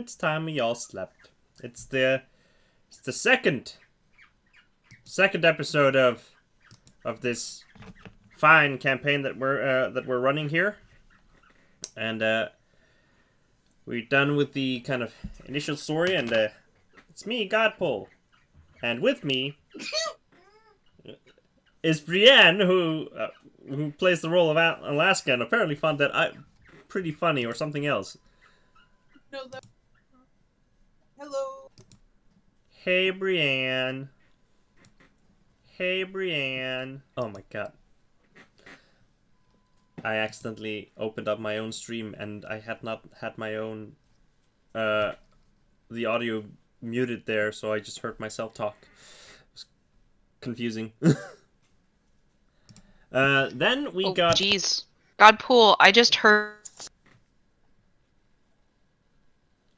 it's time we all slept. It's the second episode of this fine campaign that we're running here, and we're done with the kind of initial story, and it's me, Godpool, and with me is Brienne, who plays the role of Alaska, and apparently found that pretty funny or something else. No, hello. Hey, Brienne. Hey, Brienne. Oh my god. I accidentally opened up my own stream and I had not had my own the audio muted there, so I just heard myself talk. It was confusing. Then we got... Jeez. Godpool, I just heard...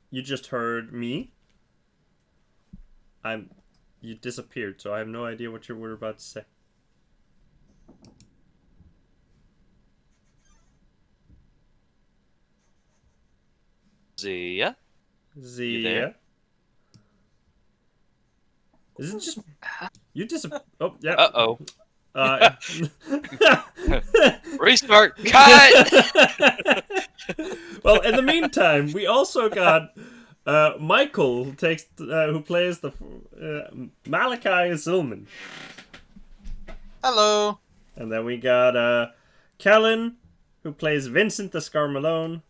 You just heard me? You disappeared, so I have no idea what you were about to say. Zia? Zia? Is it just... You Oh, yeah. Uh-oh. Restart! Cut! Well, in the meantime, we also got Michael, who plays the Malachi Zillman. Hello. And then we got Kellen, who plays Vincent the Scar Malone.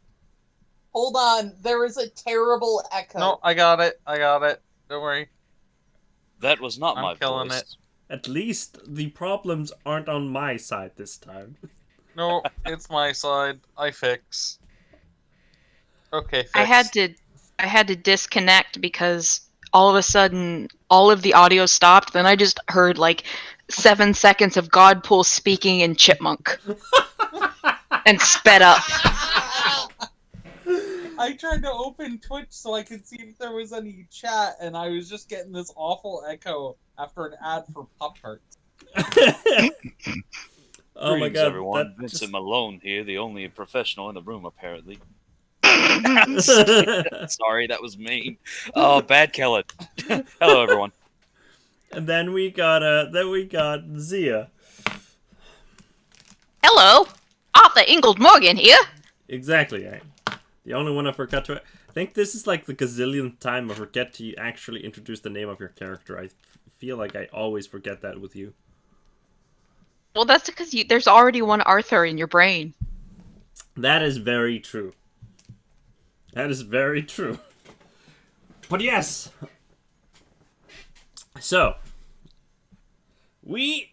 Hold on, there is a terrible echo. No, I got it. Don't worry. That was not I'm my killing voice. it. At least the problems aren't on my side this time. No, it's my side. I fix. Okay, fix. I had to disconnect because all of a sudden all of the audio stopped. Then I just heard like 7 seconds of Godpool speaking in chipmunk and sped up. I tried to open Twitch so I could see if there was any chat, and I was just getting this awful echo after an ad for Pop-Tarts. Oh my Greetings, god. everyone. Vincent Malone here, the only professional in the room, apparently. Sorry, that was mean. Oh, bad Kellen. Hello, everyone. And then we got Zia. Hello, Arthur Ingold Morgan here. Exactly. The only one I forgot to... I think this is like the gazillionth time I forget to actually introduce the name of your character. I feel like I always forget that with you. Well, that's because there's already one Arthur in your brain. That is very true. That is very true. But yes. So, we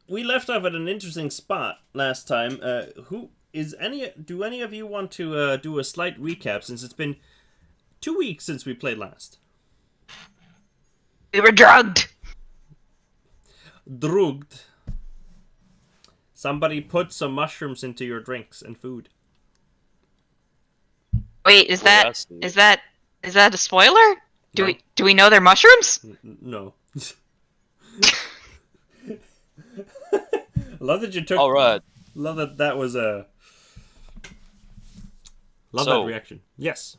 left off at an interesting spot last time. Do any of you want to do a slight recap, since it's been 2 weeks since we played last? We were drugged. Drugged. Somebody put some mushrooms into your drinks and food. Wait, is that a spoiler? No. Do we know they're mushrooms? No. Love that you took. All right. Love that was a. Love that reaction. Yes.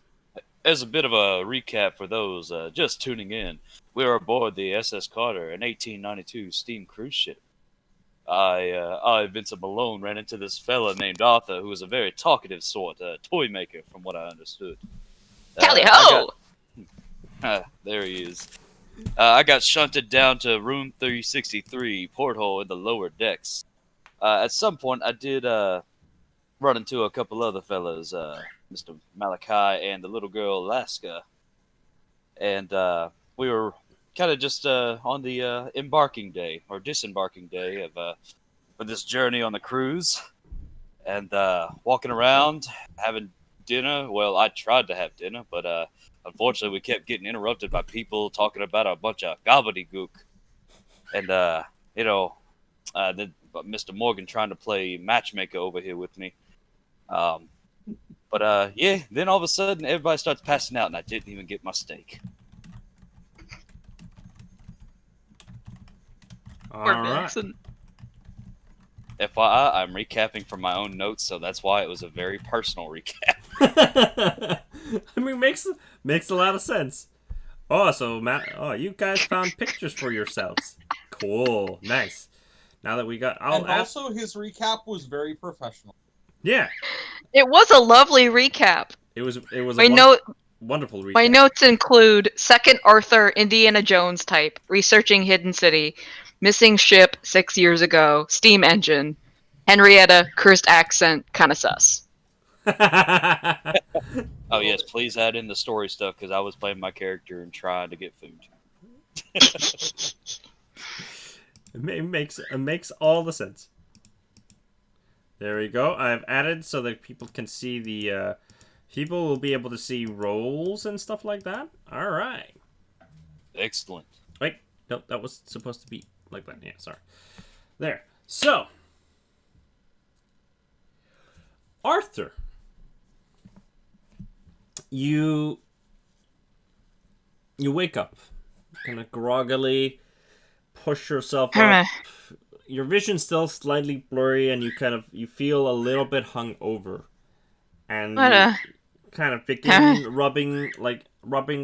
As a bit of a recap for those just tuning in, we were aboard the SS Carter, an 1892 steam cruise ship. I, Vincent Malone, ran into this fella named Arthur, who was a very talkative sort, toy maker, from what I understood. Tally-ho! There he is. I got shunted down to room 363, porthole in the lower decks. At some point, I did run into a couple other fellas, Mr. Malachi and the little girl Alaska. And we were kind of just on the embarking day, or disembarking day of for this journey on the cruise. And walking around, having dinner. Well, I tried to have dinner, but unfortunately we kept getting interrupted by people talking about a bunch of gobbledygook. And, Mr. Morgan trying to play matchmaker over here with me. Yeah, then all of a sudden everybody starts passing out and I didn't even get my steak. Alright. FYI, I'm recapping from my own notes, so that's why it was a very personal recap. I mean, makes a lot of sense. Oh, so Matt, you guys found pictures for yourselves. Cool, nice. Now that we got, And also, his recap was very professional. Yeah, It was a lovely recap. it was My a wonderful recap. My notes include second Arthur Indiana Jones type, researching hidden city, missing ship 6 years ago, steam engine, Henrietta cursed accent, kind of sus. Oh yes, please add in the story stuff because I was playing my character and trying to get food. It makes all the sense. There we go. I've added so that people can see the people will be able to see roles and stuff like that. All right. Excellent. Wait, no, that was supposed to be like that. Yeah, sorry. There. So, Arthur, you wake up, kind of groggily, push yourself up. Your vision's still slightly blurry, and you feel a little bit hungover, and you kind of begin rubbing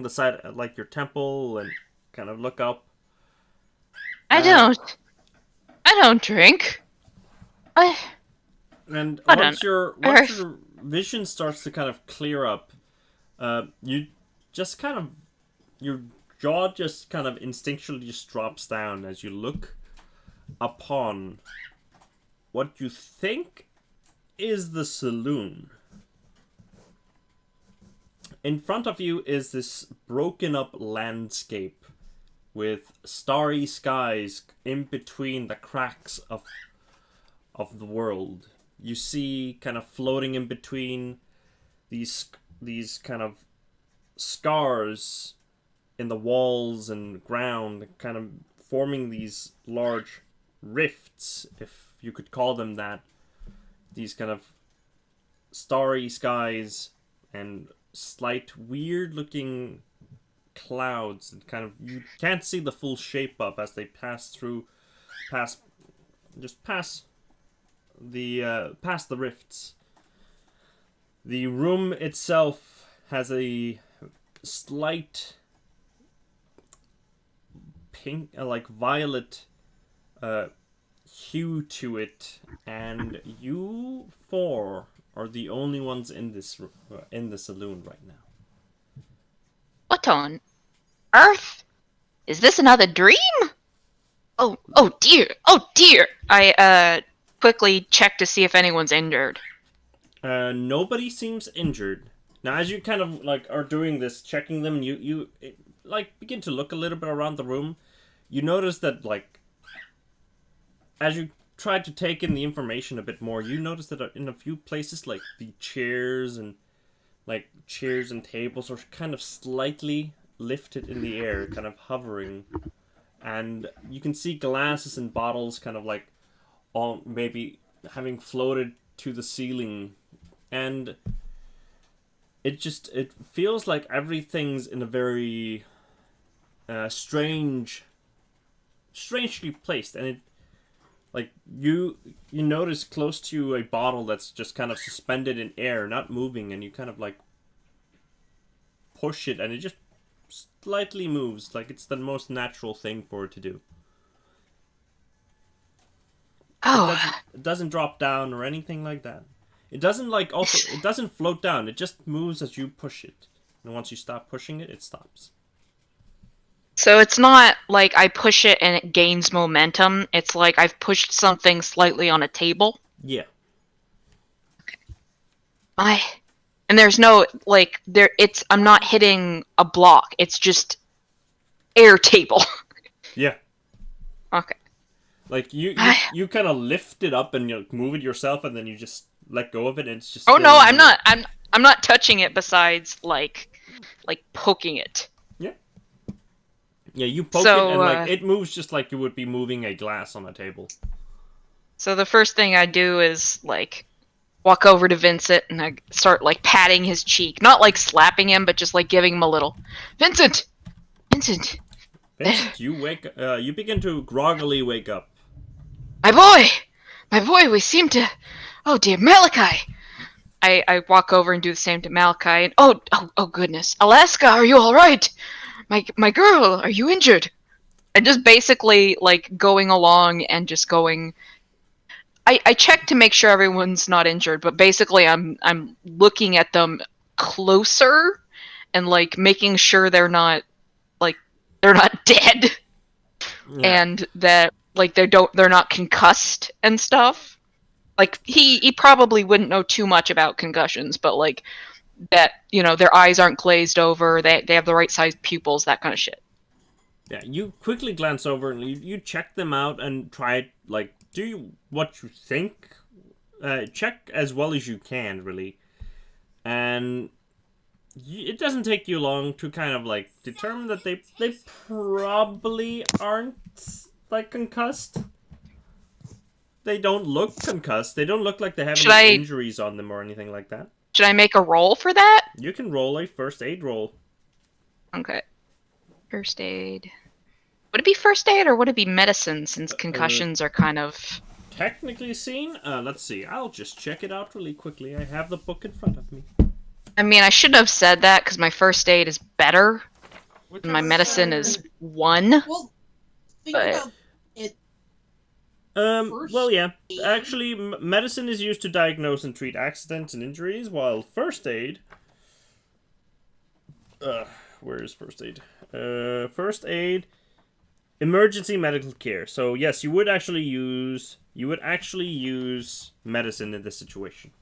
the side like your temple, and kind of look up. I don't drink. And once your vision starts to kind of clear up, you just kind of your jaw just kind of instinctually just drops down as you look upon what you think is the saloon. In front of you is this broken up landscape with starry skies in between the cracks of the world. You see kind of floating in between these kind of scars in the walls and ground, kind of forming these large rifts, if you could call them that. These kind of starry skies and slight weird looking clouds that kind of you can't see the full shape of as they pass past the rifts. The room itself has a slight pink, like violet hue to it, and you four are the only ones in this in the saloon right now. What on earth? Is this another dream? Oh dear! I quickly check to see if anyone's injured. Nobody seems injured. Now, as you kind of like are doing this, checking them, you begin to look a little bit around the room. You notice that as you try to take in the information a bit more, you notice that in a few places, like the chairs and tables are kind of slightly lifted in the air, kind of hovering, and you can see glasses and bottles kind of like all maybe having floated to the ceiling, and it feels like everything's in a very strangely placed, and it you notice close to a bottle that's just kind of suspended in air, not moving, and you kind of push it, and it just slightly moves, like it's the most natural thing for it to do. It doesn't drop down or anything like that. It doesn't it doesn't float down. It just moves as you push it, and once you stop pushing it, it stops. So it's not like I push it and it gains momentum. It's like I've pushed something slightly on a table. Yeah. And there's no I'm not hitting a block. It's just air table. Yeah. Okay. Like you kind of lift it up and you move it yourself, and then you just let go of it, and it's just. Oh no, I'm not. I'm not touching it. Besides, like poking it. Yeah. Yeah, you poke it, and it moves just like you would be moving a glass on a table. So the first thing I do is walk over to Vincent, and I start patting his cheek, not slapping him, but just giving him a little. Vincent. Vincent, you begin to groggily wake up. My boy, we seem to. Oh dear, Malachi. I walk over and do the same to Malachi. And, oh goodness, Alaska, are you all right? My girl, are you injured? And just basically like going along and just going. I check to make sure everyone's not injured, but basically I'm looking at them closer and like making sure they're not dead Yeah. and that like they're not concussed and stuff. Like he probably wouldn't know too much about concussions, but like that, you know, their eyes aren't glazed over, they have the right sized pupils, that kind of shit. Yeah, you quickly glance over and you check them out and try, like, do what you think. Check as well as you can, really. And it doesn't take you long to kind of, like, determine that they probably aren't, like, concussed. They don't look concussed. They don't look like they have any injuries on them or anything like that. Should I make a roll for that? You can roll a first aid roll. Okay. First aid. Would it be first aid or would it be medicine since concussions are kind of... Technically seen? Let's see. I'll just check it out really quickly. I have the book in front of me. I mean, I shouldn't have said that because my first aid is better. And my Whichever medicine side- is 1. Well, think But- about it. Well, yeah. Actually, medicine is used to diagnose and treat accidents and injuries, while first aid... where is first aid? First aid... Emergency medical care. So, yes, you would actually use medicine in this situation.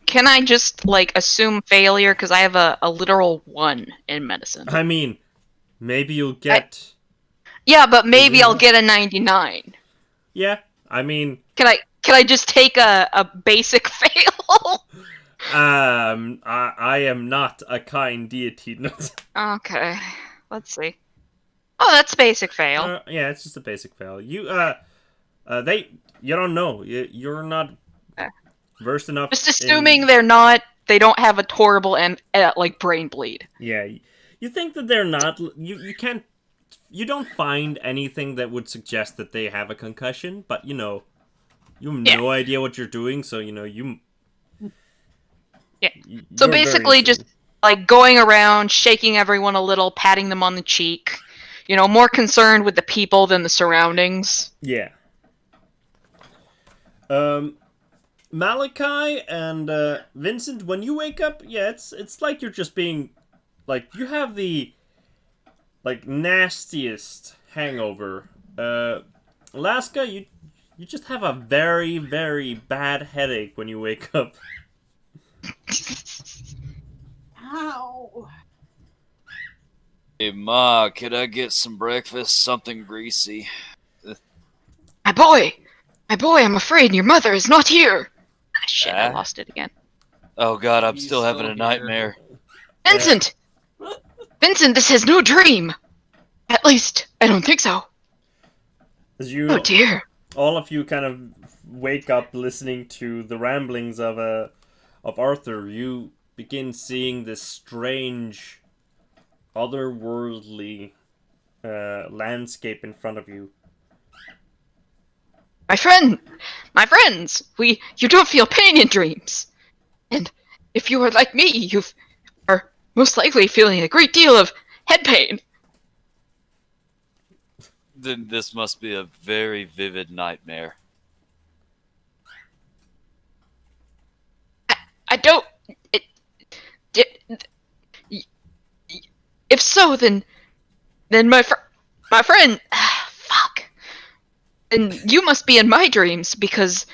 Can I just, like, assume failure because I have a literal 1 in medicine? I mean, maybe you'll get... Yeah, but maybe I'll get a 99. Yeah, I mean... Can I just take a basic fail? I am not a kind deity. Okay, let's see. Oh, that's basic fail. Yeah, it's just a basic fail. You don't know. You're not versed enough. Just assuming they don't have a horrible and like brain bleed. Yeah, you think that they're not. You don't find anything that would suggest that they have a concussion, but you have no idea what you're doing, so you. Yeah. So basically, just like going around, shaking everyone a little, patting them on the cheek. More concerned with the people than the surroundings. Yeah. Malachi and Vincent, when you wake up, yeah, it's like you're just being, like, you have the, like, nastiest hangover. Alaska, you just have a very, very bad headache when you wake up. Ow. Hey, Ma, could I get some breakfast? Something greasy. My boy, I'm afraid your mother is not here. Ah, shit, I Ah? lost it again. Oh God, I'm He's still having still a here. nightmare. Vincent! Vincent, this is no dream! At least, I don't think so. As you, Oh dear. all of you kind of wake up listening to the ramblings of Arthur, you begin seeing this strange, otherworldly landscape in front of you. My friends, you don't feel pain in dreams. And if you are like me, you are most likely feeling a great deal of head pain. Then this must be a very vivid nightmare. I don't. If so, then my friend, fuck. And you must be in my dreams because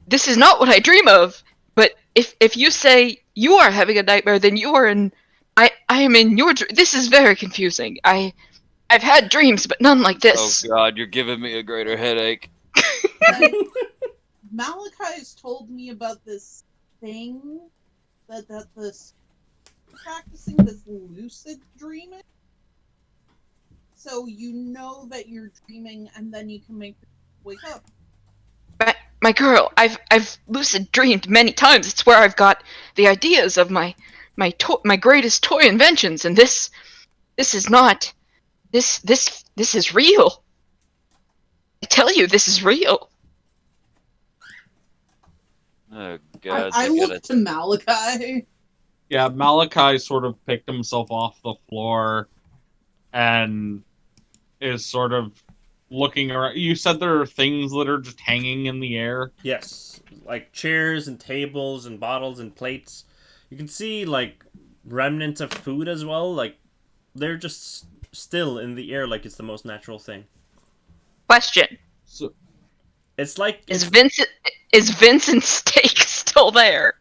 this is not what I dream of. But if you say you are having a nightmare, then you are in. I am in your. This is very confusing. I've had dreams, but none like this. Oh God, you're giving me a greater headache. Malachi's told me about this thing that this practicing this lucid dreaming. So you know that you're dreaming, and then you can make wake up. My girl, I've lucid dreamed many times. It's where I've got the ideas of my greatest toy inventions, and this is not. This is real. I tell you, this is real. Oh god, I I look gotta. to Malachi. Yeah, Malachi sort of picked himself off the floor and is sort of looking around. You said there are things that are just hanging in the air. Yes, like chairs and tables and bottles and plates. You can see like remnants of food as well. Like they're just still in the air, like it's the most natural thing. Question: So It's like Is Vincent's steak still there?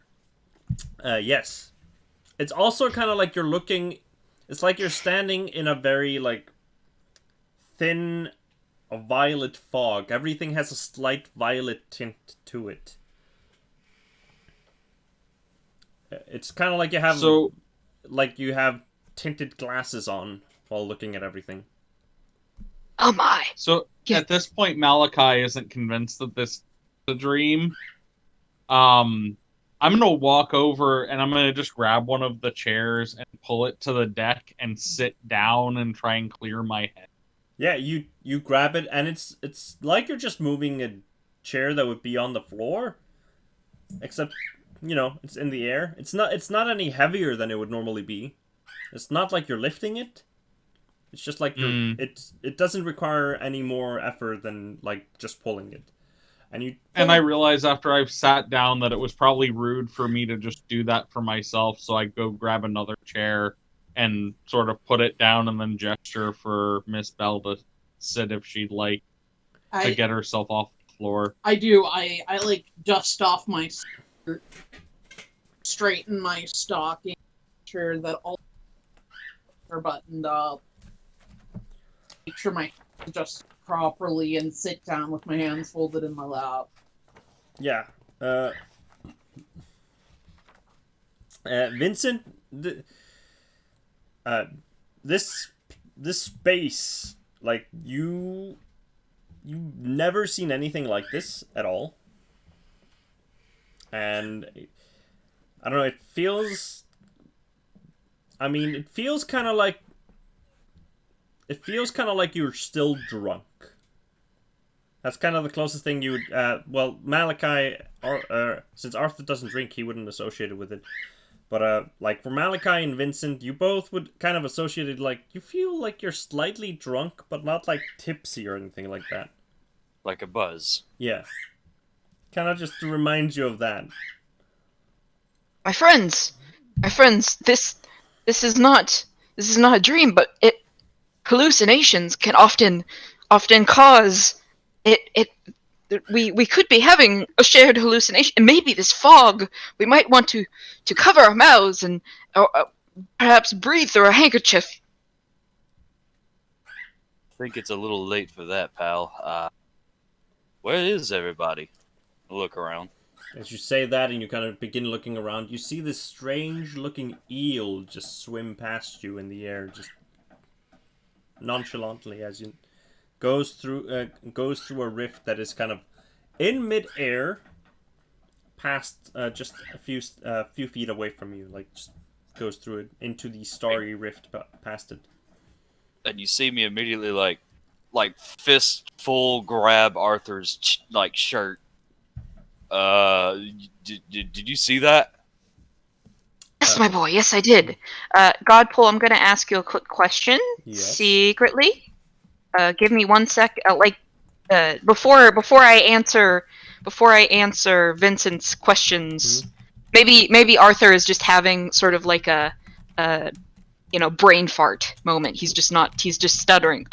yes. It's also kind of like you're looking. It's like you're standing in a very like thin, violet fog. Everything has a slight violet tint to it. It's kind of like you have tinted glasses on while looking at everything. Oh my! So Yeah. at this point, Malachi isn't convinced that this is a dream. I'm gonna walk over and I'm gonna just grab one of the chairs and pull it to the deck and sit down and try and clear my head. Yeah, you grab it and it's like you're just moving a chair that would be on the floor, except it's in the air. It's not any heavier than it would normally be. It's not like you're lifting it. It's just like it doesn't require any more effort than like just pulling it. And I realize after I've sat down that it was probably rude for me to just do that for myself, so I go grab another chair and sort of put it down and then gesture for Miss Bell to sit if she'd like to get herself off the floor. I do. I like dust off my skirt, straighten my stocking, sure that all are buttoned up, make sure my hands are adjusted properly, and sit down with my hands folded in my lap. Yeah. Vincent, this space, like you've never seen anything like this at all, and I don't know. It feels. I mean, it feels kind of like. It feels kind of like you're still drunk. That's kind of the closest thing you would. Well, Malachi, since Arthur doesn't drink, he wouldn't associate it with it. But like for Malachi and Vincent, you both would kind of associate it like you feel like you're slightly drunk, but not like tipsy or anything like that. Like a buzz. Yeah, kind of just to remind you of that. My friends, this is not a dream, but hallucinations can often cause it. We could be having a shared hallucination, and maybe this fog. We might want to cover our mouths and or perhaps breathe through a handkerchief. I think it's a little late for that, pal. Where is everybody? Look around. As you say that and you kind of begin looking around, you see this strange-looking eel just swim past you in the air, just nonchalantly as you goes through a rift that is kind of in mid-air, past just a few feet away from you, like just goes through it into the starry rift past it. And you see me immediately like fistful grab Arthur's shirt. Did you see that? Yes, my boy. Yes, I did. Godpool, I'm going to ask you a quick question. Yes. Secretly. Give me 1 sec. Before I answer Vincent's questions, maybe Arthur is just having sort of like a brain fart moment. He's just stuttering.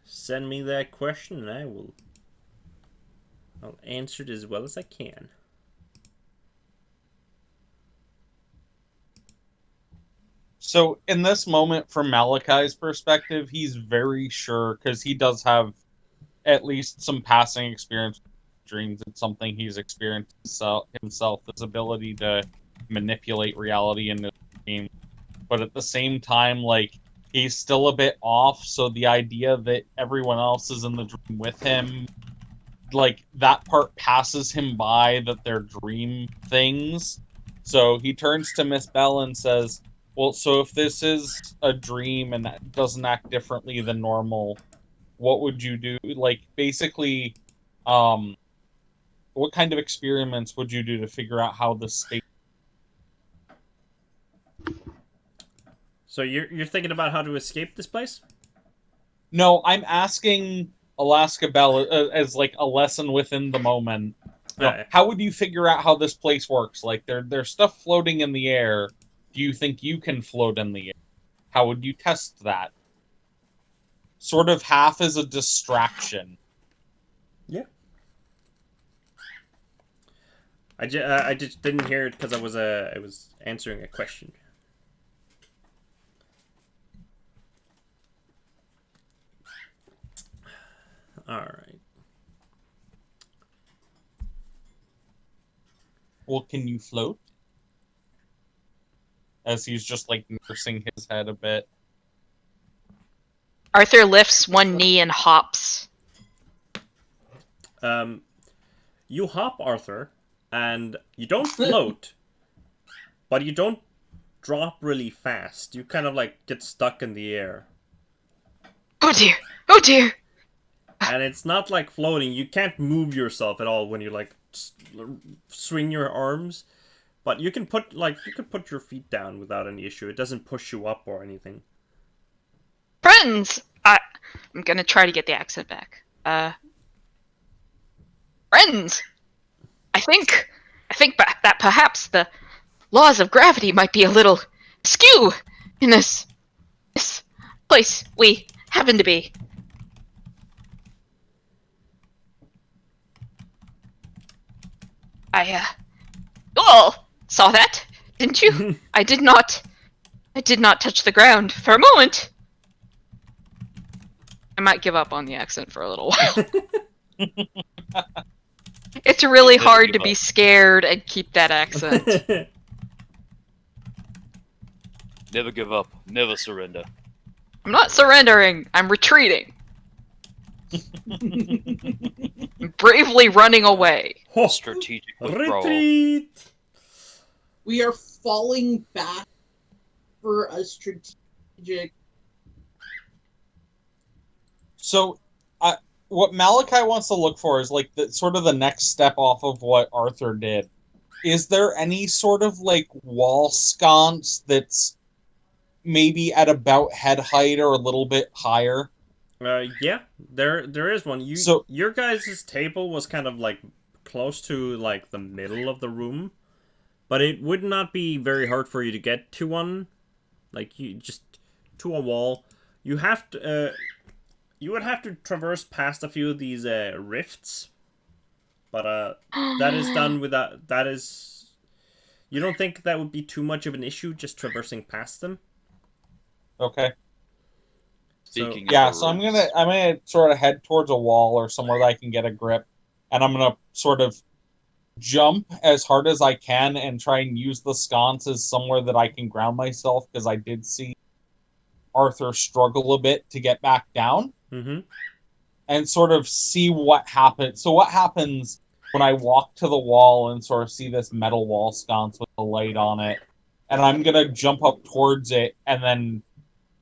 Send me that question and I'll answer it as well as I can. So in this moment, from Malachi's perspective, he's very sure, because he does have at least some passing experience with dreams. It's something he's experienced himself, this ability to manipulate reality in this game. But at the same time, like, he's still a bit off, so the idea that everyone else is in the dream with him, like, that part passes him by, that they're dream things. So he turns to Miss Bell and says, well, so if this is a dream and that doesn't act differently than normal, what would you do? Like, basically, what kind of experiments would you do to figure out how the state? So you're thinking about how to escape this place? No, I'm asking Alaska Bell as like a lesson within the moment. You know, how would you figure out how this place works? Like, there's stuff floating in the air. Do you think you can float in the air? How would you test that? Sort of half as a distraction. Yeah. I just didn't hear it because I was answering a question. All right. Well, can you float? As he's just like nursing his head a bit. Arthur lifts one knee and hops. You hop, Arthur, and you don't float, but you don't drop really fast. You kind of like get stuck in the air. Oh dear! Oh dear! And it's not like floating. You can't move yourself at all when you like swing your arms. But you can put your feet down without any issue. It doesn't push you up or anything. Friends! I'm gonna try to get the accent back. Friends! I think that perhaps the laws of gravity might be a little askew in this place we happen to be. You all saw that, didn't you? I did not touch the ground for a moment. I might give up on the accent for a little while. It's really hard to be scared and keep that accent. Never give up. Never surrender. I'm not surrendering. I'm retreating. I'm bravely running away. Strategic withdrawal. Retreat! We are falling back for a strategic. So, what Malachi wants to look for is like the sort of the next step off of what Arthur did. Is there any sort of like wall sconce that's maybe at about head height or a little bit higher? Yeah, there is one. Your guys' table was kind of like close to like the middle of the room, but it would not be very hard for you to get to one. Like you just to a wall. You have to. You would have to traverse past a few of these rifts, but that is done without. That is. You don't think that would be too much of an issue just traversing past them? Okay. Speaking so I'm gonna sort of head towards a wall or somewhere that I can get a grip, and I'm gonna sort of jump as hard as I can and try and use the sconce as somewhere that I can ground myself, because I did see Arthur struggle a bit to get back down. Mm-hmm. And sort of see what happens. So what happens when I walk to the wall and sort of see this metal wall sconce with the light on it, and I'm gonna jump up towards it, and then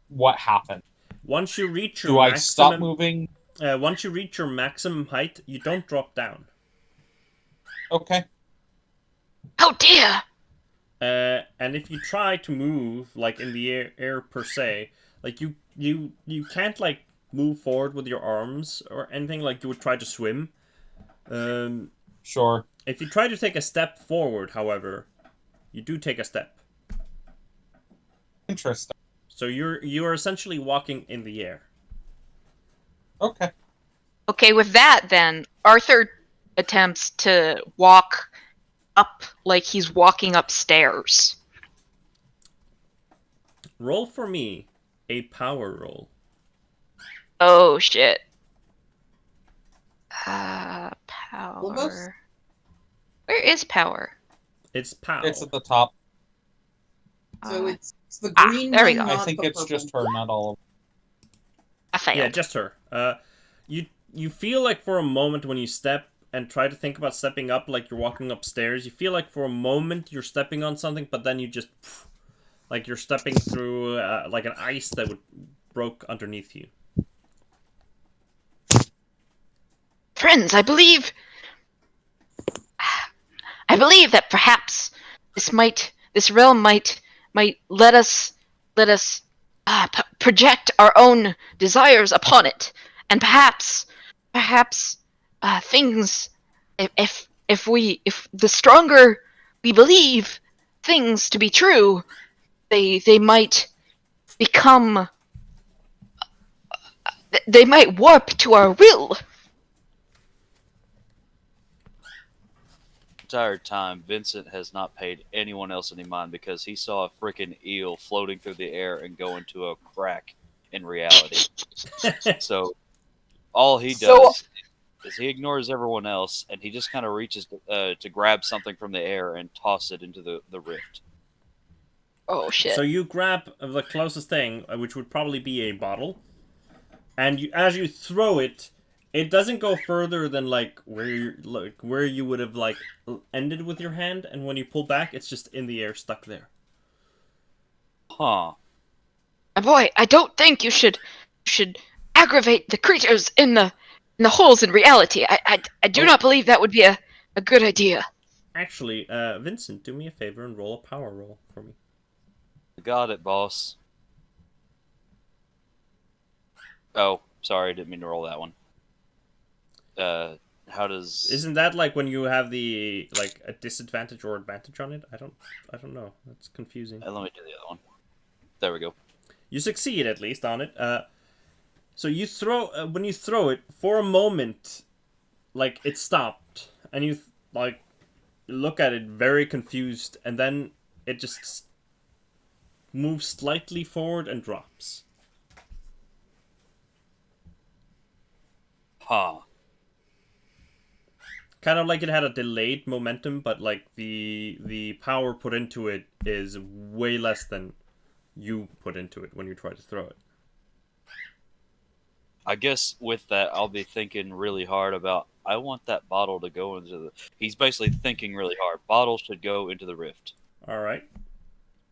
what happens? Once you reach your Do I maximum, stop moving? Once you reach your maximum height, you don't drop down. Okay. Oh dear! And if you try to move, like in the air per se, like you can't like move forward with your arms or anything like you would try to swim. Sure. If you try to take a step forward, however, you do take a step. Interesting. So you're essentially walking in the air. Okay. Okay, with that then, Arthur attempts to walk up like he's walking upstairs. Roll for me a power roll. Oh shit. Power. Where is power? It's power. It's at the top. So it's the green there we one, go. I not think the it's purple. just her, not all of them. I failed. Yeah, just her. You feel like for a moment when you step and try to think about stepping up, like you're walking upstairs, you feel like for a moment you're stepping on something, but then you just like you're stepping through like an ice that would broke underneath you. Friends, I believe that perhaps this realm might let us project our own desires upon it, and perhaps things, if the stronger we believe things to be true, they might become, they might warp to our will. Entire time, Vincent has not paid anyone else any mind because he saw a freaking eel floating through the air and go into a crack in reality. So all he does is he ignores everyone else, and he just kind of reaches to grab something from the air and toss it into the rift. Oh shit. So you grab the closest thing, which would probably be a bottle, and as you throw it, it doesn't go further than where you would have ended with your hand, and when you pull back, it's just in the air, stuck there. Huh. My boy, I don't think you should aggravate the creatures in the holes in reality. I do not believe that would be a good idea. Actually, Vincent, do me a favor and roll a power roll for me. Got it, boss. Oh, sorry, didn't mean to roll that one. How does... Isn't that like when you have the a disadvantage or advantage on it? I don't know. That's confusing. Let me do the other one. There we go. You succeed at least on it. So you throw when you throw it for a moment, it stopped, and you look at it very confused, and then it just moves slightly forward and drops. Huh. Kind of like it had a delayed momentum, but the power put into it is way less than you put into it when you try to throw it. I guess with that, I'll be thinking really hard about, I want that bottle to go into the... He's basically thinking really hard. Bottle should go into the rift. Alright.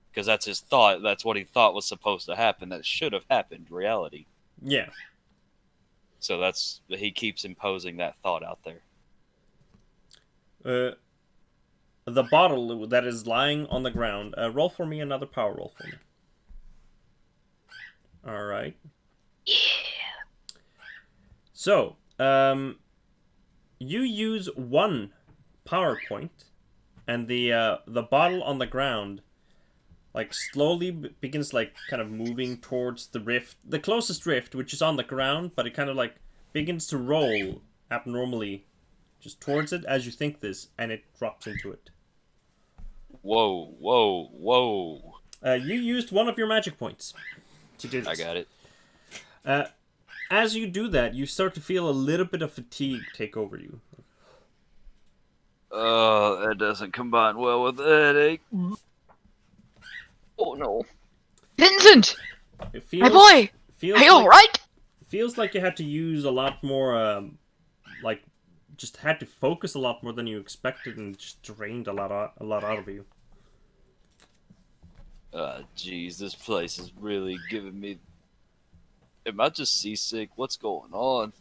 Because that's his thought. That's what he thought was supposed to happen. That should have happened, reality. Yeah. So he keeps imposing that thought out there. The bottle that is lying on the ground, roll for me another power roll for me. Alright. Yeah. So, you use one power point, and the bottle on the ground, slowly begins kind of moving towards the rift, the closest rift, which is on the ground, but it kind of begins to roll abnormally, just towards it as you think this, and it drops into it. Whoa, whoa, whoa! You used one of your magic points to do this. I got it. As you do that, you start to feel a little bit of fatigue take over you. Oh, that doesn't combine well with the headache. Oh no. Vincent! It feels, My boy! Feels Are you alright? Feels like you had to use a lot more, just had to focus a lot more than you expected, and just drained a lot out of you. Jeez, this place is really giving me... Am I just seasick? What's going on?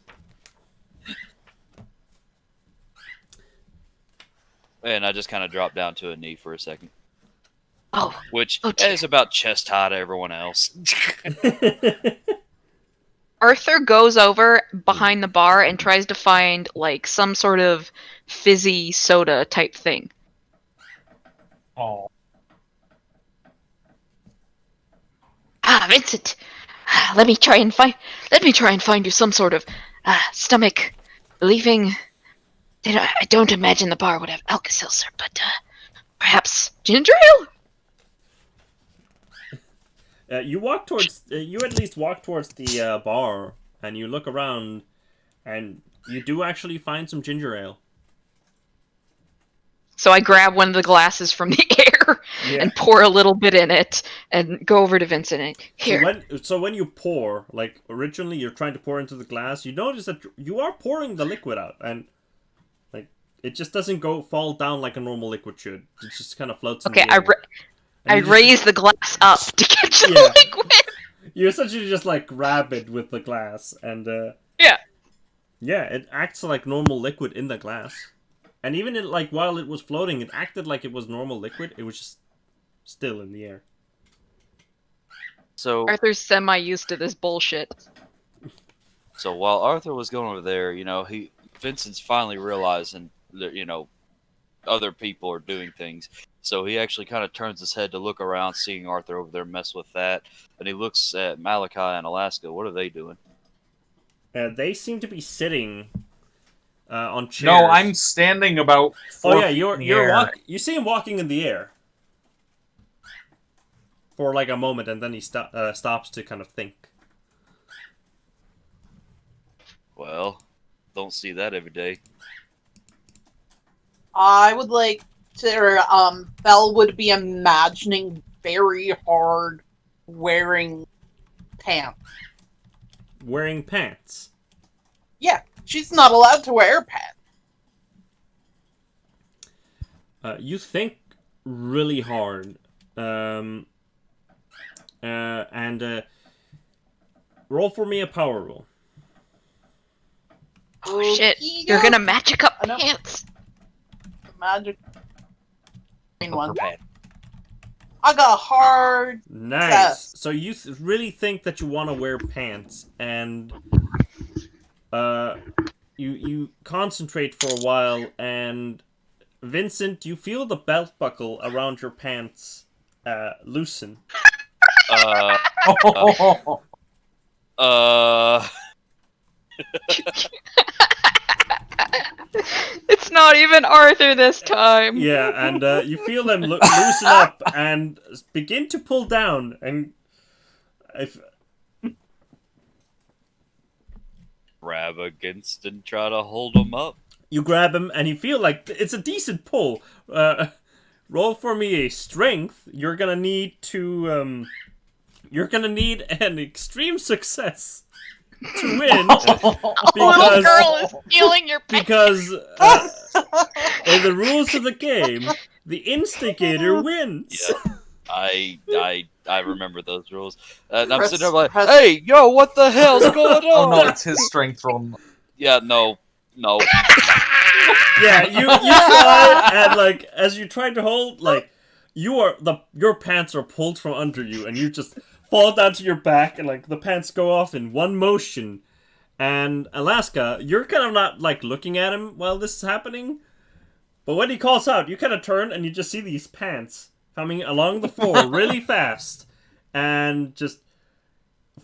And I just kind of dropped down to a knee for a second. Oh. Which dear. is about chest high to everyone else. Arthur goes over behind the bar and tries to find some sort of fizzy soda type thing. Oh. Vincent, let me try and find you some sort of stomach relieving. I don't imagine the bar would have Alka-Seltzer, but perhaps ginger ale. You walk towards. You at least walk towards the bar, and you look around, and you do actually find some ginger ale. So I grab one of the glasses from the air and pour a little bit in it, and go over to Vincent and here. So when you pour, originally you're trying to pour into the glass, you notice that you are pouring the liquid out, and it just doesn't fall down like a normal liquid should. It just kind of floats in the air. I raise the glass up to catch the liquid. You essentially just grab it with the glass, and yeah. Yeah, it acts like normal liquid in the glass. And even like while it was floating, it acted like it was normal liquid. It was just still in the air. So, Arthur's semi used to this bullshit. so while Arthur was going over there, Vincent's finally realizing that other people are doing things. So he actually kind of turns his head to look around, seeing Arthur over there mess with that, and he looks at Malachi and Alaska. What are they doing? They seem to be sitting on chairs. No, I'm standing about 4 Oh yeah, feet in the you're air. you see him walking in the air for like a moment, and then he stops to kind of think. Well, don't see that every day. I would like to, Belle would be imagining very hard wearing pants. Wearing pants. Yeah, she's not allowed to wear pants. You think really hard, and roll for me a power roll. Oh shit, Okey you're gonna doke. magic up I know. pants. Magic. One. Pat. I got a hard. Nice. Yes. So you really think that you want to wear pants, and you concentrate for a while, and Vincent, you feel the belt buckle around your pants loosen. It's not even Arthur this time. Yeah, and you feel them loosen up and begin to pull down, and if Grab against and try to hold them up. you grab him, and you feel like it's a decent pull. Roll for me a strength. You're gonna need to. You're gonna need an extreme success to win. Little girl is stealing your pants. Because in the rules of the game, the instigator wins. Yeah. I remember those rules. And I'm Press- sitting there like, press- hey, yo, what the hell's going on? Oh no, it's his strength roll. Yeah, no. Yeah, you try, and like as you try to hold, like your pants are pulled from under you, and you just fall down to your back, and like the pants go off in one motion. And Alaska, you're kind of not like looking at him while this is happening, but when he calls out, you kind of turn and you just see these pants coming along the floor really fast, and just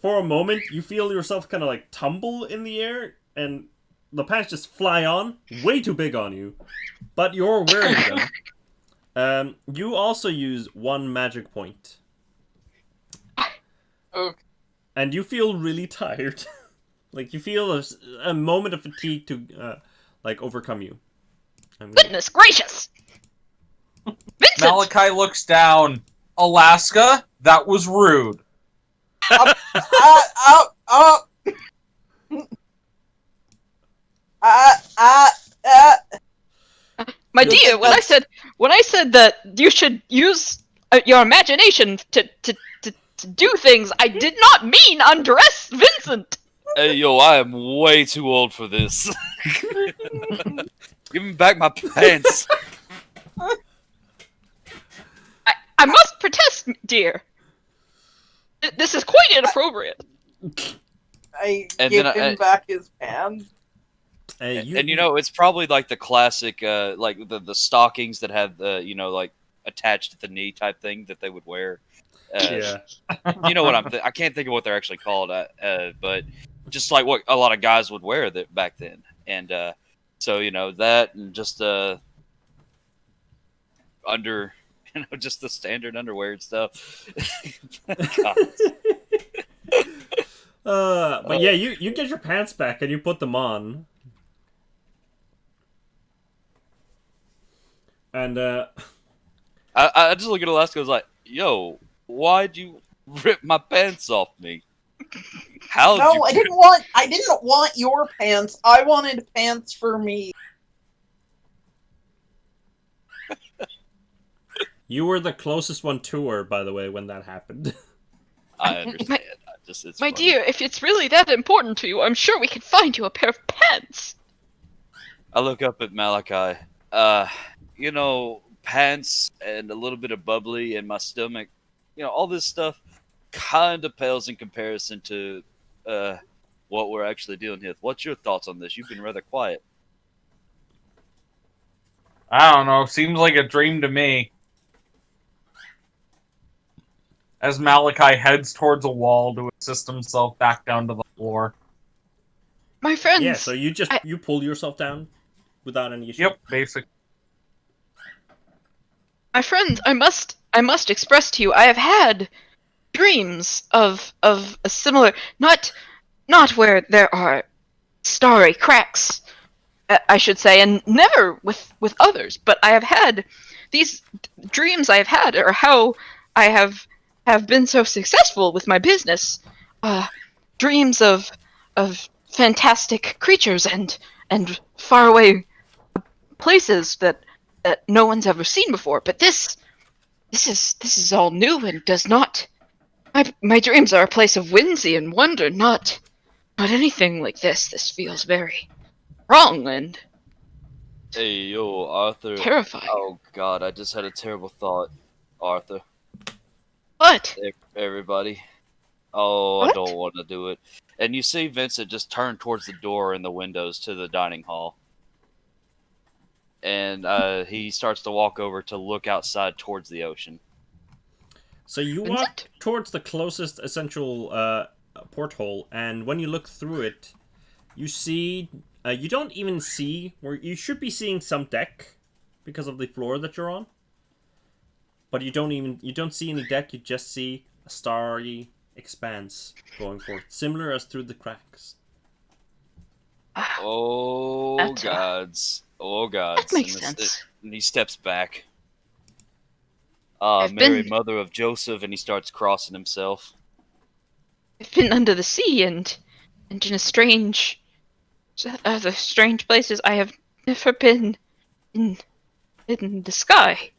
for a moment you feel yourself kind of like tumble in the air, and the pants just fly on, way too big on you, but you're wearing them. You also use one magic point. Okay. And you feel really tired. Like, you feel a moment of fatigue to, overcome you. Goodness gracious! Vincent! Malachi looks down. Alaska, that was rude. My dear, when I said that you should use your imagination to do things, I did not mean undress Vincent. Hey, yo, I am way too old for this. Give me back my pants. I must protest, dear. This is quite inappropriate. I And give then him back his pants. And it's probably like the classic, like the stockings that have the, like attached to the knee type thing that they would wear. Yeah. You know what I can't think of what they're actually called, but just like what a lot of guys would wear that back then. And so that, and just under, just the standard underwear and stuff. But yeah, you get your pants back and you put them on. And I just look at Alaska and was like, yo, why'd you rip my pants off me? How? No, I didn't want your pants. I wanted pants for me. you were the closest one to her, by the way, when that happened. I understand. it's My funny. dear, if it's really that important to you, I'm sure we can find you a pair of pants. I look up at Malachi. Pants and a little bit of bubbly in my stomach. All this stuff kind of pales in comparison to what we're actually dealing with. What's your thoughts on this? You've been rather quiet. I don't know. Seems like a dream to me. As Malachi heads towards a wall to assist himself back down to the floor. My friends. Yeah, so you pull yourself down without any issue. Yep, basic. My friends, I must express to you, I have had dreams of a similar, not where there are starry cracks, I should say, and never with others, but I have had these dreams I have had, or how I have been so successful with my business. Dreams of fantastic creatures and faraway places that no one's ever seen before. But this is all new and does not. My dreams are a place of whimsy and wonder, not anything like this. This feels very wrong and Hey, yo, Arthur. terrifying. Oh, God, I just had a terrible thought, Arthur. What? Everybody. Oh, What? I don't want to do it. And you see Vincent just turn towards the door and the windows to the dining hall. And he starts to walk over to look outside towards the ocean. So you Vincent? walk towards the closest essential porthole, and when you look through it, you see you don't even see where you should be seeing some deck because of the floor that you're on. But you don't see any deck. You just see a starry expanse going forth, similar as through the cracks. Oh, That's- gods. Oh, gods. That makes And sense. and he steps back. I've Mary, been- mother of Joseph, and he starts crossing himself. I've been under the sea and in a strange, other strange places. I have never been in the sky.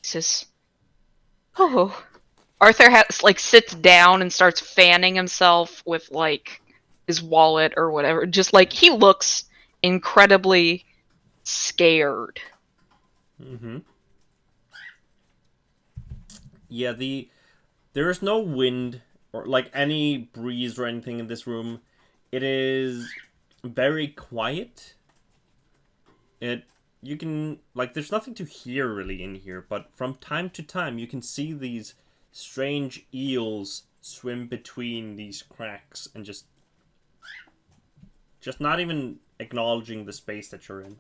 This is. Oh. Arthur sits down and starts fanning himself with his wallet or whatever. Just he looks incredibly scared. Mm-hmm. Yeah, there is no wind or any breeze or anything in this room. It is very quiet. You can there's nothing to hear really in here, but from time to time you can see these strange eels swim between these cracks and just not even acknowledging the space that you're in.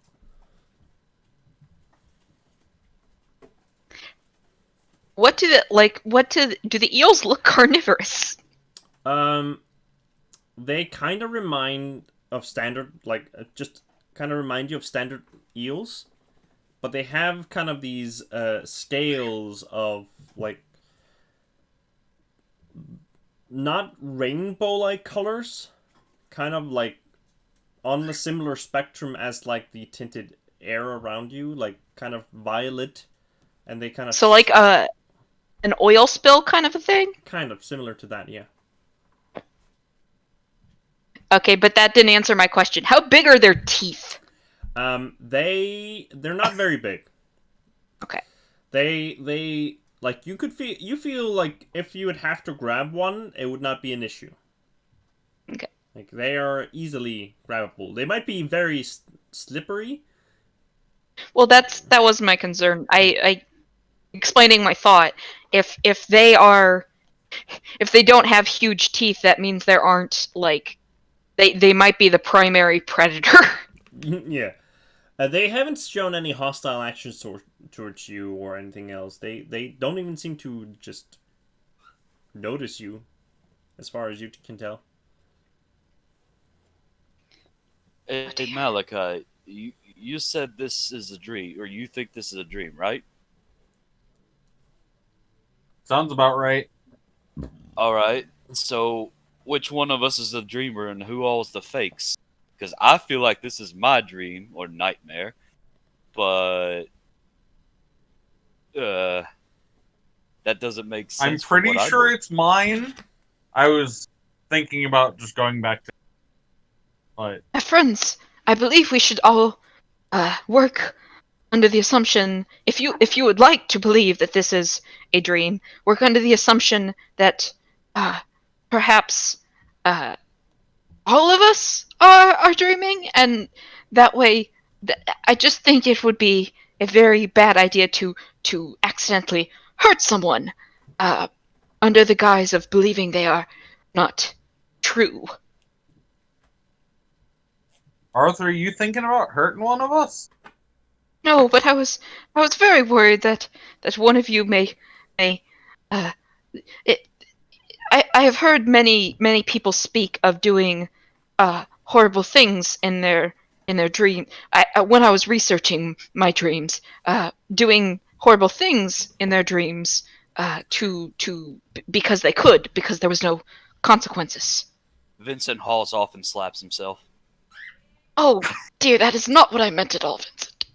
Do the eels look carnivorous? They kind of remind of standard, just kind of remind you of standard eels, but they have kind of these scales of not rainbow-like colors, kind of on the similar spectrum as the tinted air around you, kind of violet, and they kind of So an oil spill kind of a thing? kind of similar to that, yeah. Okay, but that didn't answer my question. How big are their teeth? They're not very big. Okay. They you feel like if you would have to grab one, it would not be an issue. Okay. They are easily grabbable. They might be very slippery. Well, that was my concern. I explaining my thought. If they don't have huge teeth, that means there aren't they might be the primary predator. Yeah. They haven't shown any hostile actions towards you or anything else. They don't even seem to just notice you, as far as you can tell. Hey, Malachi, you said this is a dream, or you think this is a dream, right? Sounds about right. All right. So, which one of us is the dreamer, and who all is the fakes? Because I feel like this is my dream or nightmare, but that doesn't make sense. I'm pretty sure it's mine. I was thinking about just going back to. But My friends, I believe we should all work under the assumption, if you would like to believe that this is a dream, work under the assumption that perhaps all of us are dreaming, and that way, I just think it would be a very bad idea to accidentally hurt someone under the guise of believing they are not true. Arthur, are you thinking about hurting one of us? No, but I was very worried that one of you may uh it I have heard many people speak of doing horrible things in their dream. When I was researching my dreams, doing horrible things in their dreams because they could, because there was no consequences. Vincent hauls off and slaps himself. Oh dear, that is not what I meant at all, Vincent.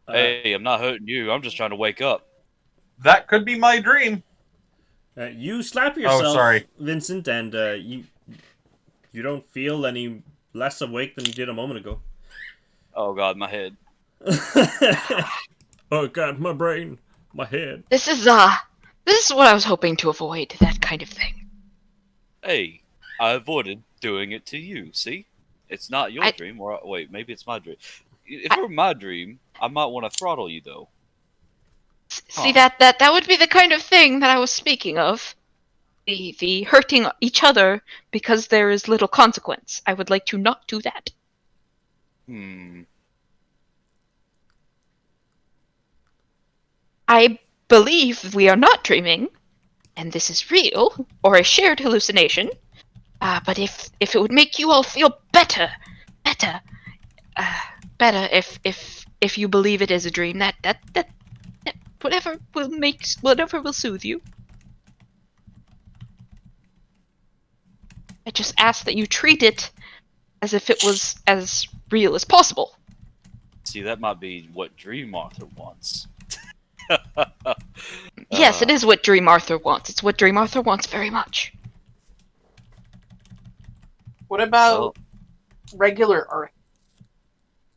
Hey, I'm not hurting you. I'm just trying to wake up. That could be my dream. You slap yourself, Oh, sorry. Vincent, and you don't feel any less awake than you did a moment ago. Oh god, my head. Oh god, my brain, my head. This is what I was hoping to avoid, that kind of thing. Hey, I avoided doing it to you. See, it's not your dream. Or wait, maybe it's my dream. If it were my dream, I might want to throttle you though. See, that would be the kind of thing that I was speaking of. The hurting each other because there is little consequence. I would like to not do that. I believe we are not dreaming, and this is real, or a shared hallucination. But if it would make you all feel better if you believe it is a dream, that whatever will soothe you. I just ask that you treat it as if it was as real as possible. See, that might be what Dream Arthur wants. Yes, it is what Dream Arthur wants. It's what Dream Arthur wants very much. What about regular Arthur?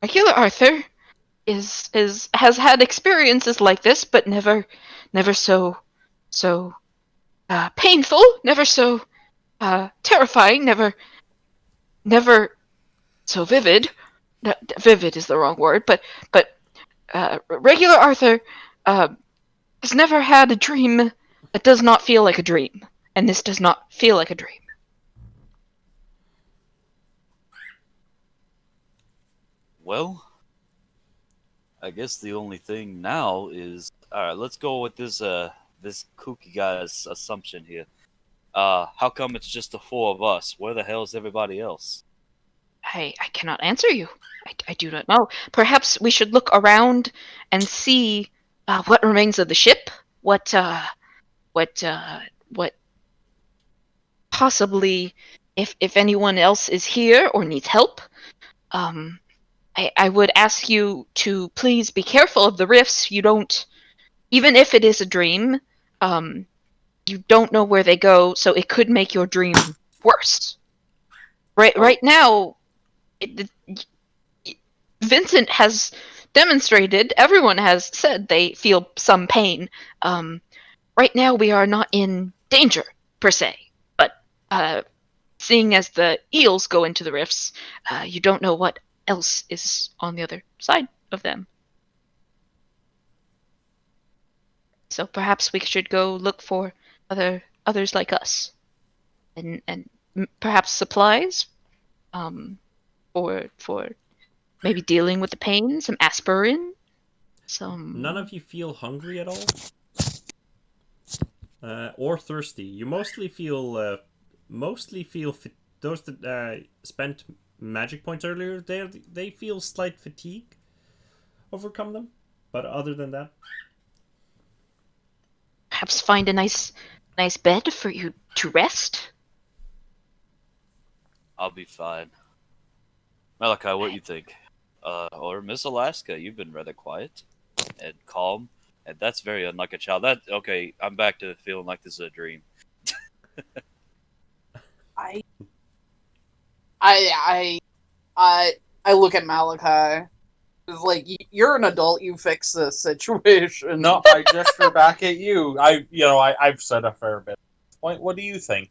Regular Arthur has had experiences like this, but never so painful, never so terrifying, never so vivid. Vivid is the wrong word, but regular Arthur has never had a dream that does not feel like a dream, and this does not feel like a dream. Well, I guess the only thing now is alright, let's go with this kooky guy's assumption here. How come it's just the four of us? Where the hell is everybody else? I cannot answer you. I do not know. Perhaps we should look around and see what remains of the ship. What possibly, if anyone else is here or needs help. I would ask you to please be careful of the rifts. You don't, even if it is a dream, you don't know where they go, so it could make your dream worse. Right now, Vincent has demonstrated, everyone has said they feel some pain. Right now we are not in danger, per se, but seeing as the eels go into the rifts, you don't know what else is on the other side of them. So perhaps we should go look for others like us, and perhaps supplies, for maybe dealing with the pain, some aspirin, some. None of you feel hungry at all, or thirsty. You mostly feel those that spent magic points earlier. They feel slight fatigue overcome them, but other than that, Perhaps find a nice bed for you to rest. I'll be fine. Malachi, what do you think? Or Miss Alaska, you've been rather quiet and calm, and that's very unlike a child. Okay, I'm back to feeling like this is a dream. I I I look at Malachi. It's like you're an adult. You fix this situation. No, I gesture back at you. I've said a fair bit. What do you think?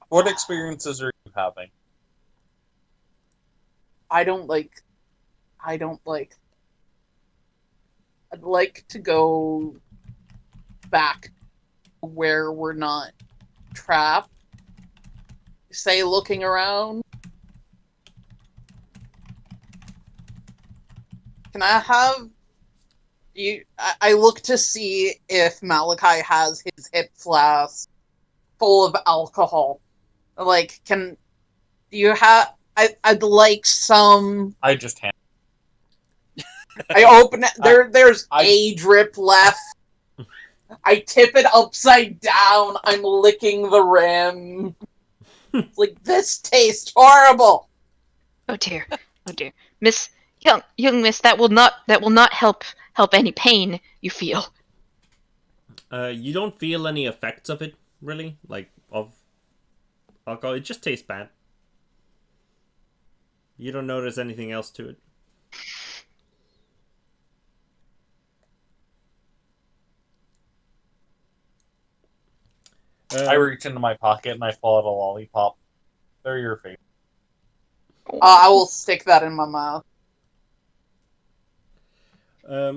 What experiences are you having? I don't like. I don't like. I'd like to go back where we're not trapped. Say, looking around. Can I have you? I look to see if Malachi has his hip flask full of alcohol. Like, do you have? I'd like some. I just hand. I open it. There's a drip left. I tip it upside down. I'm licking the rim. It's like, this tastes horrible. Oh dear. Oh dear. Miss young miss, that will not help any pain you feel. You don't feel any effects of it, really, like of alcohol. It just tastes bad. You don't notice anything else to it. I reach into my pocket and I pull out a lollipop. They're your favorite. I will stick that in my mouth.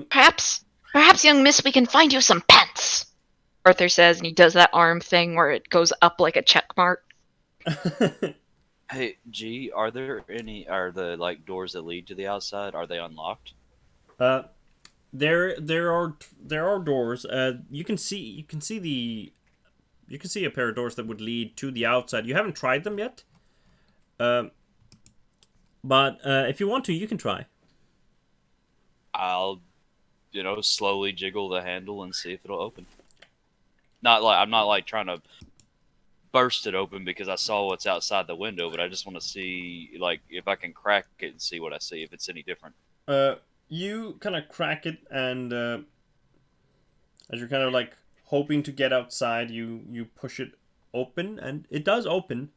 Perhaps, young miss, we can find you some pants. Arthur says, and he does that arm thing where it goes up like a check mark. Hey, G, are the like doors that lead to the outside, are they unlocked? There are doors. You can see a pair of doors that would lead to the outside. You haven't tried them yet. But if you want to, you can try. I'll, slowly jiggle the handle and see if it'll open. I'm not like trying to burst it open because I saw what's outside the window, but I just want to see like if I can crack it and see what I see, if it's any different. You kind of crack it, and as you're kind of like hoping to get outside, you push it open, and it does open,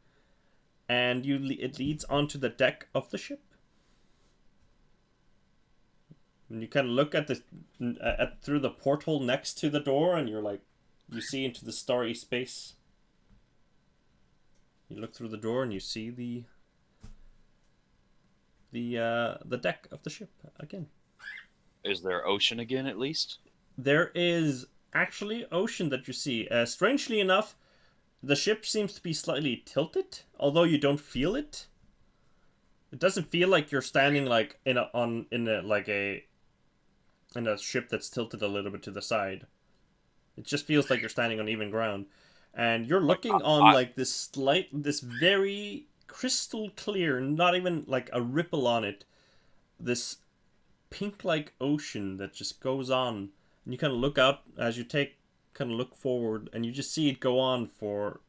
and it leads onto the deck of the ship. And you kind of look at through the porthole next to the door, and you see into the starry space. You look through the door, and you see the deck of the ship again. Is there ocean again, at least? There is actually ocean that you see. Strangely enough, the ship seems to be slightly tilted, although you don't feel it. It doesn't feel like you're standing like in a ship that's tilted a little bit to the side. It just feels like you're standing on even ground, and you're looking on like this very crystal clear, not even like a ripple on it, this pink-like ocean that just goes on, and you kind of look out as you look forward, and you just see it go on for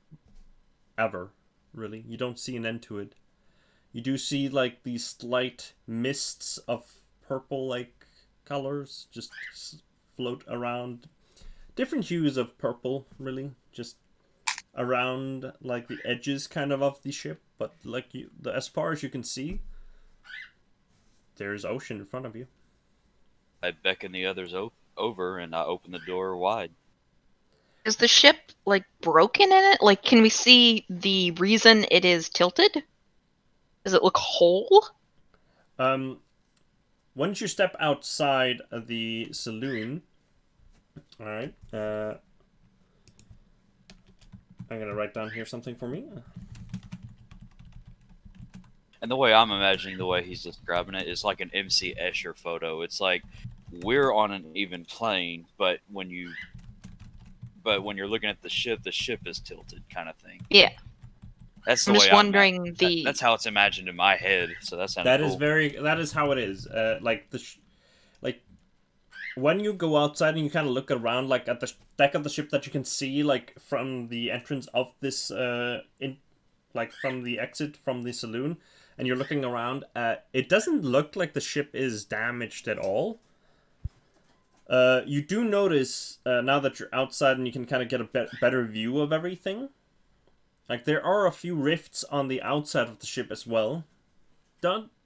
ever. Really, you don't see an end to it. You do see like these slight mists of purple like colors just float around, different hues of purple, really, just around like the edges kind of the ship, but like as far as you can see, there's ocean in front of you. I beckon the others over and I open the door wide. Is the ship like broken in it? Like, can we see the reason it is tilted? Does it look whole? Once you step outside of the saloon, all right. I'm gonna write down here something for me. And the way I'm imagining the way he's describing it is like an MC Escher photo. It's like we're on an even plane, but when you're looking at the ship is tilted, kind of thing. Yeah. That's the I'm way just wondering that's how it's imagined in my head. So that sounds cool. That is how it is. Like when you go outside and you kind of look around, like at the deck of the ship that you can see, like from the entrance of this, from the exit from the saloon, and you're looking around, it doesn't look like the ship is damaged at all. You do notice now that you're outside and you can kind of get a better view of everything. Like, there are a few rifts on the outside of the ship as well.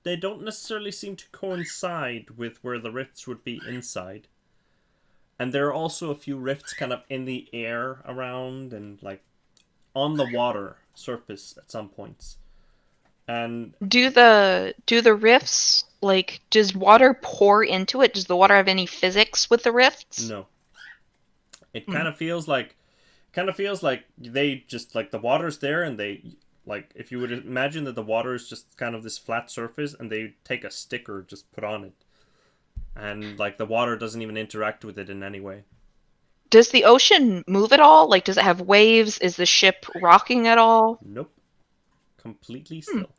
They don't necessarily seem to coincide with where the rifts would be inside. And there are also a few rifts kind of in the air around and, like, on the water surface at some points. And Do the rifts, like, does water pour into it? Does the water have any physics with the rifts? no. It kind of feels like they just, like, the water's there and they, like, if you would imagine that the water is just kind of this flat surface and they take a sticker just put on it. And, like, the water doesn't even interact with it in any way. Does the ocean move at all? Like, does it have waves? Is the ship rocking at all? Nope. Completely still.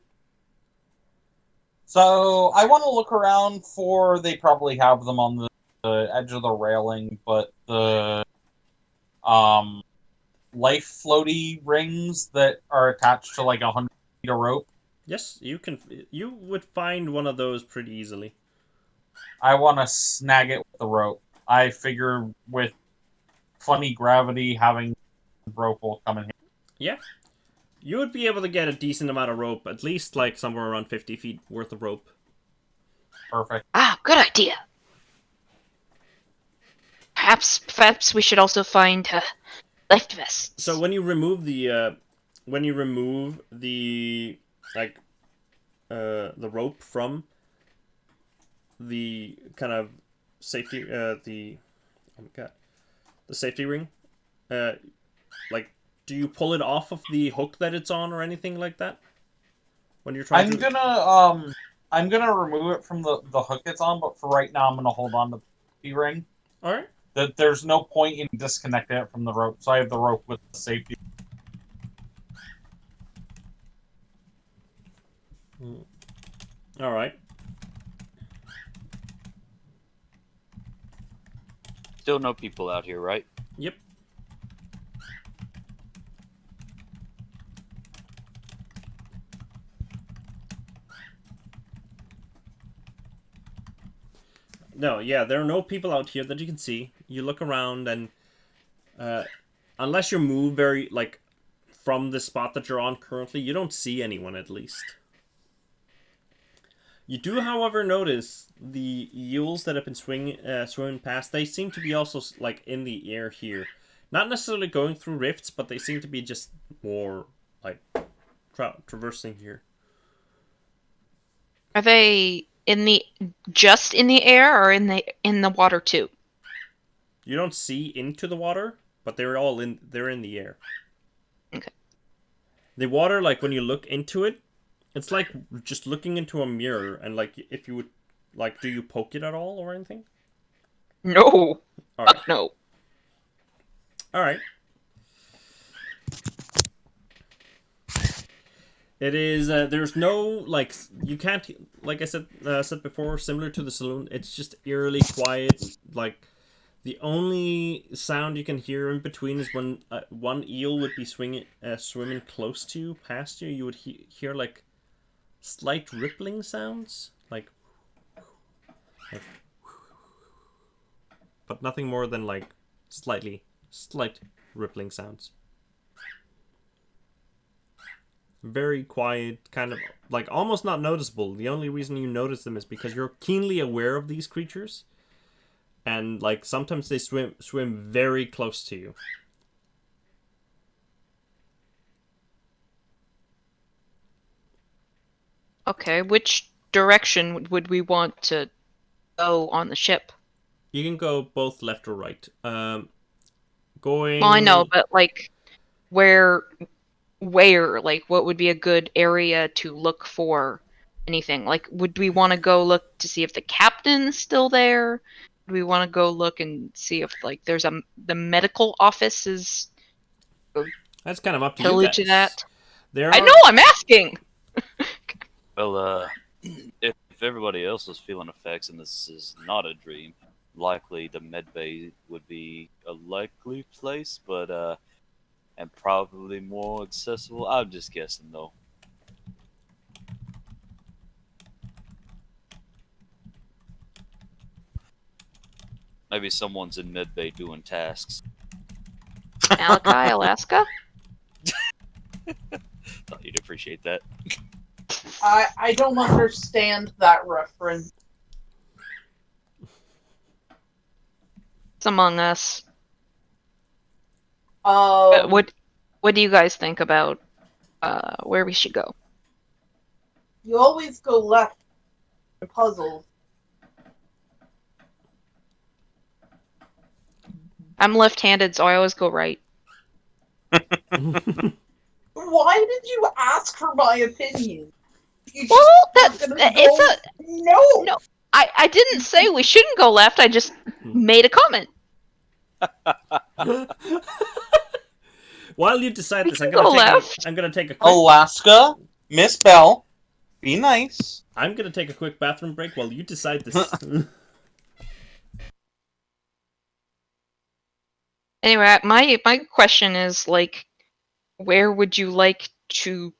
So I want to look around for. They probably have them on the edge of the railing, but the life floaty rings that are attached to like 100 feet of rope. Yes, you would find one of those pretty easily. I want to snag it with the rope. I figure with funny gravity, having rope will come in here. Yeah. You would be able to get a decent amount of rope, at least like somewhere around 50 feet worth of rope. Perfect. Ah, good idea. Perhaps we should also find life vests. So when you remove the the rope from the kind of safety the safety ring, like, do you pull it off of the hook that it's on or anything like that? When you're trying I'm gonna remove it from the hook it's on, but for right now I'm gonna hold on to the ring. Alright. That there's no point in disconnecting it from the rope, so I have the rope with the safety. Alright. Still no people out here, right? Yep. No, yeah, there are no people out here that you can see. You look around and unless you move very, like, from the spot that you're on currently, you don't see anyone at least. You do, however, notice the eels that have been swimming past. They seem to be also, like, in the air here. Not necessarily going through rifts, but they seem to be just more, like, traversing here. Are they just in the air or in the water too? You don't see into the water, but they're in the air. Okay. The water, like, when you look into it, it's like just looking into a mirror, and, like, if you would, like, do you poke it at all or anything? No. Alright. No. Alright. It is, there's no, like, you can't, like I said before, similar to the saloon, it's just eerily quiet. Like, the only sound you can hear in between is when one eel would be swimming close to you, past you. You would hear, like, slight rippling sounds, like, but nothing more than, like, slight rippling sounds. Very quiet, kind of, like, almost not noticeable. The only reason you notice them is because you're keenly aware of these creatures, and, like, sometimes they swim very close to you. Okay, which direction would we want to go on the ship? You can go both left or right. Going. Well, I know, but like, where, like, what would be a good area to look for anything? Like, would we want to go look to see if the captain's still there? Would we want to go look and see if, like, there's the medical office is That's kind of up to you pillage guys. that? There I are- know, I'm asking! Well, if everybody else is feeling effects and this is not a dream, likely the medbay would be a likely place, but and probably more accessible. I'm just guessing though. Maybe someone's in medbay doing tasks. Malachi, Alaska? Thought you'd appreciate that. I don't understand that reference. It's Among Us. Um, What do you guys think about where we should go? you always go left in puzzles. I'm left-handed, so I always go right. Why did you ask for my opinion? You just Well, were that's gonna it's go- a no. no. I didn't say we shouldn't go left. I just made a comment. While you decide We this, can go left. I'm gonna take a quick Alaska, Miss Bell, be nice. I'm gonna take a quick bathroom break while you decide this. Anyway, my question is like, where would you like to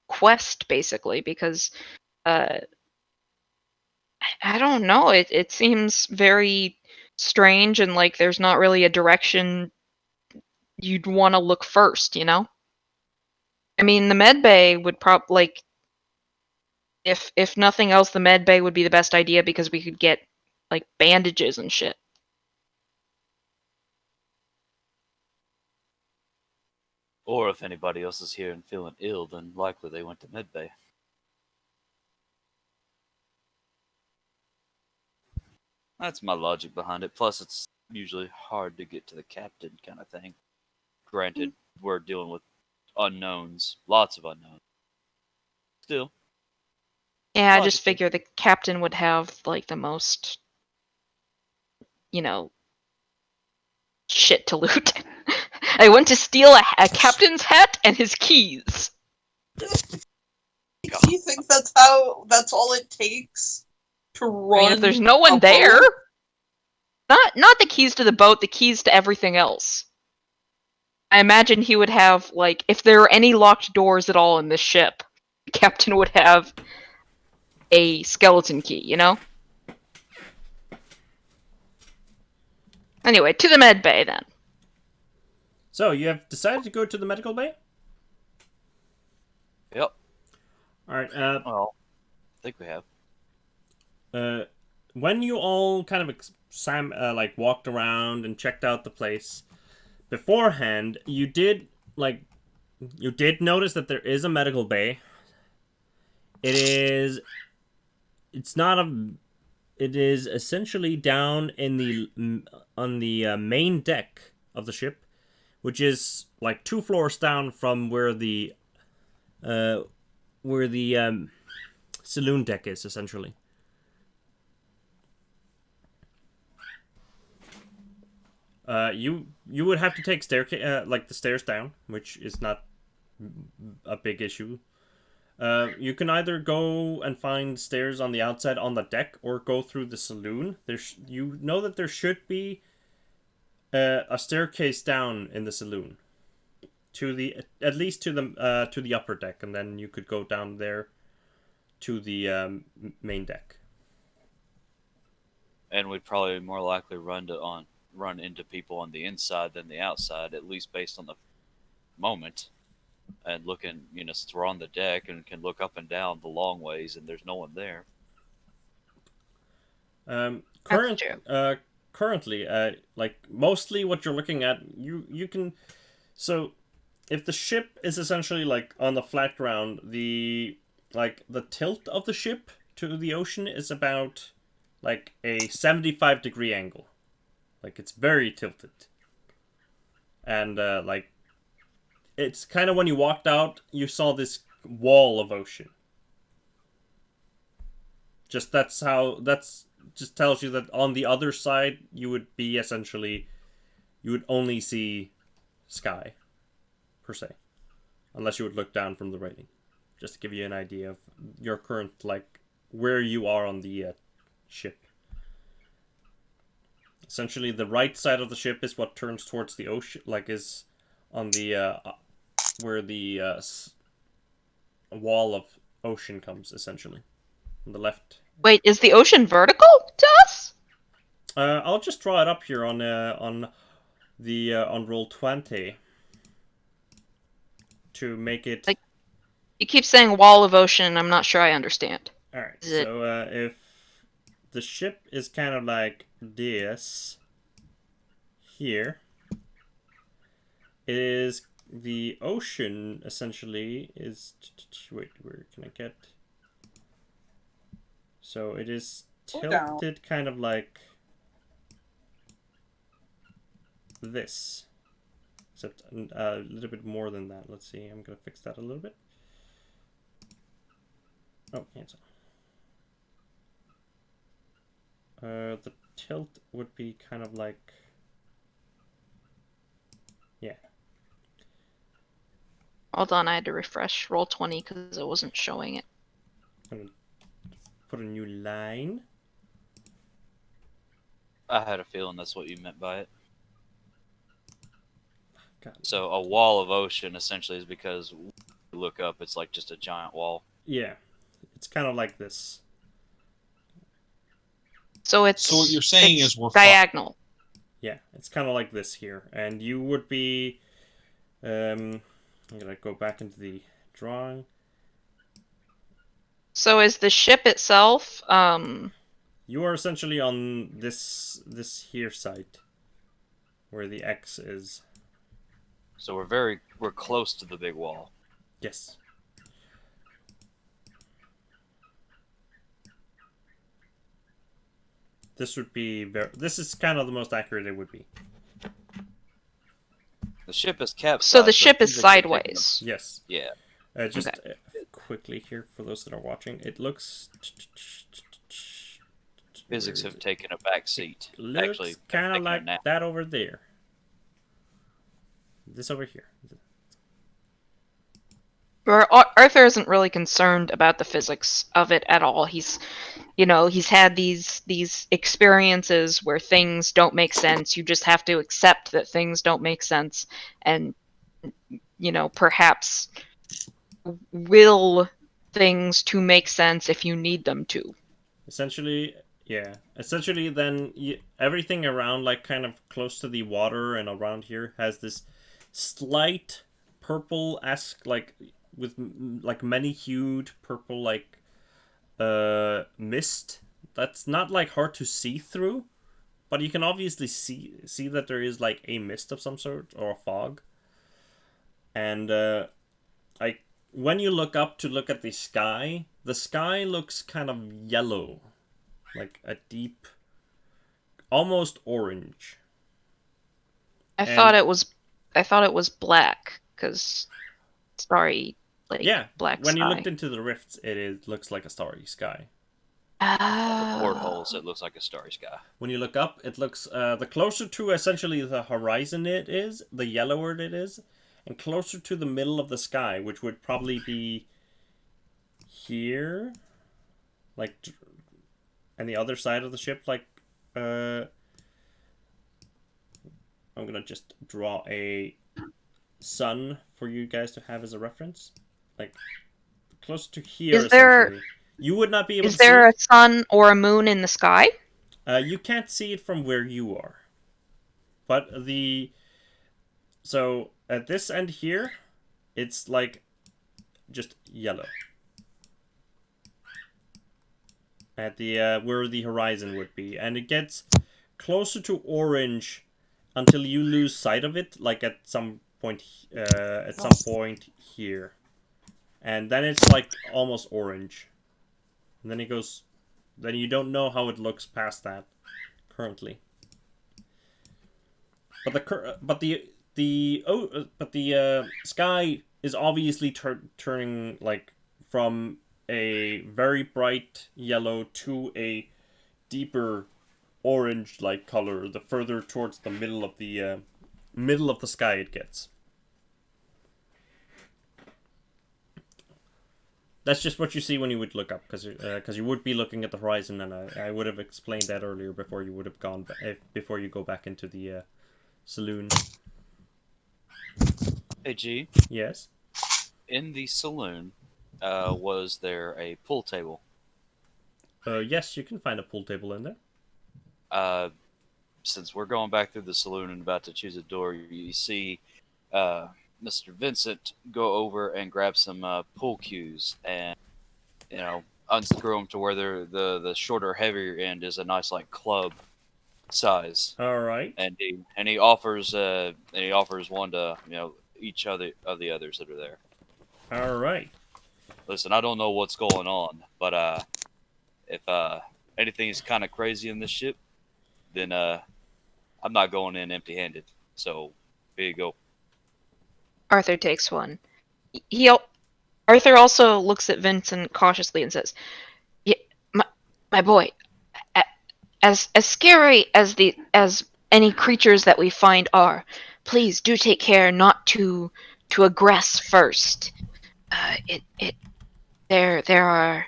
quest, basically? Because I don't know. It seems very strange, and like there's not really a direction you'd want to look first. You know? I mean, the med bay would like, if nothing else, the med bay would be the best idea because we could get like bandages and shit. Or if anybody else is here and feeling ill, then likely they went to midday. That's my logic behind it. Plus, it's usually hard to get to the captain kind of thing. Granted, we're dealing with unknowns, lots of unknowns. Still, Yeah, I just logical. figure the captain would have like the most, you know, shit to loot. I went to steal a captain's hat and his keys. Do you think that's all it takes to I run? mean, if there's no one a there, boat? not the keys to the boat, the keys to everything else. I imagine he would have like, if there are any locked doors at all in this ship, the captain would have a skeleton key, you know? Anyway, to the med bay then. So you have decided to go to the medical bay? Yep. Alright, Well, I think we have. when you all kind of like walked around and checked out the place beforehand, you did notice that there is a medical bay. It is essentially down on the main deck of the ship, which is like 2 floors down from where the saloon deck is, essentially. You would have to take the stairs down, which is not a big issue. You can either go and find stairs on the outside on the deck, or go through the saloon. You know that there should be a staircase down in the saloon, at least to the upper deck, and then you could go down there to the main deck. And we'd probably more likely run into people on the inside than the outside, at least based on the moment. And looking, since we're on the deck and can look up and down the long ways, and there's no one there. Currently, like mostly what you're looking at, you can. So, if the ship is essentially like on the flat ground, the tilt of the ship to the ocean is about like a 75-degree angle. Like, it's very tilted. And it's kind of, when you walked out, you saw this wall of ocean. Just just tells you that on the other side you would only see sky, per se, unless you would look down from the railing. Just to give you an idea of your current, where you are on the ship. Essentially, the right side of the ship is what turns towards the ocean, is on the where the wall of ocean comes, essentially, on the left. Wait, is the ocean vertical to us? I'll just draw it up here on roll 20 to make it. Like- You keep saying wall of ocean. I'm not sure I understand. All right. Is it- So if the ship is kind of like this here, is the ocean essentially is. Wait, where can I get? So it is tilted kind of like this. Except a little bit more than that. Let's see. I'm going to fix that a little bit. Oh, cancel. The tilt would be kind of like... Yeah. Hold on, I had to refresh roll 20 because it wasn't showing it. I'm going to put a new line. I had a feeling that's what you meant by it. God. So a wall of ocean essentially is because when you look up, it's like just a giant wall. Yeah. It's kind of like this. So it's So what you're saying it's is we're diagonal. Yeah, it's kind of like this here. And you would be... I'm going to go back into the drawing. So is the ship itself? You are essentially on this here side, where the X is. So we're close to the big wall. Yes. This would be this is kind of the most accurate it would be. The ship is capsized. So the but ship is physics have taken sideways. Yes. Yeah. Just quickly here for those that are watching, it looks. Physics have taken a back seat. Looks Actually, kind of taken a like nap. that over there. This over here. Arthur isn't really concerned about the physics of it at all. He's had these experiences where things don't make sense. You just have to accept that things don't make sense, and perhaps will things to make sense if you need them to. Essentially, yeah. Essentially, then everything around, like kind of close to the water and around here, has this slight purple-esque, like with like many-hued purple, like mist. That's not like hard to see through, but you can obviously see that there is like a mist of some sort or a fog. And like when you look up to look at the sky looks kind of yellow. Like a deep, almost orange. I thought it was black because starry, like Yeah, black when sky. you looked into the rifts, looks like a starry sky. The portholes, it looks like a starry sky. When you look up, it looks the closer to essentially the horizon it is, the yellower it is, and closer to the middle of the sky, which would probably be here, like, and the other side of the ship, like, I'm gonna just draw a sun for you guys to have as a reference, like, close to here. Is there- essentially. You would not be able Is to see there it. a sun or a moon in the sky? You can't see it from where you are. But so at this end here, it's like just yellow. At the where the horizon would be, and it gets closer to orange until you lose sight of it, like at some point here, and then it's like almost orange. And then it goes. Then you don't know how it looks past that currently. But the sky is obviously turning like from a very bright yellow to a deeper orange like color the further towards the middle of the sky it gets. That's just what you see when you would look up, because you would be looking at the horizon, and I would have explained that earlier before you would have gone before you go back into the saloon. Hey G, Yes. in the saloon, was there a pool table? Yes, you can find a pool table in there. Since we're going back through the saloon and about to choose a door, you see Mr. Vincent go over and grab some pool cues and unscrew them to where the shorter, heavier end is a nice like club size, All right. and he offers one to each other of the others that are there. All right. Listen, I don't know what's going on, but if anything is kind of crazy in this ship, then I'm not going in empty-handed. So here you go. Arthur takes one. Arthur also looks at Vincent cautiously and says, yeah, my boy, as scary as any creatures that we find are, please do take care not to aggress first. There are.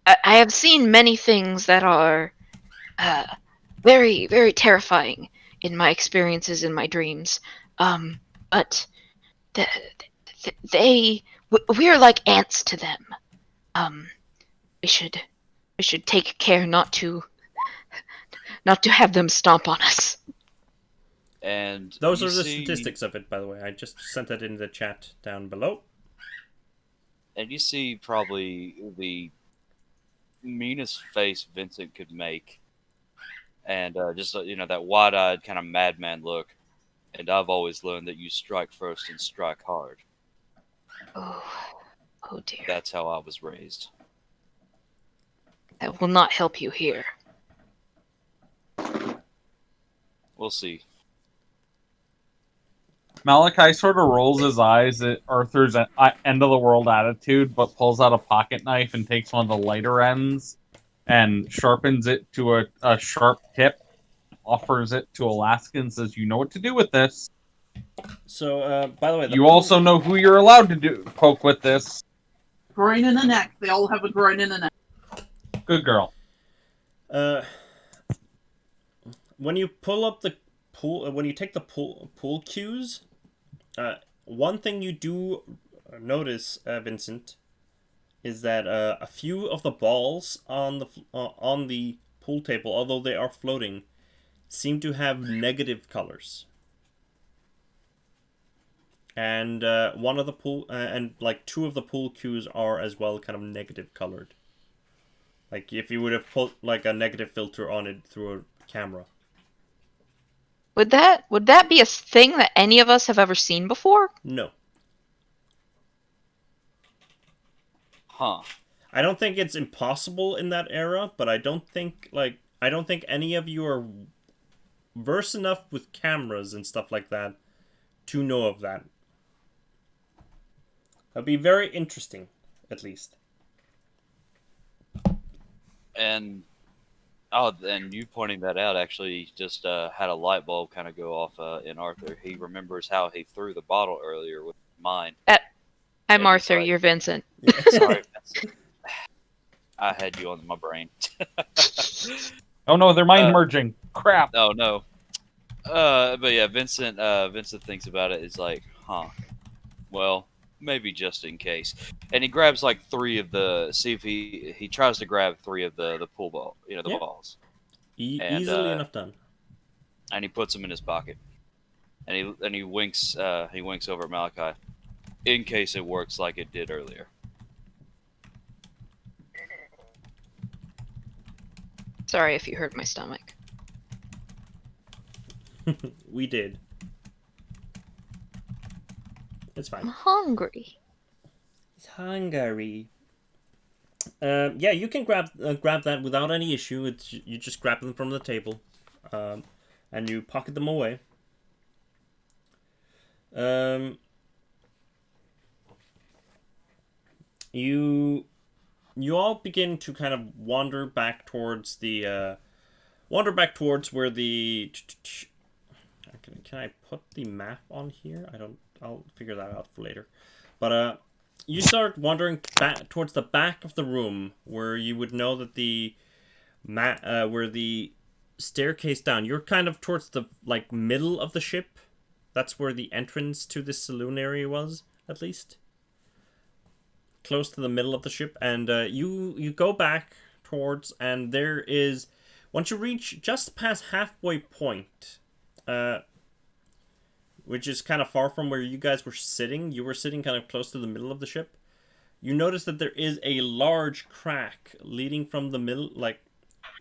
I have seen many things that are very, very terrifying in my experiences in my dreams. But we're like ants to them. We should take care not to have them stomp on us. And those are the statistics of it, by the way. I just sent that in the chat down below. And you see probably the meanest face Vincent could make, and just that wide-eyed kind of madman look. And I've always learned that you strike first and strike hard. Oh dear. That's how I was raised. That will not help you here. We'll see. Malachi sort of rolls his eyes at Arthur's end of the world attitude, but pulls out a pocket knife and takes one of the lighter ends and sharpens it to a sharp tip, offers it to Alaska and says, "You know what to do with this." So, by the way, you also know who you're allowed to poke with this. Groin and a neck. They all have a groin and a neck. Good girl. When you pull up the pool, when you take the pool cues, one thing you do notice, Vincent, is that a few of the balls on the pool table, although they are floating, seem to have negative colors. And one of the pool and like two of the pool cues are as well kind of negative colored. Like if you would have put like a negative filter on it through a camera. Would that be a thing that any of us have ever seen before? No. Huh. I don't think it's impossible in that era, but I don't think any of you are versed enough with cameras and stuff like that to know of that. That'd be very interesting, at least. And you pointing that out actually just had a light bulb kind of go off in Arthur. He remembers how he threw the bottle earlier with mine. I'm Arthur, you're Vincent. Yeah. Sorry, Vincent. I had you on my brain. Oh no, they're mind merging. Crap. Oh no. But yeah, Vincent thinks about it. It's like, huh. Well, maybe just in case. And he grabs like three of the. See if he tries to grab three of the pool ball. The balls. Easily enough done. And he puts them in his pocket. And he winks. He winks over at Malachi, in case it works like it did earlier. Sorry if you hurt my stomach. We did. It's I'm fine. hungry. It's hungry. Yeah, you can grab that without any issue. You just grab them from the table, and you pocket them away. You all begin to kind of wander back towards where the. Can I put the map on here? I'll figure that out for later. But you start wandering back towards the back of the room where you would know that where the staircase down. You're kind of towards the middle of the ship. That's where the entrance to this saloon area was, at least. Close to the middle of the ship, and you go back towards, and there is, once you reach just past halfway point, which is kind of far from where you guys were sitting. You were sitting kind of close to the middle of the ship. You notice that there is a large crack leading from the middle, like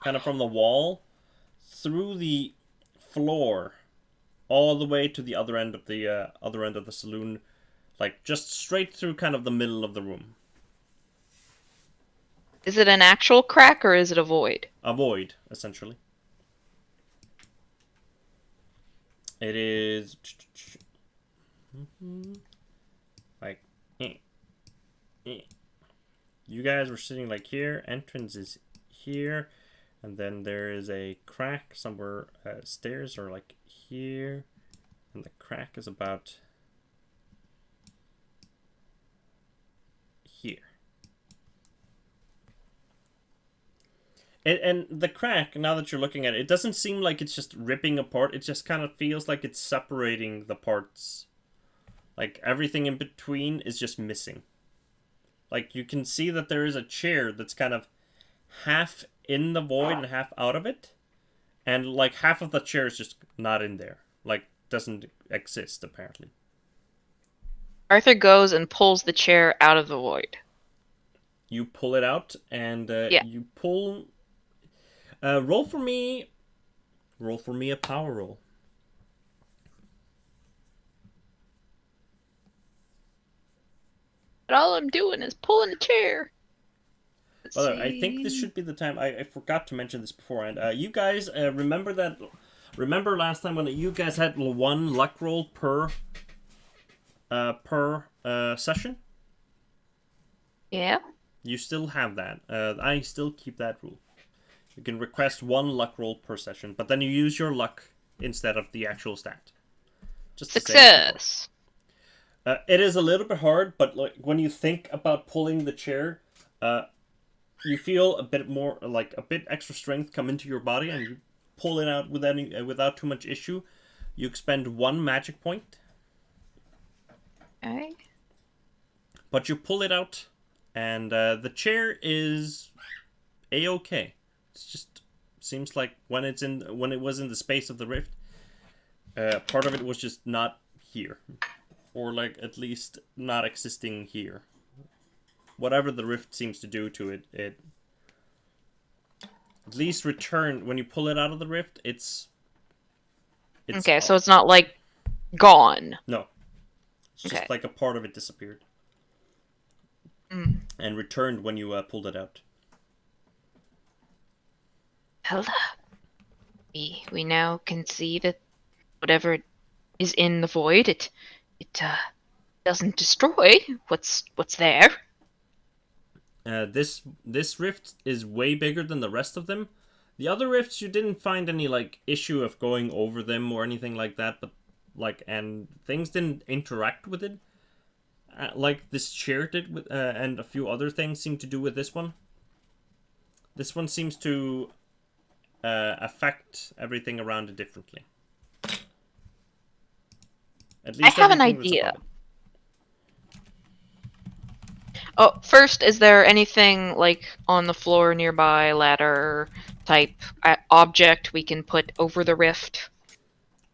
kind of from the wall through the floor, all the way to the other end of the saloon, like just straight through kind of the middle of the room. Is it an actual crack or is it a void? A void, essentially. It is like you guys were sitting like here. Entrance is here, and then there is a crack somewhere. Stairs are like here, and the crack is about here. And the crack, now that you're looking at it, it doesn't seem like it's just ripping apart. It just kind of feels like it's separating the parts. Like everything in between is just missing. Like you can see that there is a chair that's kind of half in the void and half out of it. And like half of the chair is just not in there. Like doesn't exist apparently. Arthur goes and pulls the chair out of the void. You pull it out and you pull... roll for me a power roll. But all I'm doing is pulling a chair. By the way, I think this should be the time. I forgot to mention this beforehand. You guys remember that? Remember last time when you guys had one luck roll per session? Yeah. You still have that. I still keep that rule. You can request one luck roll per session, but then you use your luck instead of the actual stat. Just Success. It is a little bit hard, but like when you think about pulling the chair, you feel a bit more, like a bit extra strength come into your body, and you pull it out without too much issue. You expend 1 magic point. Okay. But you pull it out, and the chair is a-okay. It just seems like when it was in the space of the rift, part of it was just not here, or like at least not existing here. Whatever the rift seems to do to it, it at least return when you pull it out of the rift. It's okay, so it's not like gone. No, it's just like a part of it disappeared and returned when you pulled it out. Hello. We now can see that whatever is in the void, it doesn't destroy what's there. This rift is way bigger than the rest of them. The other rifts, you didn't find any like issue of going over them or anything like that, but like, and things didn't interact with it like this chair did with, and a few other things seem to do with this one. This one seems to affect everything around it differently. At least I have an everything that's idea. above it. Oh, first, is there anything like on the floor nearby, ladder type object we can put over the rift?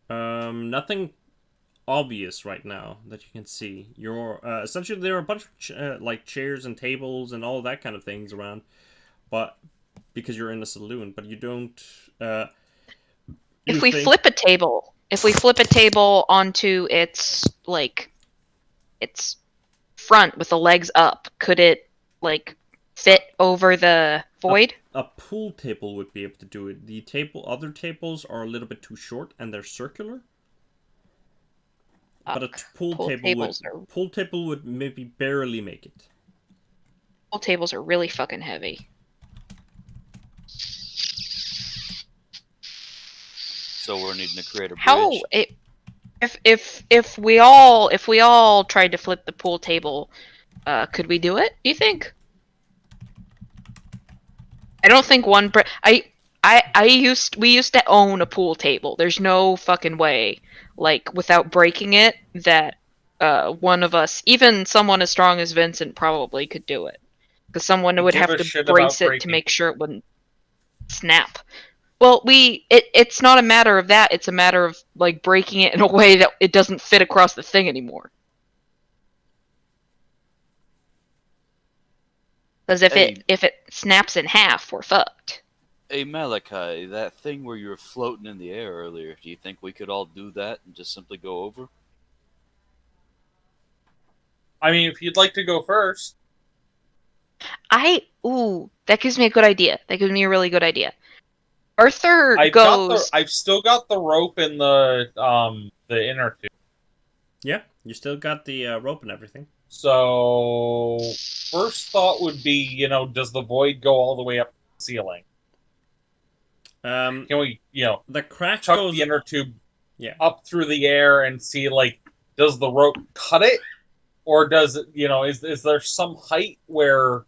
Nothing obvious right now that you can see. You're essentially there are a bunch of like chairs and tables and all that kind of things around, but because you're in a saloon, but you don't. If we flip a table onto its front with the legs up, could it like fit over the void? A pool table would be able to do it. The other tables are a little bit too short and they're circular. But a pool table would maybe barely make it. Pool tables are really fucking heavy. So we're needing to create a bridge. How if we all tried to flip the pool table, could we do it? Do you think? I don't think we used to own a pool table. There's no fucking way, like without breaking it, that one of us, even someone as strong as Vincent, probably could do it. Because someone would have to brace it to make sure it wouldn't snap. Well, it's not a matter of that. It's a matter of like breaking it in a way that it doesn't fit across the thing anymore. Because if it snaps in half, we're fucked. Hey Malachi, that thing where you were floating in the air earlier, do you think we could all do that and just simply go over? I mean, if you'd like to go first. That gives me a good idea. That gives me a really good idea. Arthur goes. I've still got the rope in the inner tube. Yeah, you still got the rope and everything. So first thought would be, does the void go all the way up to the ceiling? Can we, the crack chuck goes the inner tube up through the air and see, like, does the rope cut it? Or does it, is there some height where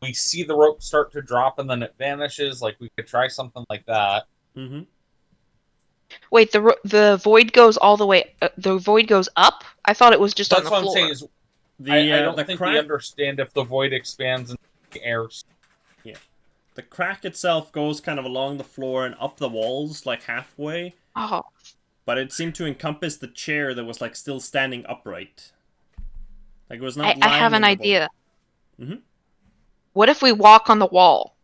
we see the rope start to drop and then it vanishes? Like, we could try something like that. Mm-hmm. Wait, the void goes all the way. The void goes up. I thought it was just on the floor. That's what I'm saying. Is I don't think we understand if the void expands in the air. Yeah, the crack itself goes kind of along the floor and up the walls, like halfway. Oh. But it seemed to encompass the chair that was like still standing upright. Like it was not. I have an idea. Mm-hmm. What if we walk on the wall?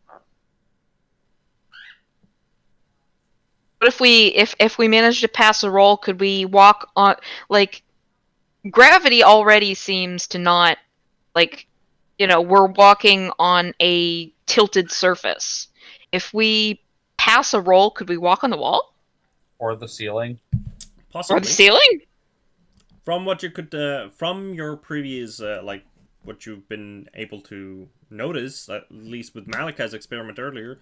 What if we manage to pass a roll? Could we walk on, like, gravity already seems to not, like, we're walking on a tilted surface. If we pass a roll, could we walk on the wall? Or the ceiling? Possibly. Or the ceiling? From what you could, from your previous, like, what you've been able to notice, at least with Malachi's experiment earlier,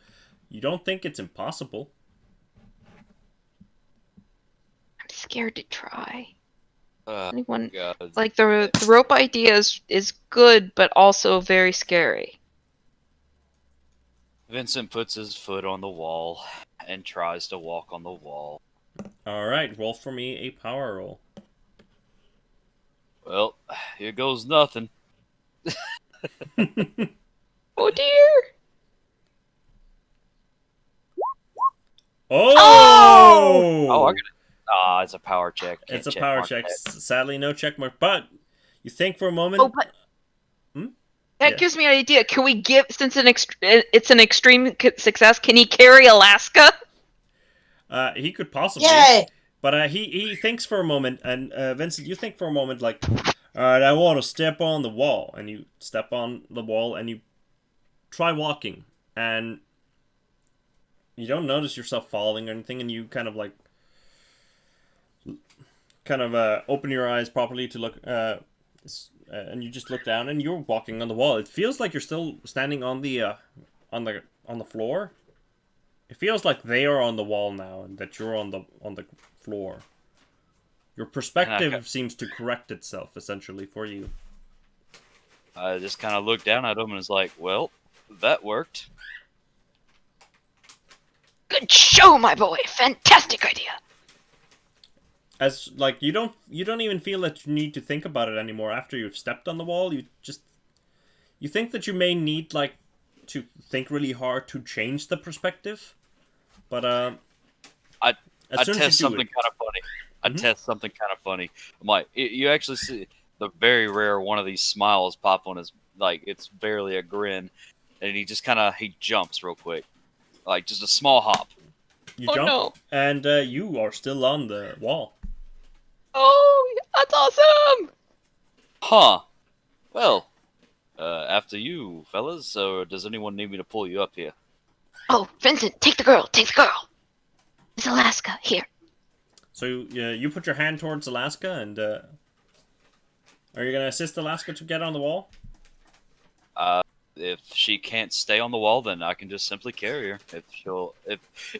you don't think it's impossible. I'm scared to try. God. Like, the rope idea is good, but also very scary. Vincent puts his foot on the wall and tries to walk on the wall. Alright, roll for me a power roll. Well, here goes nothing. Oh dear! Oh! It's a power check. It's a power check. Sadly, no check mark. But you think for a moment. Oh, but that gives me an idea. Can we give, since it's an extreme success? Can he carry Alaska? He could possibly. Yay! But he thinks for a moment, and Vincent, you think for a moment, like, all right, I want to step on the wall, and you step on the wall, and you try walking, and you don't notice yourself falling or anything, and you kind of like. Open your eyes properly to look, and you just look down, and you're walking on the wall. It feels like you're still standing on the floor. It feels like they are on the wall now, and that you're on the floor. Your perspective seems to correct itself essentially for you. I just kind of looked down at him and was like, "Well, that worked." Good show, my boy. Fantastic idea. As like you don't even feel that you need to think about it anymore after you've stepped on the wall. You think that you may need like to think really hard to change the perspective, but I test something kind of funny. I test something kind of funny. I'm like, you actually see the very rare one of these smiles pop on his, like, it's barely a grin, and he jumps real quick, like just a small hop. You jump, no. and you are still on the wall. Oh, that's awesome! Huh. Well, after you, fellas, or does anyone need me to pull you up here? Oh, Vincent, take the girl. Take the girl. It's Alaska. Here. So you put your hand towards Alaska, and are you gonna assist Alaska to get on the wall? If she can't stay on the wall, then I can just simply carry her.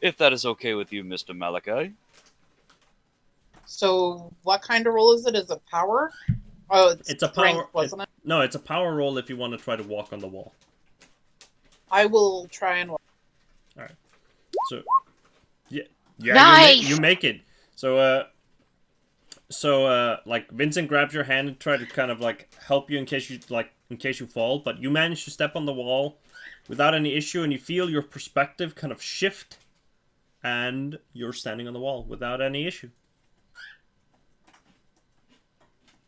If that is okay with you, Mr. Malachi. So, what kind of roll is it? Is it power? Oh, it's a strength, power. wasn't it? No, it's a power roll if you want to try to walk on the wall. I will try and walk. All right. So, yeah, Nice! you make it. So, like Vincent grabs your hand and try to kind of like help you in case you fall, but you manage to step on the wall without any issue, and you feel your perspective kind of shift and you're standing on the wall without any issue.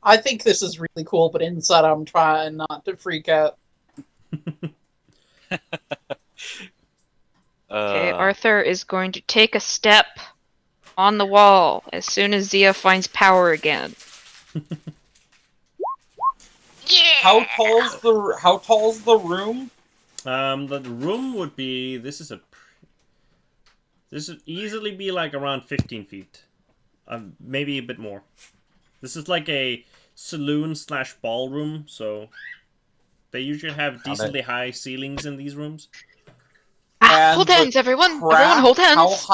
I think this is really cool, but inside I'm trying not to freak out. Okay, Arthur is going to take a step on the wall as soon as Zia finds power again. How tall's the room? The room would be. This would easily be like around 15 feet, maybe a bit more. This is like a saloon / ballroom, so they usually have decently high ceilings in these rooms. Hold hands, everyone! Everyone, hold hands!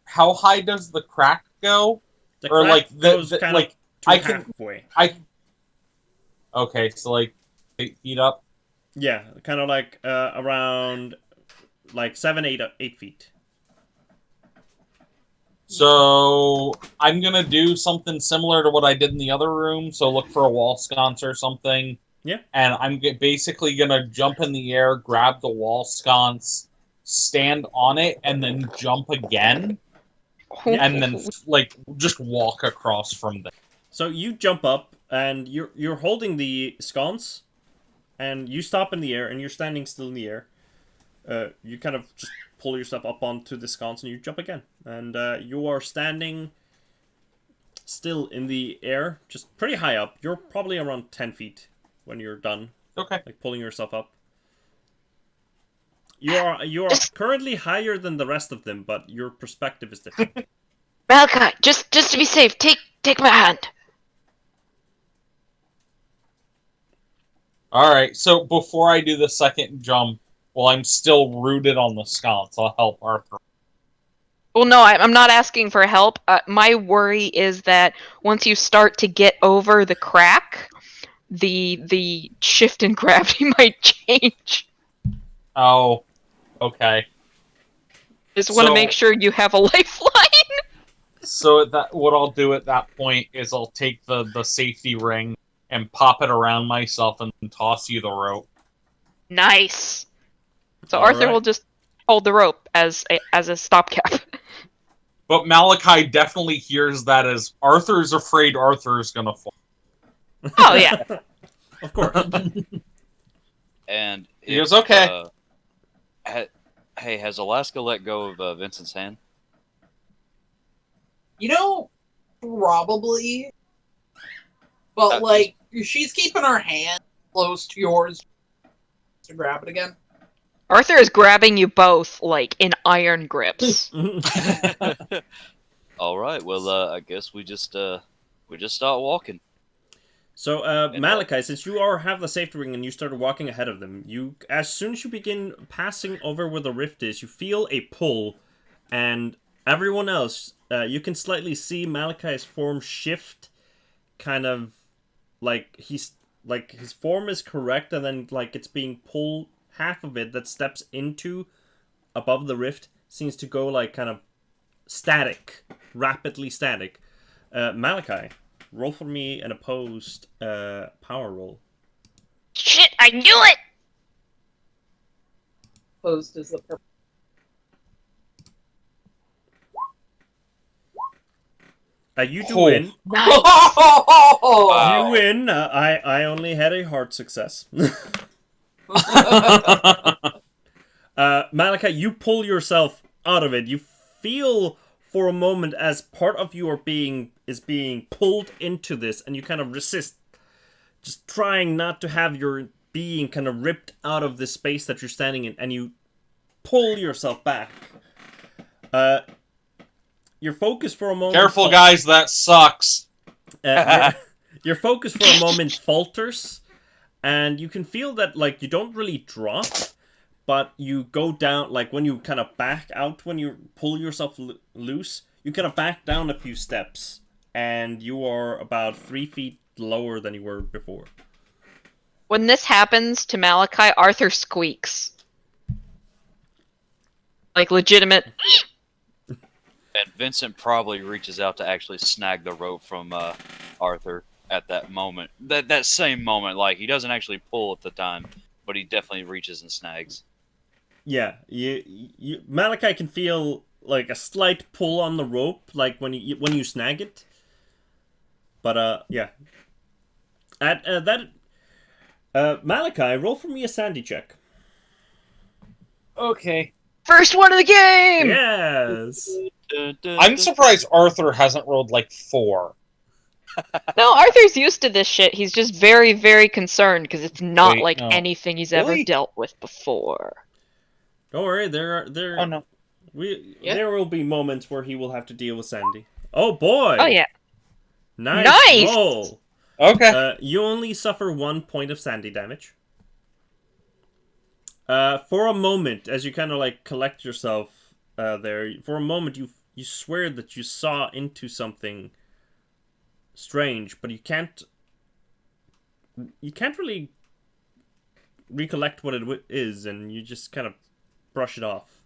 How high does the crack go? The Or crack like goes the kind like of to I can halfway. Okay, so like 8 feet up. Yeah, kind of like around like 8 feet. So I'm gonna do something similar to what I did in the other room. So look for a wall sconce or something. Yeah. And I'm basically gonna jump in the air, grab the wall sconce, stand on it, and then jump again, and then like just walk across from there. So you jump up and you're holding the sconce, and you stop in the air and you're standing still in the air. You kind of just pull yourself up onto the sconce and you jump again, and you are standing still in the air, just pretty high up. You're probably around 10 feet when you're done. Okay. Like pulling yourself up. You are currently higher than the rest of them, but your perspective is different. Malachi, just to be safe, take my hand. Alright, so before I do the second jump, while I'm still rooted on the sconce, I'll help Arthur. Well, no, I'm not asking for help. My worry is that once you start to get over the crack, the shift in gravity might change. Oh, okay. Just want to make sure you have a lifeline. So what I'll do at that point is I'll take the safety ring and pop it around myself and toss you the rope. Nice. So All Arthur right. will just hold the rope as a stopgap. But Malachi definitely hears that as Arthur's afraid Arthur's gonna fall. Oh yeah. Of course. And He goes, okay. Hey, has Alaska let go of Vincent's hand? You know, probably. But, like, she's keeping her hand close to yours to grab it again. Arthur is grabbing you both, like, in iron grips. All right. Well, I guess we just start walking. So, Malachi, since you have the safety ring and you started walking ahead of them, as soon as you begin passing over where the rift is, you feel a pull, and everyone else, you can slightly see Malachi's form shift, kind of like his form is correct, and then like it's being pulled. Half of it that steps into above the rift seems to go like kind of static, rapidly static. Malachi, roll for me an opposed power roll. Shit, I knew it! Opposed is the purple. You do win. Nice. You win. I only had a hard success. Malachi, you pull yourself out of it. You feel for a moment as part of you is being pulled into this, and you kind of resist, just trying not to have your being kind of ripped out of the space that you're standing in, and you pull yourself back. Your focus for a moment. Careful, guys, that sucks. Your focus for a moment falters. And you can feel that, like, you don't really drop, but you go down, like, when you kind of back out, when you pull yourself loose, you kind of back down a few steps, and you are about 3 feet lower than you were before. When this happens to Malachi, Arthur squeaks. Like, legitimate. And Vincent probably reaches out to actually snag the rope from Arthur at that moment. That same moment, like, he doesn't actually pull at the time, but he definitely reaches and snags. Yeah, you Malachi can feel, like a slight pull on the rope, like when you snag it. But yeah. At that Malachi, roll for me a sandy check. Okay. First one of the game! Yes. I'm surprised Arthur hasn't rolled like 4. No, Arthur's used to this shit. He's just very, very concerned because it's not Wait, like no. anything he's ever Really? dealt with before. Don't worry, Oh no. Yeah. there will be moments where he will have to deal with Sandy. Oh boy! Oh yeah. Nice, Nice! roll! Okay. You only suffer 1 point of Sandy damage. For a moment, as you kind of like collect yourself there, for a moment you swear that you saw into something strange, but you can't really recollect what it is, and you just kind of brush it off.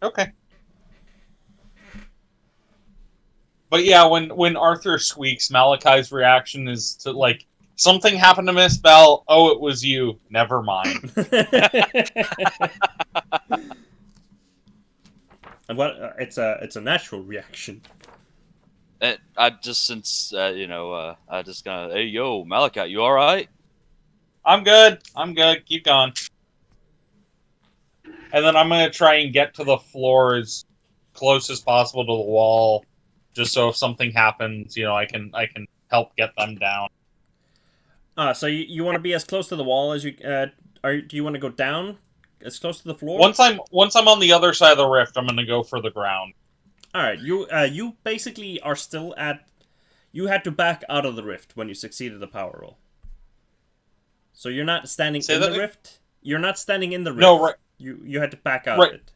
Okay. But yeah, when Arthur squeaks, Malachi's reaction is to like, something happened to Miss Bell. Oh, it was you. Never mind. And what? It's a natural reaction. I just since I just gonna hey yo Malachi, you all right? I'm good. Keep going. And then I'm gonna try and get to the floor as close as possible to the wall, just so if something happens, I can help get them down. So you want to be as close to the wall as you do you want to go down as close to the floor? Once I'm on the other side of the rift, I'm gonna go for the ground. All right, you basically are still at. You had to back out of the rift when you succeeded the power roll. So you're not standing in the rift. You're not standing in the rift. No, right. You had to back out Right. of it.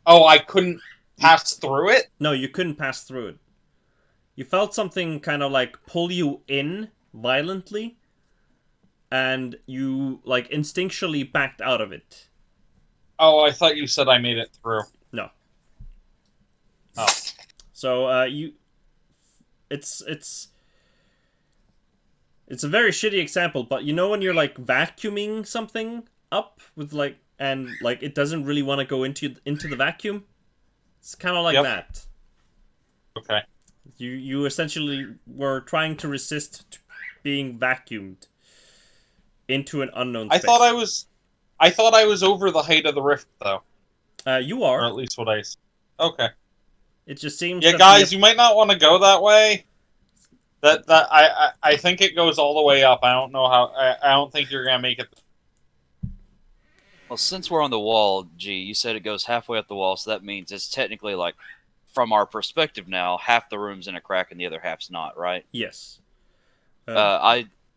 Oh, I couldn't pass through it? No, you couldn't pass through it. You felt something kind of like pull you in violently, and you like instinctually backed out of it. Oh, I thought you said I made it through. No. Oh. So it's a very shitty example, but you know when you're like vacuuming something up with like and like it doesn't really want to go into the vacuum? It's kind of like Yep. that. Okay. You essentially were trying to resist being vacuumed into an unknown space. I thought I was over the height of the rift though. You Or are. at least what I Okay. It just seems Yeah, that guys, you might not want to go that way. That I think it goes all the way up. I don't know how. I don't think you're gonna make it. Well, since we're on the wall, G, you said it goes halfway up the wall, so that means it's technically like, from our perspective now, half the room's in a crack and the other half's not, right? Yes. With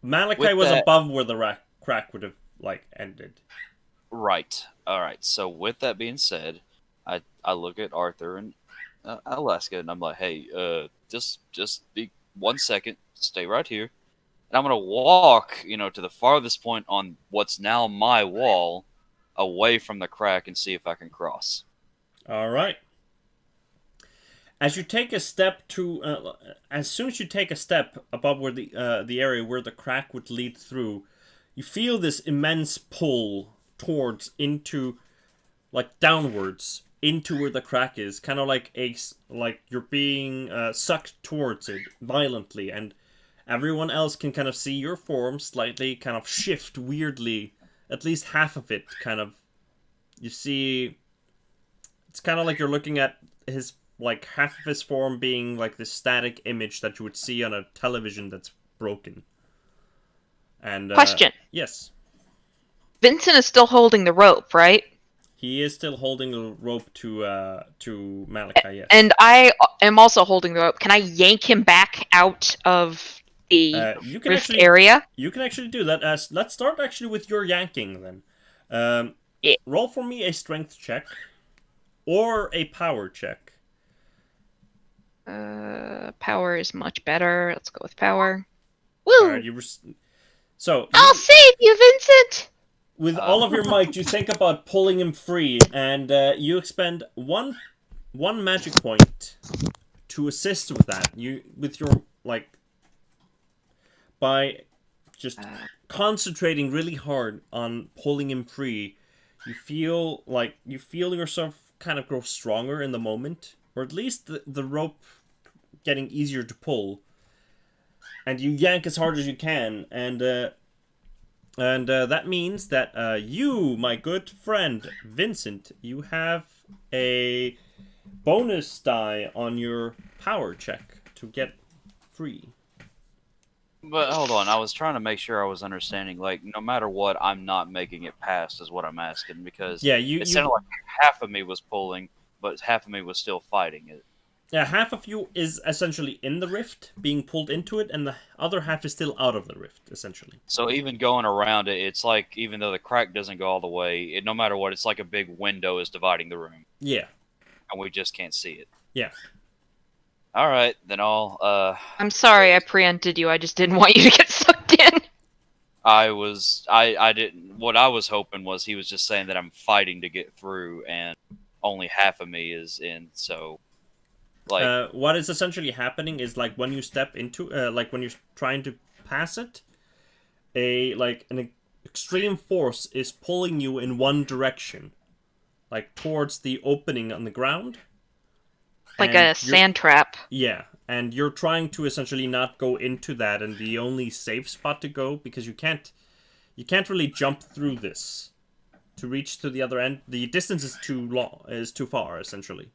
Malachi was that- above where the crack would have like ended. Right. All right. So with that being said, I look at Arthur and Alaska, and I'm like, hey, just be 1 second, stay right here, and I'm gonna walk, to the farthest point on what's now my wall, away from the crack, and see if I can cross. All right. As you take a step to, as soon as you take a step above where the area where the crack would lead through, you feel this immense pull downwards into where the crack is, kind of like you're being sucked towards it violently, and everyone else can kind of see your form slightly kind of shift weirdly. At least half of it kind of, you see, it's kind of like you're looking at his, like half of his form being like this static image that you would see on a television that's broken. And Question. Yes. Vincent is still holding the rope, right? He is still holding the rope to Malachi, yes. And I am also holding the rope. Can I yank him back out of the You can rift actually area? You can actually do that. Let's start actually with your yanking then. Yeah. Roll for me a strength check or a power check. Power is much better. Let's go with power. Woo! Alright, so I'll save you, Vincent! with all of your might, you think about pulling him free, and you expend one magic point to assist with that. By just concentrating really hard on pulling him free, you feel yourself kind of grow stronger in the moment, or at least the rope getting easier to pull. And you yank as hard as you can, and that means that you, my good friend Vincent, you have a bonus die on your power check to get free. But hold on, I was trying to make sure I was understanding. Like, no matter what, I'm not making it past, is what I'm asking, because Yeah, it sounded like half of me was pulling, but half of me was still fighting it. Yeah, half of you is essentially in the rift, being pulled into it, and the other half is still out of the rift, essentially. So even going around it, it's like, even though the crack doesn't go all the way, no matter what, it's like a big window is dividing the room. Yeah. And we just can't see it. Yeah. Alright, then I'm sorry I preempted you. I just didn't want you to get sucked in. I didn't, what I was hoping was he was just saying that I'm fighting to get through, and only half of me is in, so... Like, what is essentially happening is, like, when you step into, like, when you're trying to pass it, an extreme force is pulling you in one direction, like, towards the opening on the ground. Like a sand trap. Yeah, and you're trying to essentially not go into that, and the only safe spot to go, because you can't really jump through this to reach to the other end. The distance is too far, essentially.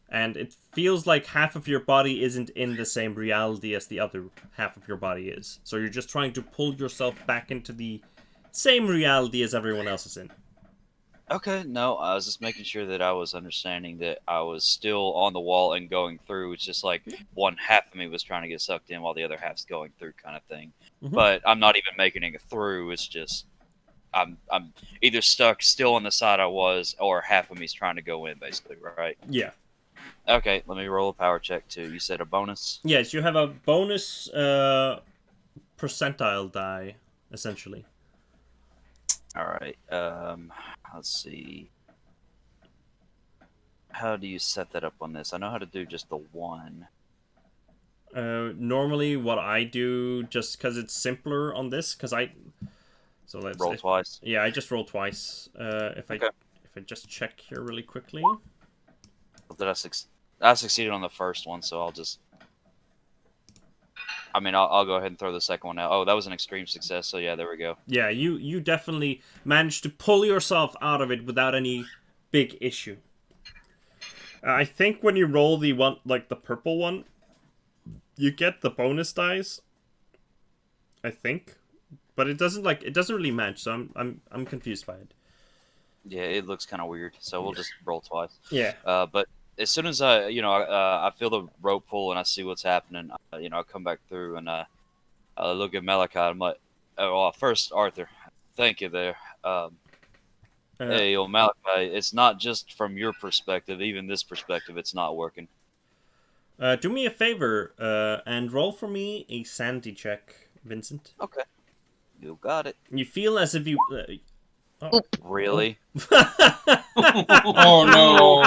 And it feels like half of your body isn't in the same reality as the other half of your body is. So you're just trying to pull yourself back into the same reality as everyone else is in. okay, no, I was just making sure that I was understanding that I was still on the wall and going through. It's just like one half of me was trying to get sucked in while the other half's going through, kind of thing. Mm-hmm. But I'm not even making it through. It's just I'm either stuck still on the side I was, or half of me's trying to go in, basically, right? Yeah. Okay, let me roll a power check too. You said a bonus? Yes, you have a bonus percentile die, essentially. Alright, let's see. How do you set that up on this? I know how to do just the one. Normally what I do, just because it's simpler on this, because so let's roll twice. Yeah, I just roll twice. If Okay. I just check here really quickly. Did I succeeded on the first one, so I'll just... I mean, I'll go ahead and throw the second one out. Oh, that was an extreme success, so yeah, there we go. Yeah, you definitely managed to pull yourself out of it without any big issue. I think when you roll the one, like the purple one, you get the bonus dice. I think, but it doesn't really match, so I'm confused by it. Yeah, it looks kind of weird, so we'll just roll twice. Yeah. But as soon as I feel the rope pull and I see what's happening, I come back through and I look at Malachi. I'm like, oh, well, first Arthur, thank you there. Hey, old Malachi, it's not just from your perspective. Even this perspective, it's not working. Do me a favor and roll for me a sanity check, Vincent. Okay, you got it. You feel as if you. Really? Oh no!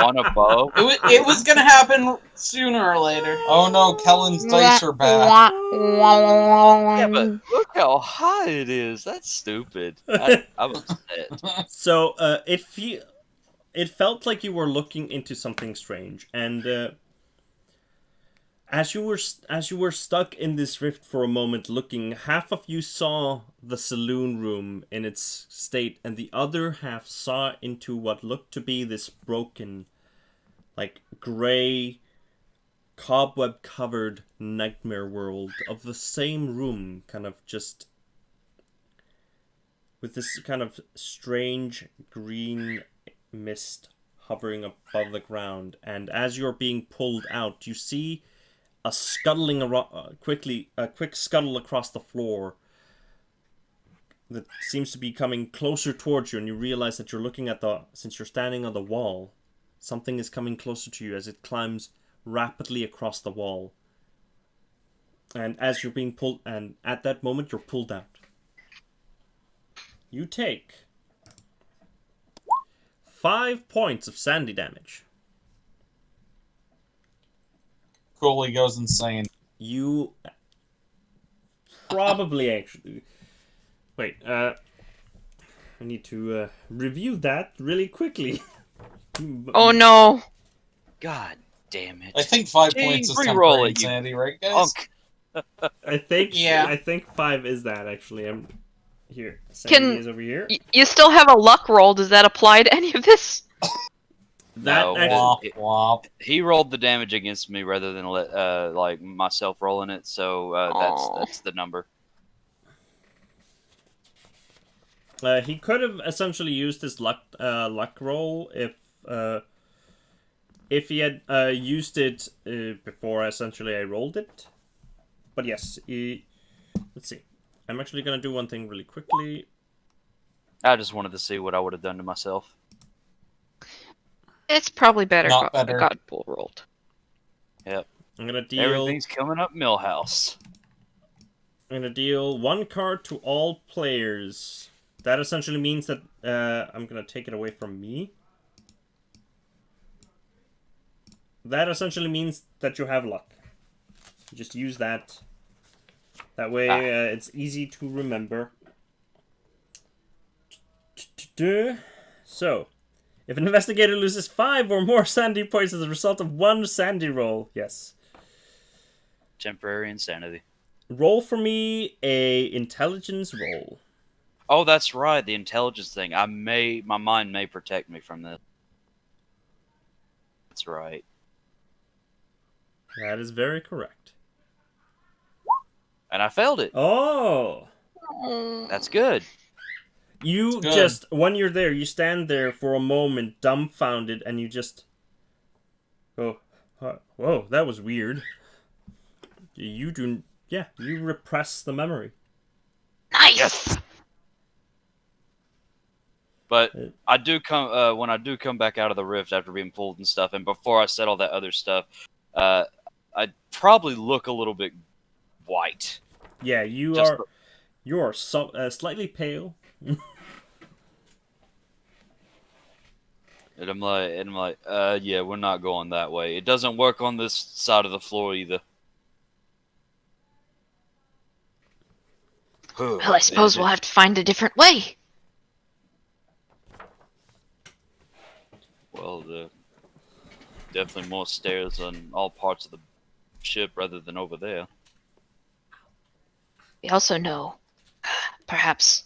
One above? It was gonna happen sooner or later. Oh no! Kellen's dice are back. Yeah, but look how high it is. That's stupid. I was upset. So it felt like you were looking into something strange, and as you were stuck in this rift for a moment looking, half of you saw the saloon room in its state, and the other half saw into what looked to be this broken, like, gray, cobweb-covered nightmare world of the same room, kind of just with this kind of strange green mist hovering above the ground. And as you're being pulled out, you see a scuttling a quick scuttle across the floor that seems to be coming closer towards you, and you realize that you're looking at since you're standing on the wall, something is coming closer to you as it climbs rapidly across the wall. And as you're being pulled, and at that moment you're pulled out. You take 5 points of sandy damage. Cooley goes insane. You probably actually... Wait, I need to review that really quickly. Oh no. God damn it. I think 5 Gee, points is re-roll temporary it, you insanity, right, guys? Unk. Yeah. I think 5 is that actually. I'm here. Sanity Can is over here. you still have a luck roll? Does that apply to any of this? That No, actually, Womp womp. He rolled the damage against me rather than let like myself rolling it, so Aw. that's the number. he could have essentially used his luck roll if he had used it before essentially I rolled it. But yes, let's see. I'm actually gonna do one thing really quickly. I just wanted to see what I would have done to myself. It's probably better. Not better. Godpool rolled. Yep. I'm gonna deal. Everything's coming up Millhouse. I'm gonna deal 1 card to all players. That essentially means that I'm gonna take it away from me. That essentially means that you have luck. Just use that. That way, it's easy to remember. So, if an investigator loses 5 or more sandy points as a result of 1 sandy roll, yes. Temporary insanity. Roll for me a intelligence roll. Oh, that's right, the intelligence thing. My mind may protect me from this. That's right. That is very correct. And I failed it. Oh! That's good. You Good. just, when you're there, you stand there for a moment, dumbfounded, and you just go, whoa, that was weird. You repress the memory. Nice. Yes. But I do come when I do come back out of the rift after being pulled and stuff, and before I said all that other stuff, I'd probably look a little bit white. Yeah, you Just are slightly pale. And I'm like, yeah, we're not going that way. It doesn't work on this side of the floor either. Well, I suppose we'll have to find a different way. Well, definitely more stairs on all parts of the ship rather than over there. We also know, perhaps,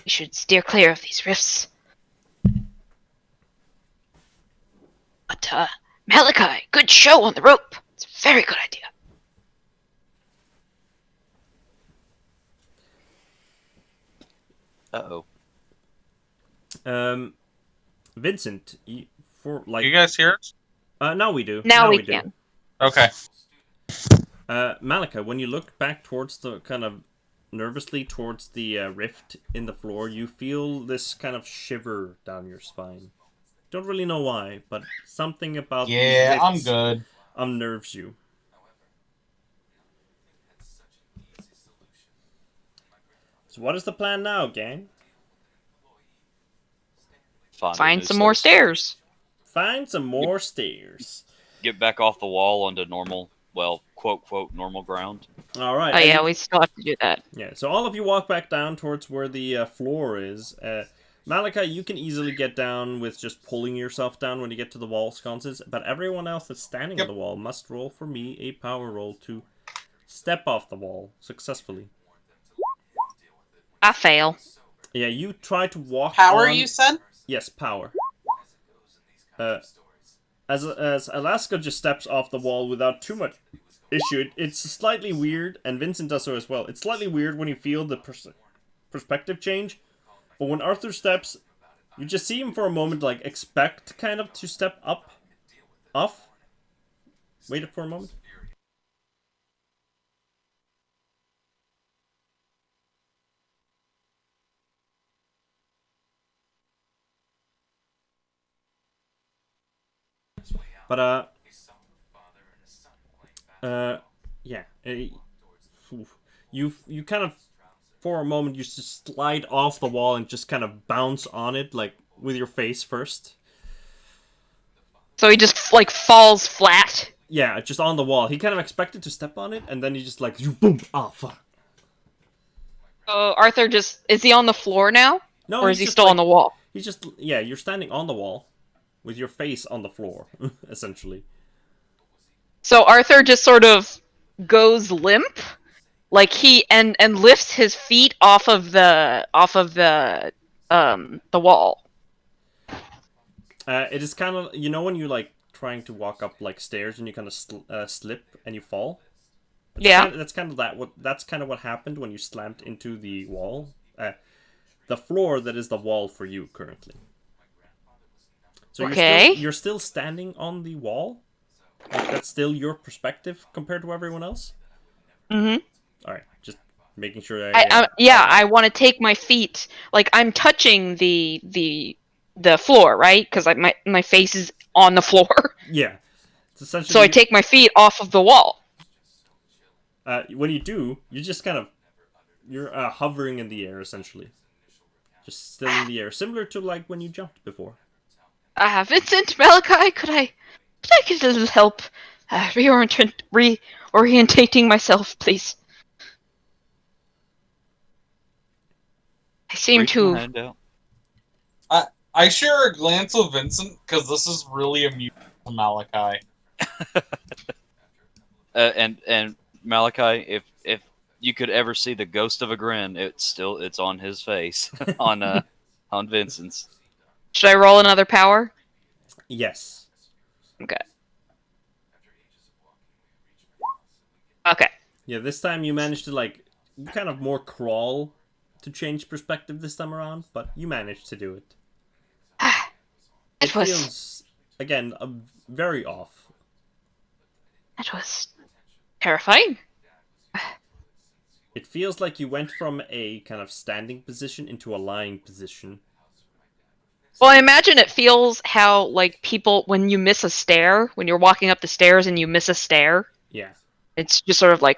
we should steer clear of these rifts. But, Malachi, good show on the rope. It's a very good idea. Uh-oh. Vincent, You guys hear us? now we do. Now we do. can. Okay. Malika, when you look back towards the kind of nervously towards the rift in the floor, you feel this kind of shiver down your spine. Don't really know why, but something about Yeah, these I'm rifts good. unnerves you. So what is the plan now, gang? Find some more stairs. Find some more stairs. Get back off the wall onto normal, well, quote, normal ground. All right. Oh yeah, we still have to do that. Yeah, so all of you walk back down towards where the floor is. Malachi, you can easily get down with just pulling yourself down when you get to the wall sconces, but everyone else that's standing on the wall must roll for me a power roll to step off the wall successfully. I fail. Yeah, you try to walk Power, on... you said? Yes, power. As Alaska just steps off the wall without too much issue, it's slightly weird, and Vincent does so as well. It's slightly weird when you feel the perspective change, but when Arthur steps, you just see him for a moment, like, expect kind of to step up, off. Wait for a moment. But, yeah. You kind of, for a moment, you just slide off the wall and just kind of bounce on it, like, with your face first. So he just, like, falls flat. Yeah, just on the wall. He kind of expected to step on it, and then he just, like, boom! Oh, fuck. So Arthur is he on the floor now? No, Or is he's he just, still like, on the wall? He's just, yeah, you're standing on the wall with your face on the floor, essentially. So Arthur just sort of goes limp, like and lifts his feet off of the wall. It is kind of, you know, when you like trying to walk up like stairs and you kind of slip and you fall. That's kind of what happened when you slammed into the wall, the floor that is the wall for you currently. So you're still standing on the wall. Like, that's still your perspective compared to everyone else. Mm-hmm. All right, just making sure. I want to take my feet, like I'm touching the floor, right? Because my face is on the floor. Yeah, it's essentially. So I take my feet off of the wall. When you do, you just kind of you're hovering in the air essentially, just still in the air, similar to like when you jumped before. Vincent, Malachi, could I get a little help reorientating myself, please? I seem Reach my to. hand out. I share a glance with Vincent because this is really amusing to Malachi. And Malachi, if you could ever see the ghost of a grin, it's on his face, on Vincent's. Should I roll another power? Yes. Okay. Okay. Yeah, this time you managed to like you kind of more crawl to change perspective this time around, but you managed to do it. It feels again very off. That was terrifying. It feels like you went from a kind of standing position into a lying position. Well, I imagine it feels how, like, people, when you miss a stair, when you're walking up the stairs and you miss a stair. Yeah. It's just sort of like,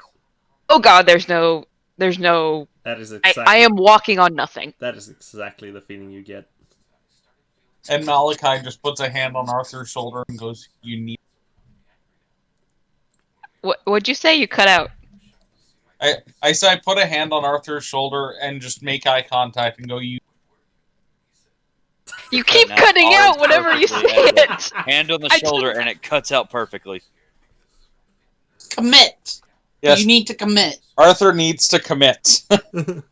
oh god, there's no. That is exactly. I am walking on nothing. That is exactly the feeling you get. And Malachi just puts a hand on Arthur's shoulder and goes, "You need." What'd you say? You cut out. I said I put a hand on Arthur's shoulder and just make eye contact and go, "You." You keep Now, cutting ours out whenever you say perfectly it. Hand on the shoulder, and it cuts out perfectly. Commit. Yes, You need to commit. Arthur needs to commit. It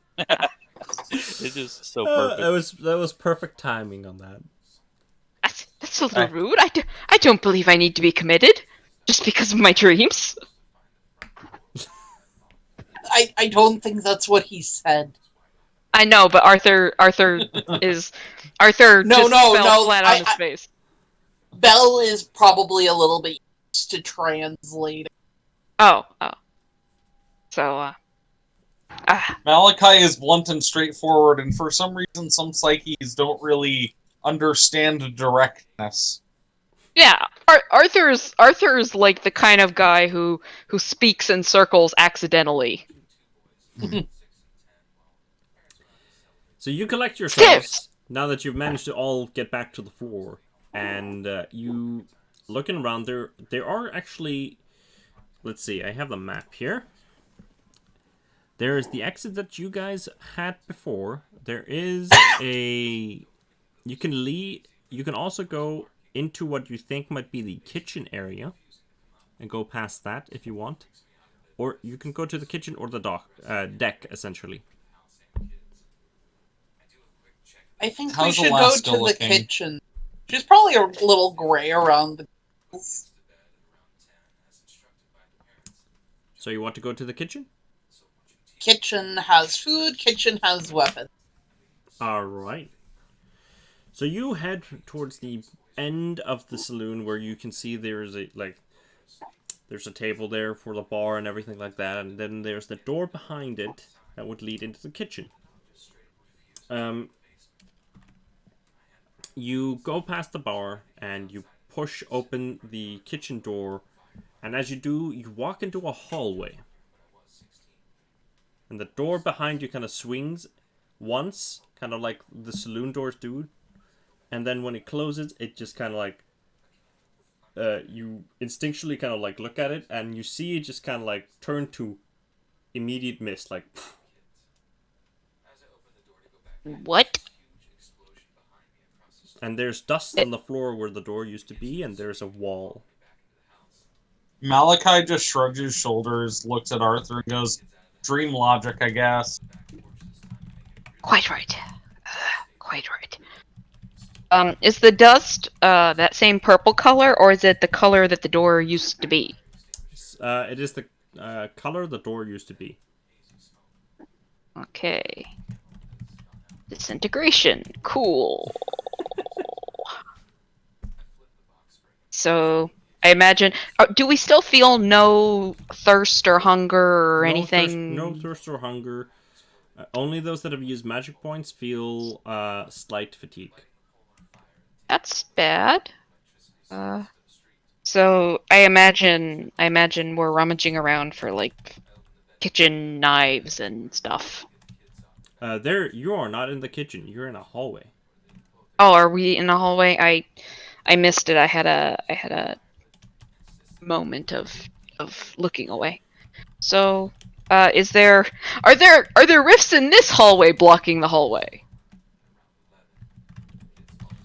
is so perfect. That was perfect timing on that. That's a little rude. I don't believe I need to be committed just because of my dreams. I don't think that's what he said. I know, but Arthur just fell flat on his face. Belle is probably a little bit used to translating. Oh. So, Malachi is blunt and straightforward, and for some reason, some psyches don't really understand directness. yeah, Arthur's like the kind of guy who speaks in circles accidentally. So you collect yourselves now that you've managed to all get back to the floor, and you looking around there. There are actually, let's see, I have the map here. There is the exit that you guys had before. There is a, you can also go into what you think might be the kitchen area, and go past that if you want, or you can go to the kitchen or the deck essentially. I think How's we should go Alaska to looking? the kitchen. She's probably a little gray around the gills. So you want to go to the kitchen? Kitchen has food, kitchen has weapons. Alright. So you head towards the end of the saloon where you can see there's a table there for the bar and everything like that, and then there's the door behind it that would lead into the kitchen. You go past the bar and you push open the kitchen door, and as you do, you walk into a hallway. And the door behind you kind of swings once, kind of like the saloon doors do, and then when it closes, it just kind of like, you instinctually kind of like look at it, and you see it just kind of like turn to immediate mist, like. What? And there's dust on the floor where the door used to be, and there's a wall. Malachi just shrugs his shoulders, looks at Arthur, and goes, "Dream logic, I guess." Quite right. Quite right. Is the dust that same purple color, or is it the color that the door used to be? It is the color the door used to be. Okay. Disintegration. Cool. So, I imagine... do we still feel no thirst or hunger or anything? No thirst or hunger. Only those that have used magic points feel slight fatigue. That's bad. So I imagine we're rummaging around for like kitchen knives and stuff. You are not in the kitchen. You're in a hallway. Oh, are we in the hallway? I missed it. I had a moment of looking away. So, are there rifts in this hallway blocking the hallway?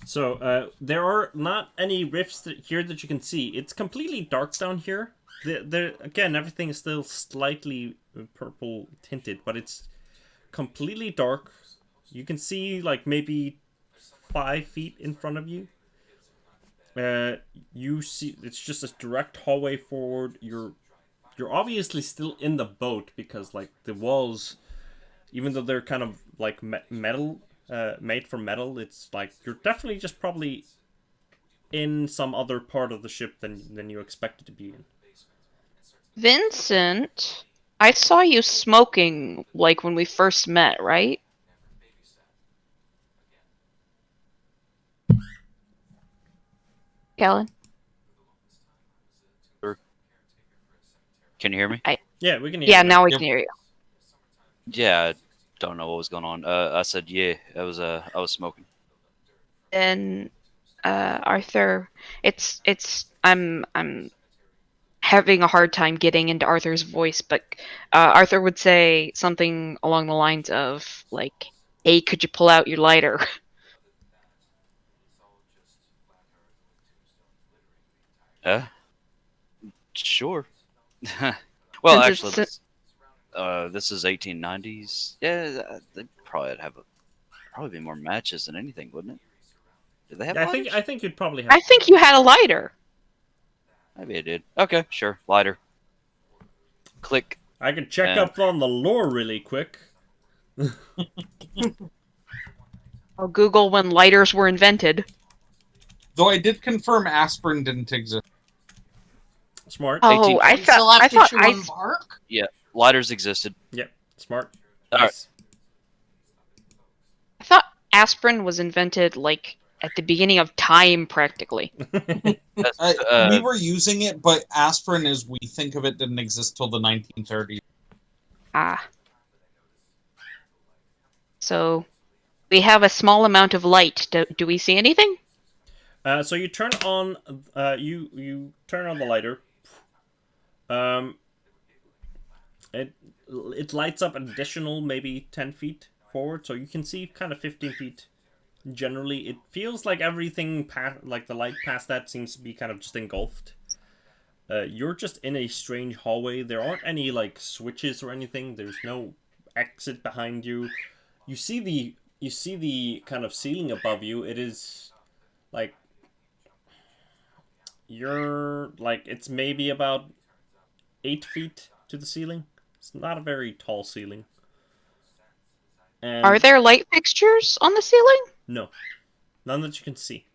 So there are not any rifts here that you can see. It's completely dark down here. Again, everything is still slightly purple tinted, but it's completely dark. You can see like maybe 5 feet in front of you. You see it's just a direct hallway forward. You're obviously still in the boat because like the walls, even though they're kind of like metal, made from metal, it's like you're definitely just probably in some other part of the ship than you expected to be in. Vincent, I saw you smoking like when we first met, right? Callan? Can you hear me? Yeah, we can hear Yeah, you now we Yep. can hear you. Yeah, I don't know what was going on. I said yeah. I was smoking. Then, Arthur, I'm having a hard time getting into Arthur's voice, but Arthur would say something along the lines of like, "Hey, could you pull out your lighter?" Sure. Well, Since actually, it's- this is 1890s. Yeah, they probably probably be more matches than anything, wouldn't it? Did they have Yeah, lighters? I think you'd probably have. I think you had a lighter. Maybe I did. Okay, sure. Lighter. Click. I can check And- up on the lore really quick. I'll Google when lighters were invented. Though I did confirm aspirin didn't exist. Smart. Oh, 18 I You still have I to thought chew I on bark? Yeah, lighters existed. Yep. Smart. Alright. Nice. thought aspirin was invented like at the beginning of time, practically. We were using it, but aspirin, as we think of it, didn't exist till the 1930s. Ah. So, we have a small amount of light. Do we see anything? So you turn on you turn on the lighter. It lights up an additional maybe 10 feet forward, so you can see kind of 15 feet. Generally, it feels like everything past, like the light past that seems to be kind of just engulfed. You're just in a strange hallway. There aren't any like switches or anything. There's no exit behind you. You see the kind of ceiling above you. It is like it's maybe about 8 feet to the ceiling. It's not a very tall ceiling. And Are there light fixtures on the ceiling? no, none that you can see.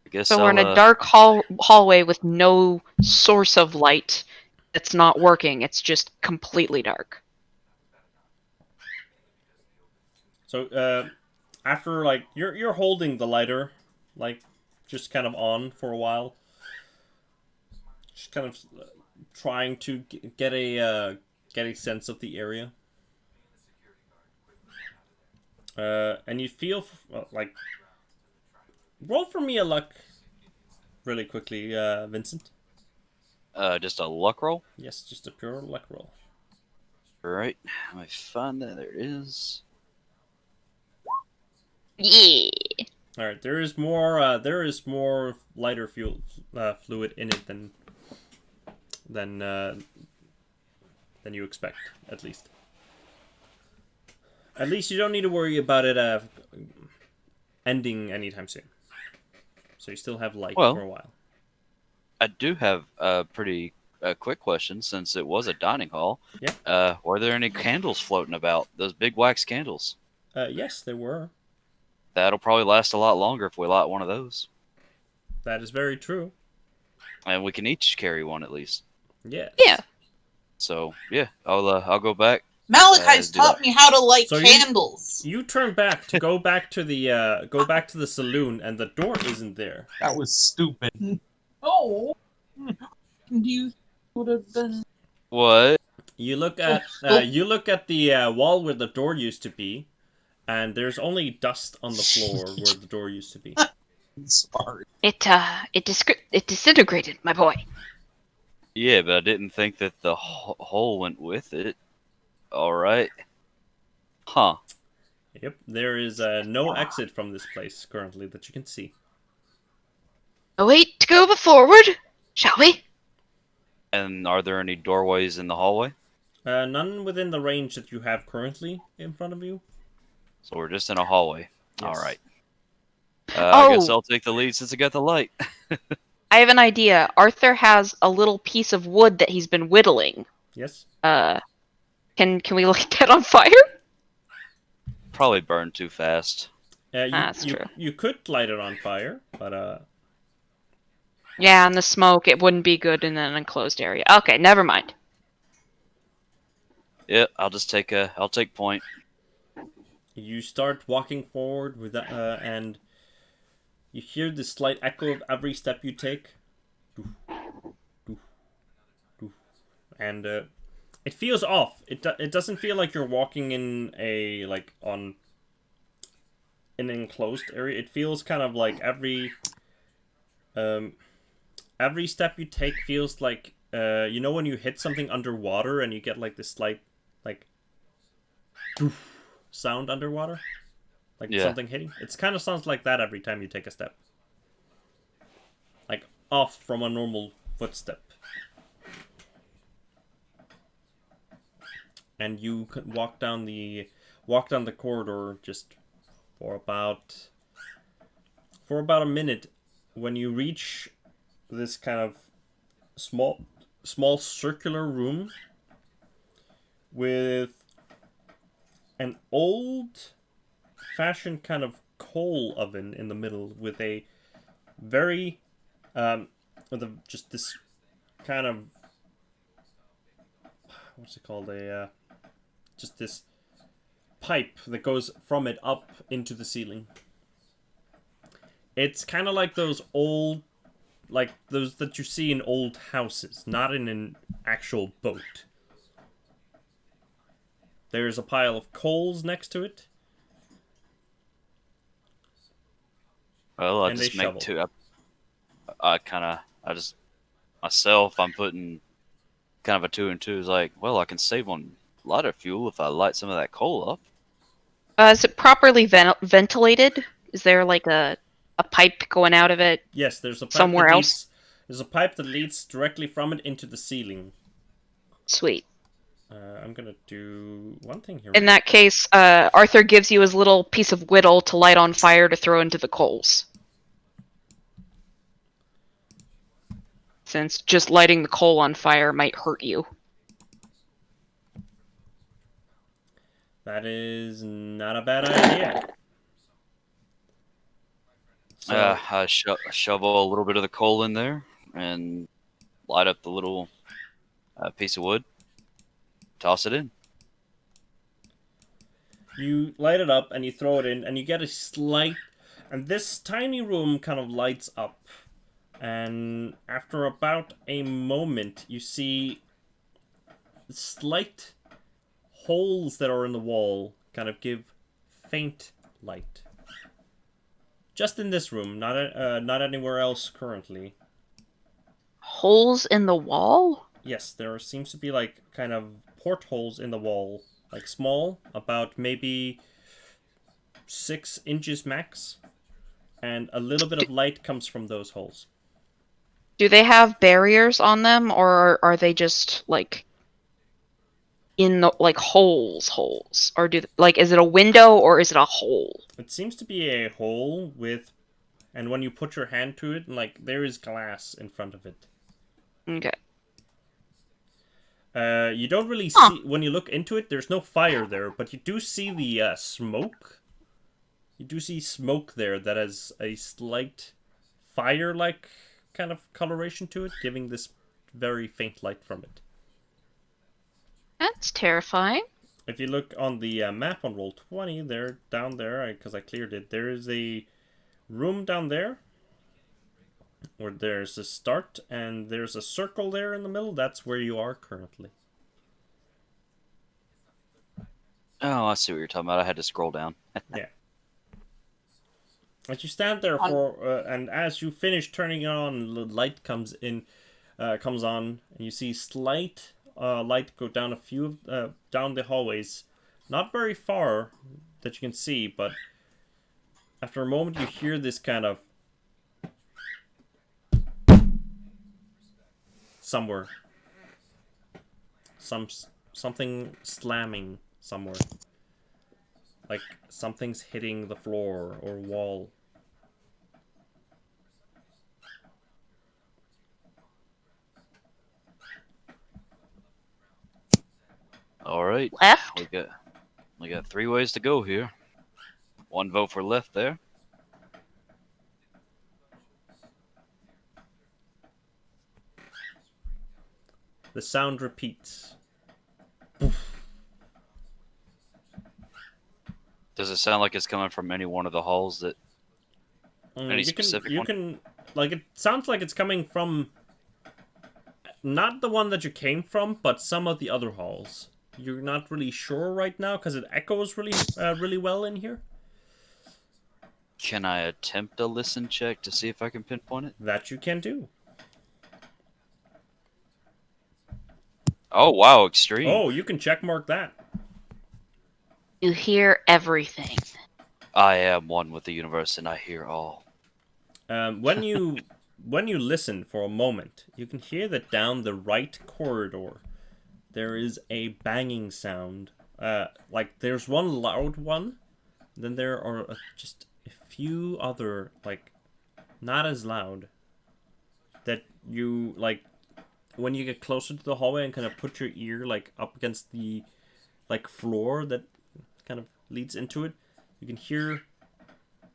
I guess So we're in I'll, a dark hallway with no source of light that's not working. It's just completely dark. So after like you're holding the lighter, like just kind of on for a while, just kind of trying to get a sense of the area. And you feel like roll for me a luck really quickly, Vincent. just a luck roll. Yes, just a pure luck roll. All right, let me find that. There it is. Yeah. All right, there is more. There is more lighter fluid in it than you expect, at least. At least you don't need to worry about it ending anytime soon. So you still have light Well, for a while. I do have a pretty quick question since it was a dining hall. Yeah. Were there any candles floating about? Those big wax candles? Yes, there were. That'll probably last a lot longer if we light one of those. That is very true. And we can each carry one at least. Yes. Yeah. So yeah, I'll go back. Malachi's do taught that. me how to light So candles. You turn back to go back to the saloon, and the door isn't there. That was stupid. Oh. Do you would have been What? You look at the wall where the door used to be, and there's only dust on the floor where the door used to be. Sorry. It disintegrated, my boy. Yeah, but I didn't think that the hole went with it. All right. Huh. Yep, there is no exit from this place currently that you can see. A wait to go forward, shall we? And are there any doorways in the hallway? None within the range that you have currently in front of you. So we're just in a hallway. Yes. All right. I guess Oh. I'll take the lead since I got the light. I have an idea. Arthur has a little piece of wood that he's been whittling. Yes. Can we light that on fire? Probably burn too fast. That's true. You could light it on fire, but Yeah, and the smoke, it wouldn't be good in an enclosed area. Okay, never mind. Yeah, I'll take point. you start walking forward with that, and you hear the slight echo of every step you take. And it feels off. It doesn't feel like you're walking in an enclosed area. It feels kind of like every step you take feels like when you hit something underwater and you get like this slight sound underwater, something hitting. It kind of sounds like that every time you take a step, like off from a normal footstep. And you could walk down the corridor just for about a minute when you reach this kind of small circular room with an old-fashioned kind of coal oven in the middle with a very just this kind of, what's it called, just this pipe that goes from it up into the ceiling. It's kind of like those that you see in old houses, not in an actual boat. There's a pile of coals next to it. Well, And a shovel. Myself, I'm putting kind of a 2 and 2 is like, well, I can save on lighter fuel if I light some of that coal up. Is it properly ventilated? Is there like a pipe going out of it? Yes, there's a pipe somewhere else. There's a pipe that leads directly from it into the ceiling. Sweet. I'm gonna do one thing here. In that case, Arthur gives you his little piece of whittle to light on fire to throw into the coals. Since just lighting the coal on fire might hurt you. That is not a bad idea. So, I shovel a little bit of the coal in there and light up the little piece of wood. Toss it in. you light it up and you throw it in, and you get a slight. And this tiny room kind of lights up. And after about a moment, you see slight holes that are in the wall kind of give faint light. Just in this room, not anywhere else currently. Holes in the wall? Yes, there seems to be like kind of portholes in the wall, like small, about maybe 6 inches max, and a little bit of light comes from those holes. Do they have barriers on them, or are they just like in the like holes? Or is it a window or is it a hole? It seems to be a hole with, and when you put your hand to it, like there is glass in front of it. Okay. You don't really see when you look into it. There's no fire there, but you do see the smoke. You do see smoke there that has a slight fire-like kind of coloration to it, giving this very faint light from it. That's terrifying. If you look on the map on Roll20, there, down there, because I cleared it, there is a room down there where there's a start, and there's a circle there in the middle. That's where you are currently. Oh, I see what you're talking about. I had to scroll down. Yeah. As you stand there and as you finish turning it on, the light comes on, and you see slight light go down down the hallways, not very far that you can see, but after a moment you hear this kind of somewhere, something slamming somewhere. Like something's hitting the floor or wall. All right. Left? We got 3 ways to go here. 1 vote for left there. The sound repeats. Does it sound like it's coming from any one of the halls that... Any specific one? Like, it sounds like it's coming from not the one that you came from, but some of the other halls. You're not really sure right now because it echoes really well in here. Can I attempt a listen check to see if I can pinpoint it? That you can do. Oh, wow, extreme. Oh, you can checkmark that. You hear everything. I am one with the universe and I hear all. When you listen for a moment, you can hear that down the right corridor there is a banging sound. Like there's one loud one, then there are just a few other, like, not as loud, that you, like, when you get closer to the hallway and kind of put your ear, like, up against the, like, floor that kind of leads into it, you can hear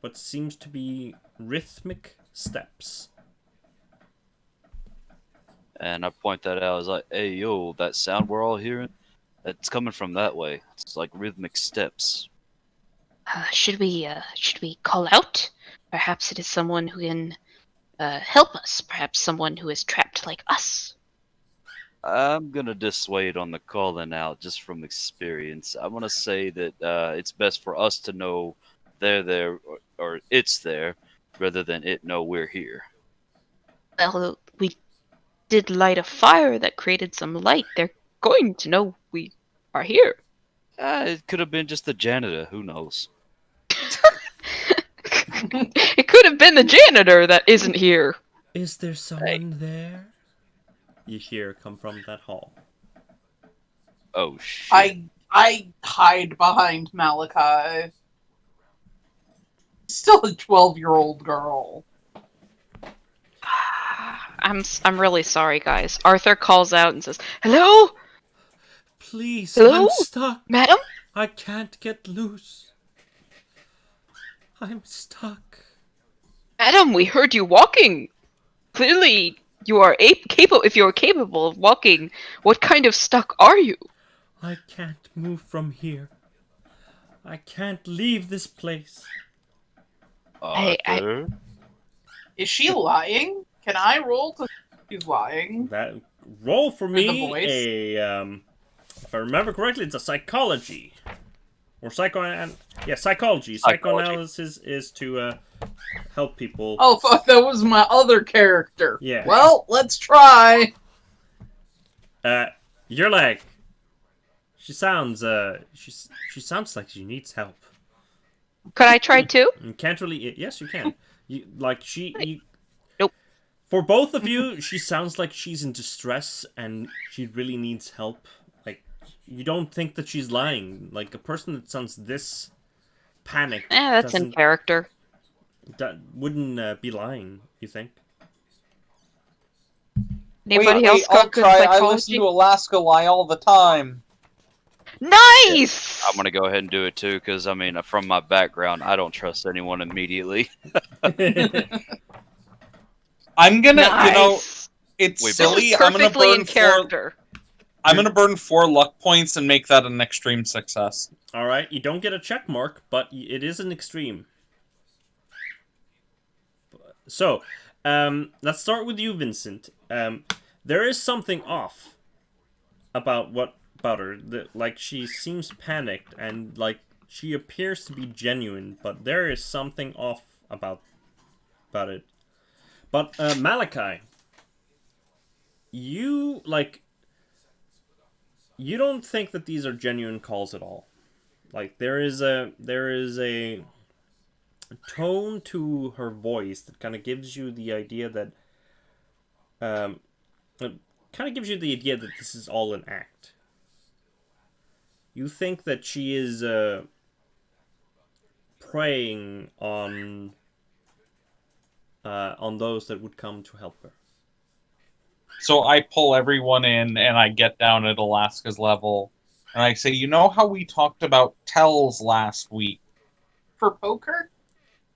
what seems to be rhythmic steps. And I point that out. I was like, hey, yo, that sound we're all hearing, it's coming from that way. It's like rhythmic steps. Should we call out? Perhaps it is someone who can help us. Perhaps someone who is trapped like us. I'm going to dissuade on the calling out just from experience. I want to say that it's best for us to know they're there or it's there rather than it know we're here. Well, we did light a fire that created some light. They're going to know we are here. It could have been just the janitor. Who knows? It could have been the janitor that isn't here. Is there someone there? You hear come from that hall. Oh, shit. I hide behind Malachi. Still a 12-year-old girl. I'm really sorry, guys. Arthur calls out and says, "Hello? Please, Hello? I'm stuck. Madam? I can't get loose. I'm stuck. Madam, we heard you walking. Clearly, you are capable. If you are capable of walking, what kind of stuck are you?" I can't move from here. I can't leave this place. Arthur? Is she lying? Can I roll to she's lying? That roll for the me voice? if I remember correctly, it's a psychology. Or psychology. Psychoanalysis is to help people. Oh, fuck, that was my other character. Yeah. Well, let's try. You're like, she sounds like she needs help. Could I try too? You can't really. Yes, you can. You. Nope. For both of you, she sounds like she's in distress and she really needs help. Like, you don't think that she's lying. Like, a person that sounds this panicked That's in character. that wouldn't be lying, you think? Anybody wait, else I'll got good try. I listen psychology? to Alaska Lie all the time. Nice! I'm gonna go ahead and do it too, because I mean, from my background, I don't trust anyone immediately. I'm gonna, Nice. it's Wait, silly. I'm gonna Perfectly burn in character. I'm gonna burn 4 luck points and make that an extreme success. Alright, you don't get a check mark, but it is an extreme. So, let's start with you, Vincent. There is something off about her. Like, she seems panicked and like she appears to be genuine, but there is something off about it. But Malachi, you don't think that these are genuine calls at all. Like, there is a tone to her voice that kind of gives you the idea that this is all an act. You think that she is preying on those that would come to help her. So I pull everyone in and I get down at Alaska's level and I say, you know how we talked about tells last week? For poker?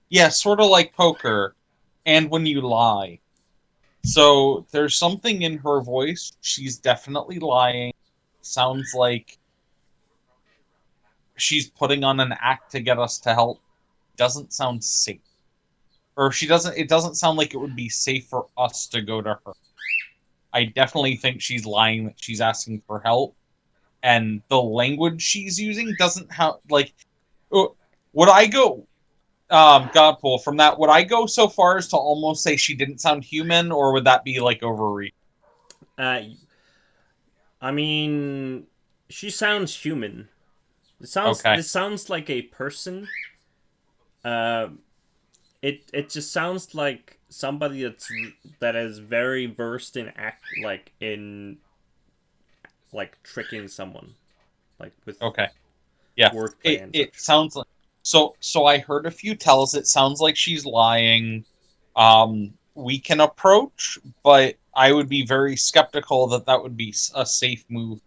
Yeah, sort of like poker, and when you lie. So there's something in her voice. She's definitely lying. Sounds like she's putting on an act to get us to help. Doesn't sound safe. Or it doesn't sound like it would be safe for us to go to her. I definitely think she's lying that she's asking for help. And the language she's using doesn't have, like, would I go, Godpool, from that, would I go so far as to almost say she didn't sound human, or would that be, like, overreach? I mean, she sounds human. This sounds like a person. It just sounds like somebody that is very versed in tricking someone, like with Okay, yeah. wordplay and It such. sounds like so. I heard a few tells. It sounds like she's lying. We can approach, but I would be very skeptical that would be a safe move.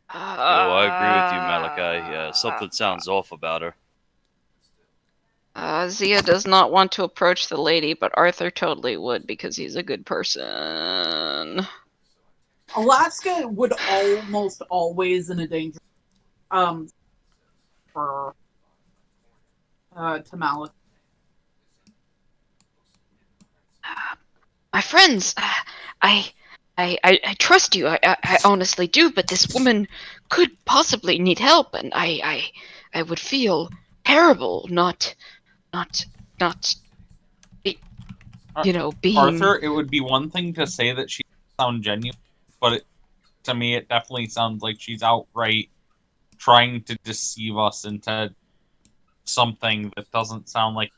I agree with you, Malachi. Yeah, something sounds off about her. Zia does not want to approach the lady, but Arthur totally would because he's a good person. Alaska would almost always in a danger for Tamala. My friends, I trust you. I honestly do, but this woman could possibly need help, and I would feel terrible not be, being. Arthur, it would be one thing to say that she sounds genuine, but to me, it definitely sounds like she's outright trying to deceive us into something that doesn't sound like.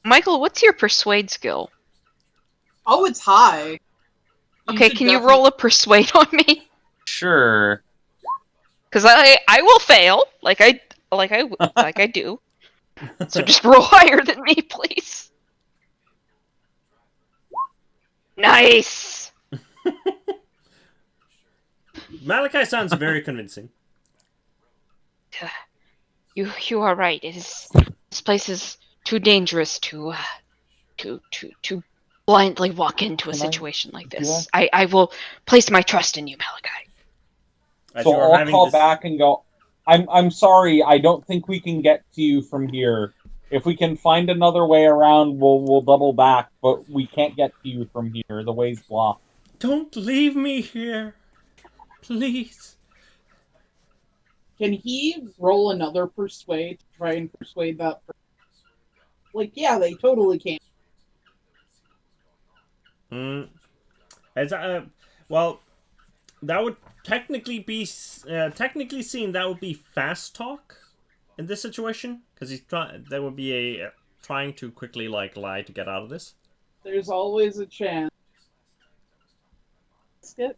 Michael, what's your persuade skill? Oh, it's high. Okay, can you roll a persuade on me? Sure. Because I will fail, like I do. So just roll higher than me, please. Nice. Malachi sounds very convincing. You are right. This place is too dangerous to blindly walk into a situation like this. I will place my trust in you, Malachi. So I'll call back and go, I'm sorry, I don't think we can get to you from here. If we can find another way around, we'll double back, but we can't get to you from here. The way's blocked. Don't leave me here. Please. Can he roll another persuade to try and persuade that person? Like, yeah, they totally can. Well, That would technically be technically seen. That would be fast talk in this situation because he's trying. That would be a trying to quickly like lie to get out of this. There's always a chance. Skip.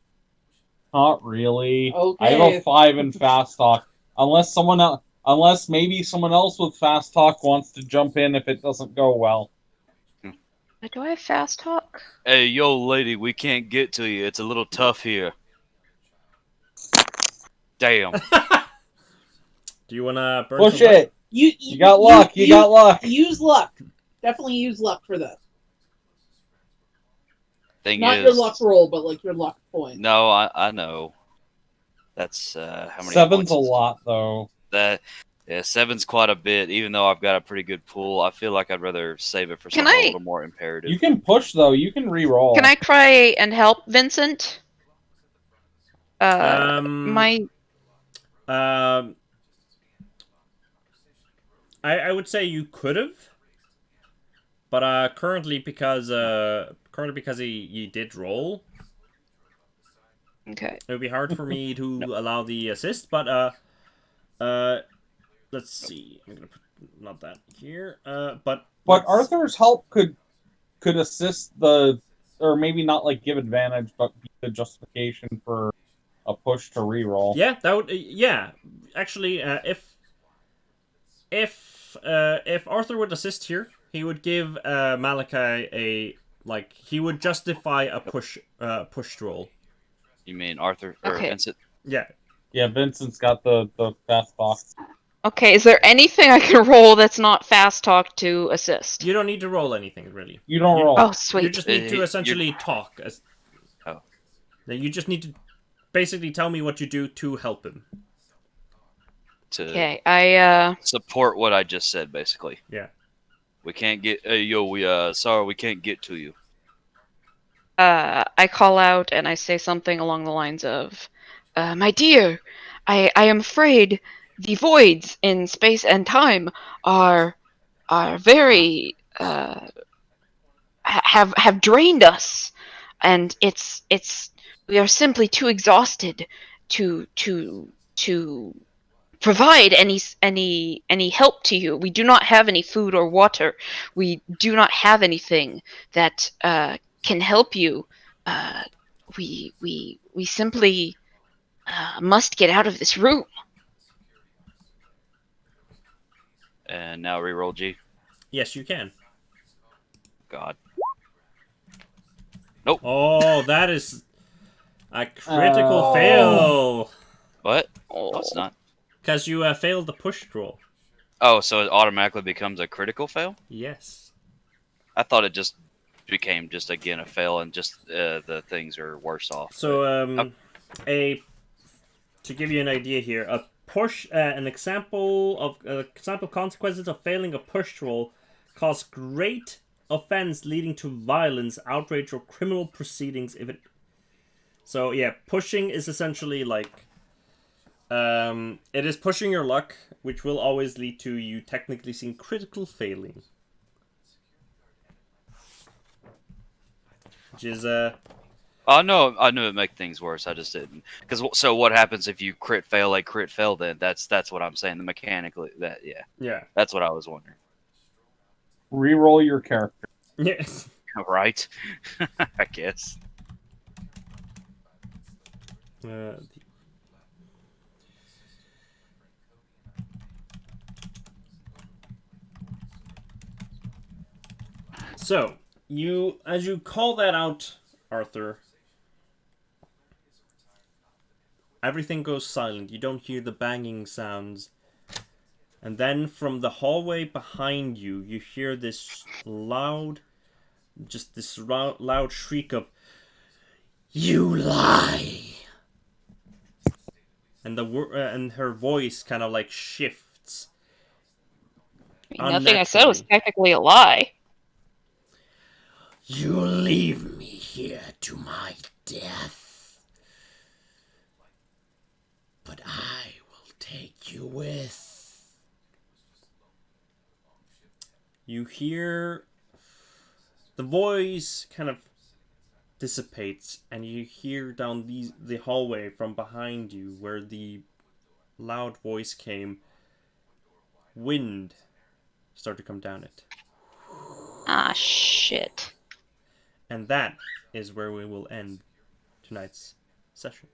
Not really. Okay. I have a 5 in fast talk. Unless maybe someone else with fast talk wants to jump in if it doesn't go well. Do I have fast talk? Hey, yo, lady, we can't get to you. It's a little tough here. Damn. Do you wanna burn Push some luck? it. You got luck. You got luck. Use luck. Definitely use luck for this. Thing Not is, your luck roll, but like your luck point. No, I know. That's how many. 7's points a is- lot though. Yeah, 7's quite a bit. Even though I've got a pretty good pool, I feel like I'd rather save it for Can something I- a little more imperative. You can push though. You can re-roll. Can I try and help Vincent? My Um, I would say you could have, but currently because he did roll, okay. it would be hard for me to allow the assist. But let's see. I'm gonna put not that here. But let's- Arthur's help could assist or maybe not like give advantage, but be the justification for a push to re-roll. Yeah, that would. Yeah, actually, if Arthur would assist here, he would give Malachi he would justify a push roll. You mean Arthur or Okay. Vincent? Yeah. Yeah, Vincent's got the fast box. Okay, is there anything I can roll that's not fast talk to assist? You don't need to roll anything really. You don't roll. Oh, sweet. You just need to You're- essentially talk. Oh. Then you just need to basically tell me what you do to help him. To Okay, I support what I just said, basically. Yeah. We can't get. Sorry, we can't get to you. I call out and I say something along the lines of, "My dear, I am afraid the voids in space and time are very have drained us, and it's we are simply too exhausted to provide any help to you. We do not have any food or water. We do not have anything that can help you. We simply must get out of this room." And now reroll G. Yes, you can. God. Oh, that is a critical Oh. fail What? Oh. No, it's not. because you failed the push roll. Oh, so it automatically becomes a critical fail? Yes. I thought it just became just again a fail, and just the things are worse off. So But- to give you an idea here, a push an example consequences of failing a push roll cause great offense leading to violence, outrage, or criminal proceedings if it. So yeah, pushing is essentially like it is pushing your luck, which will always lead to you technically seeing critical failing. Which is I know it make things worse. I just didn't. Because so what happens if you crit fail? Then that's what I'm saying. The mechanically yeah. that's what I was wondering. Re-roll your character. Yes. Right? I guess. So, as you call that out, Arthur, everything goes silent. You don't hear the banging sounds. And then from the hallway behind you, you hear this loud shriek of, "You lie!" And and her voice kind of like shifts. Nothing I said was Unnaturally. technically a lie. "You leave me here to my death, but I will take you with." You hear the voice kind of dissipates, and you hear down the hallway from behind you, where the loud voice came, wind start to come down it. Ah, shit. And that is where we will end tonight's session.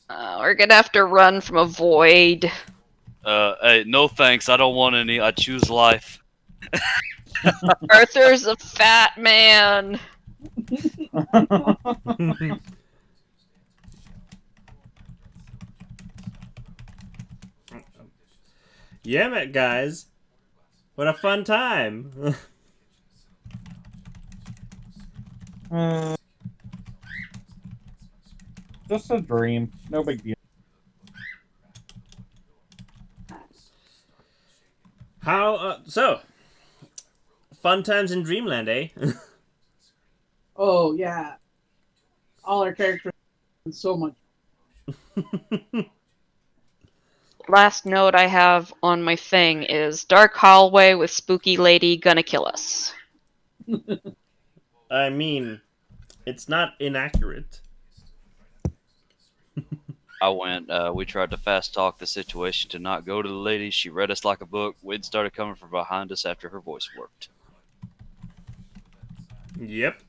We're gonna have to run from a void. Hey, no thanks. I don't want any. I choose life. Arthur's a fat man. Yeah, man, guys. What a fun time. Just a dream. No big deal. So, fun times in Dreamland, eh? Oh yeah. All our characters so much. Last note I have on my thing is dark hallway with spooky lady gonna kill us. I mean, it's not inaccurate. We tried to fast talk the situation to not go to the lady. She read us like a book. Wind started coming from behind us after her voice worked. Yep.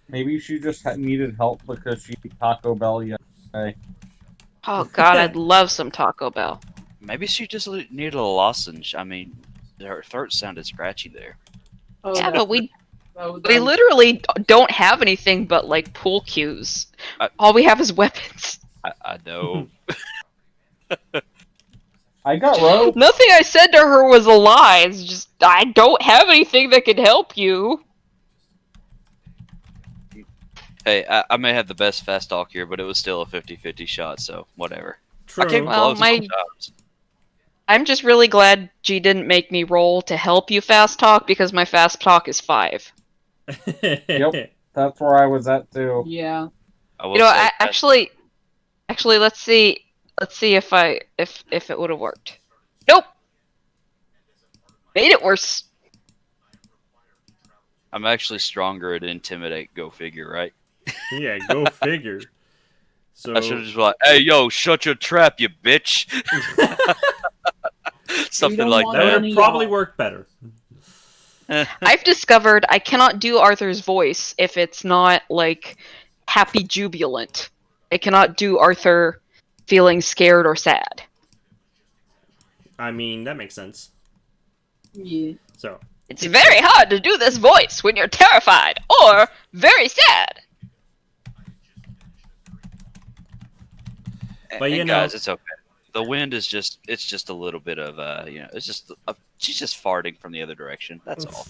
Maybe she just needed help because she ate Taco Bell yesterday. Oh god, I'd love some Taco Bell. Maybe she just needed a lozenge. I mean, her throat sounded scratchy there. Oh, Yeah, but we was, literally don't have anything but like pool cues. All we have is weapons. I know. I got rope. Nothing I said to her was a lie. It's just I don't have anything that could help you. Hey, I may have the best fast talk here, but it was still a 50-50 shot, so whatever. True. I came Well, close sometimes. I'm just really glad G didn't make me roll to help you fast talk because my fast talk is 5. Yep. That's where I was at too. yeah. I will You know, say actually, let's see if it would have worked. Nope. Made it worse. I'm actually stronger at intimidate. Go figure, right? Yeah, go figure. So I should have just been like, "Hey, yo, shut your trap, you bitch." Something don't like want that would that. have probably worked better. I've discovered I cannot do Arthur's voice if it's not like happy jubilant. I cannot do Arthur feeling scared or sad. I mean, that makes sense. Yeah. So, It's very hard to do this voice when you're terrified or very sad. But you and know- guys, it's okay. The wind is it's just a little bit of it's just she's just farting from the other direction. That's all.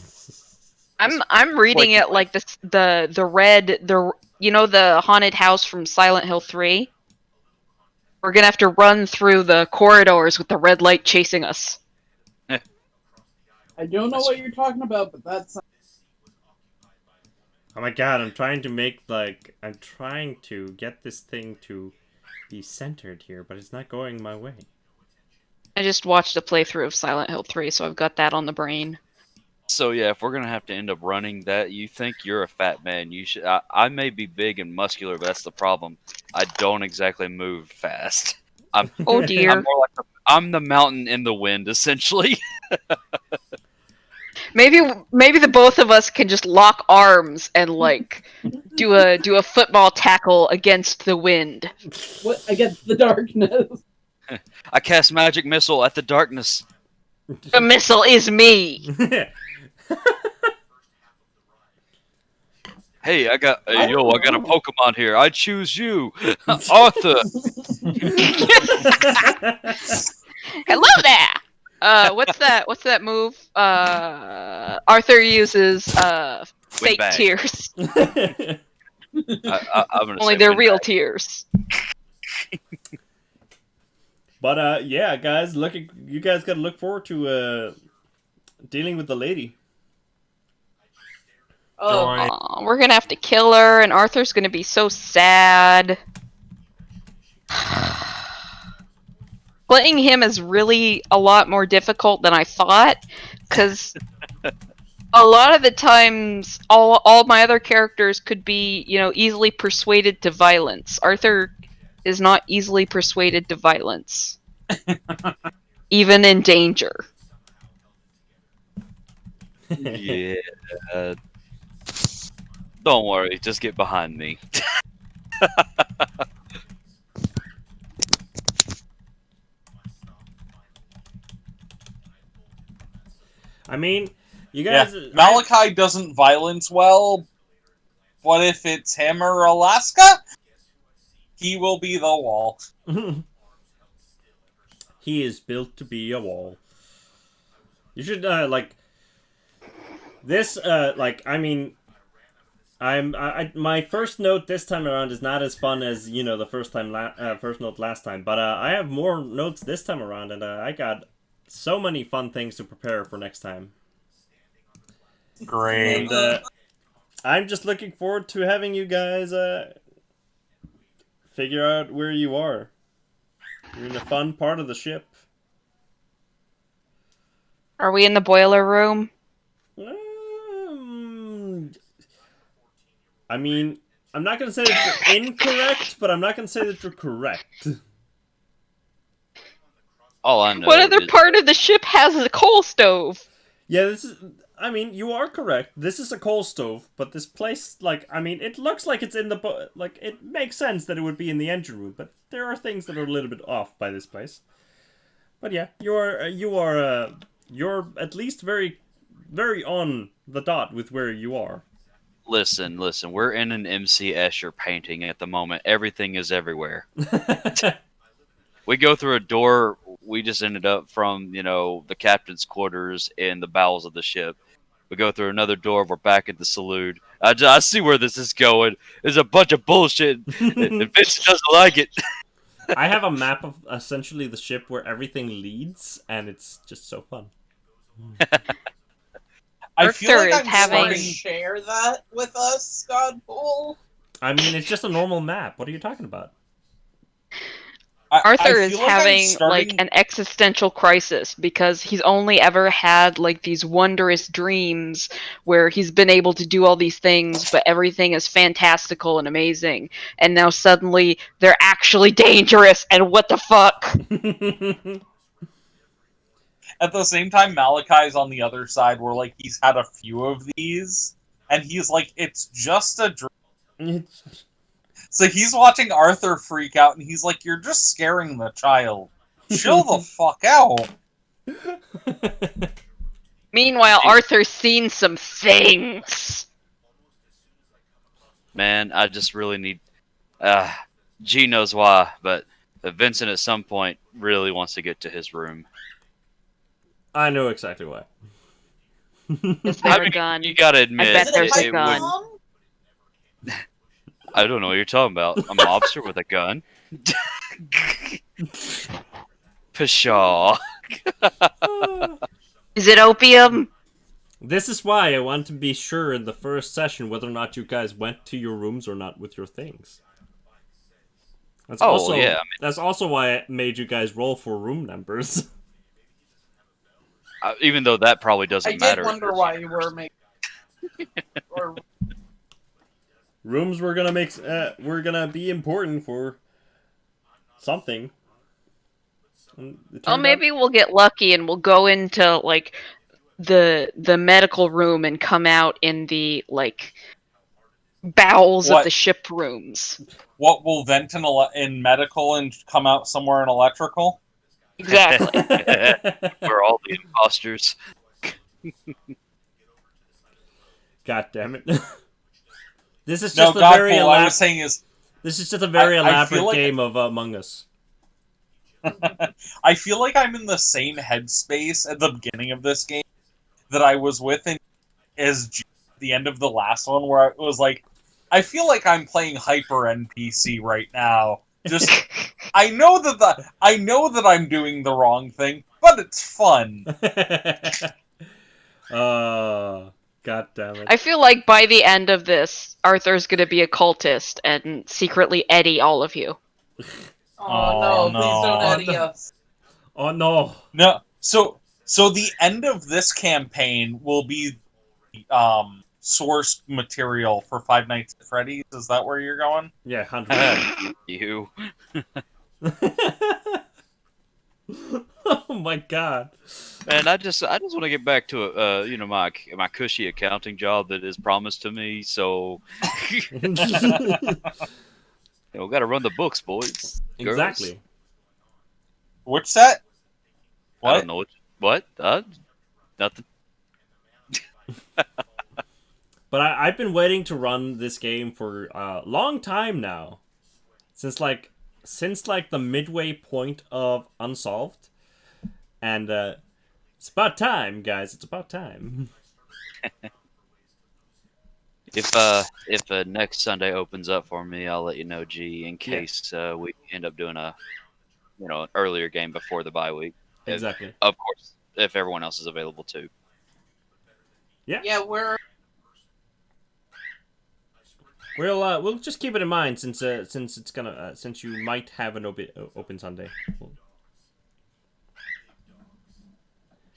I'm reading it like this the red the haunted house from Silent Hill 3. We're gonna have to run through the corridors with the red light chasing us. I don't know what you're talking about, but that's oh my god, I'm trying to get this thing to be centered here, but it's not going my way. I just watched a playthrough of Silent Hill 3, so I've got that on the brain. So yeah, if we're gonna have to end up running that, you think you're a fat man. You should. I may be big and muscular, but that's the problem. I don't exactly move fast. Oh dear. I'm more like I'm the mountain in the wind, essentially. Maybe the both of us can just lock arms and like do a football tackle against the wind. what against the darkness. I cast magic missile at the darkness. The missile is me. Hey, I got a Pokemon here. I choose you, Arthur. Hello there. What's that move? Arthur uses fake bag. tears. I'm gonna Only say they're wind real bag. tears. But yeah, guys, you guys gotta look forward to dealing with the lady. Oh, Aw, we're gonna have to kill her, and Arthur's gonna be so sad. Playing him is really a lot more difficult than I thought, because A lot of the times, all my other characters could be, easily persuaded to violence. Arthur is not easily persuaded to violence, even in danger. Yeah. Don't worry, just get behind me. I mean, you Yeah, guys. Malachi doesn't violence well, but if it's him or Alaska, he will be the wall. He is built to be a wall. You should this. I mean, my first note this time around is not as fun as the first note last time, but I have more notes this time around, and I got so many fun things to prepare for next time. Great. And I'm just looking forward to having you guys figure out where you are. You're in a fun part of the ship. Are we in the boiler room? I mean, I'm not going to say that you're incorrect, but I'm not going to say that you're correct. All I know What other is part of the ship has a coal stove? Yeah, I mean, you are correct. This is a coal stove, but this place, it looks like it's in the it makes sense that it would be in the engine room, but there are things that are a little bit off by this place. But yeah, you're at least very, very on the dot with where you are. Listen, we're in an MC Escher painting at the moment. Everything is everywhere. We go through a door, we just ended up from, the captain's quarters in the bowels of the ship. We go through another door, we're back at the saloon. I see where this is going. There's a bunch of bullshit, and Vince doesn't like it. I have a map of essentially the ship where everything leads, and it's just so fun. I feel like Arthur is I'm having- starting. Share that with us, Godpool. I mean, it's just a normal map. What are you talking about? Arthur I is feel like I'm having starting- an existential crisis because he's only ever had these wondrous dreams where he's been able to do all these things, but everything is fantastical and amazing. And now suddenly they're actually dangerous, and what the fuck? At the same time, Malachi's on the other side where he's had a few of these, and he's like, it's just a dream. So he's watching Arthur freak out, and he's like, you're just scaring the child. Chill the fuck out. Meanwhile, Arthur's seen some things. Man, I just really need... G knows why, but Vincent at some point really wants to get to his room. I know exactly why. Is there a gun? You gotta admit, I bet Is it a there's a pipe gun. bomb? I don't know what you're talking about. A mobster with a gun? Pshaw. Is it opium? This is why I want to be sure in the first session whether or not you guys went to your rooms or not with your things. That's That's also why I made you guys roll for room numbers. Even though that probably doesn't I matter. did wonder why you were making. Or Rooms were gonna be important for something. Well, maybe we'll get lucky and we'll go into the medical room and come out in the bowels of What? the ship rooms. What will vent in medical and come out somewhere in electrical? Exactly. We're all the imposters. God damn it! This is No, just a very Godpool, I was elaborate. saying is, This is just a very I feel elaborate like- game of Among Us. I feel like I'm in the same headspace at the beginning of this game that I was with as the end of the last one, where it was like, I feel like I'm playing Hyper NPC right now. Just, I know that I'm doing the wrong thing, but it's fun. God damn it! I feel like by the end of this, Arthur's gonna be a cultist and secretly Eddie all of you. oh no, please don't no. Eddie us. Oh no! No, so the end of this campaign will be source material for Five Nights at Freddy's. Is that where you're going? Yeah, 100%. You. Oh my god. And I just want to get back to my cushy accounting job that is promised to me. So got to run the books, boys. Girls. Exactly. What's that? I don't know what. Nothing. But I've been waiting to run this game for a long time now. Since the midway point of Unsolved. And it's about time, guys. It's about time. If next Sunday opens up for me, I'll let you know, G, in case we end up doing an earlier game before the bye week. Exactly. Of course, if everyone else is available too. Yeah, We'll just keep it in mind since it's gonna since you might have an open Sunday.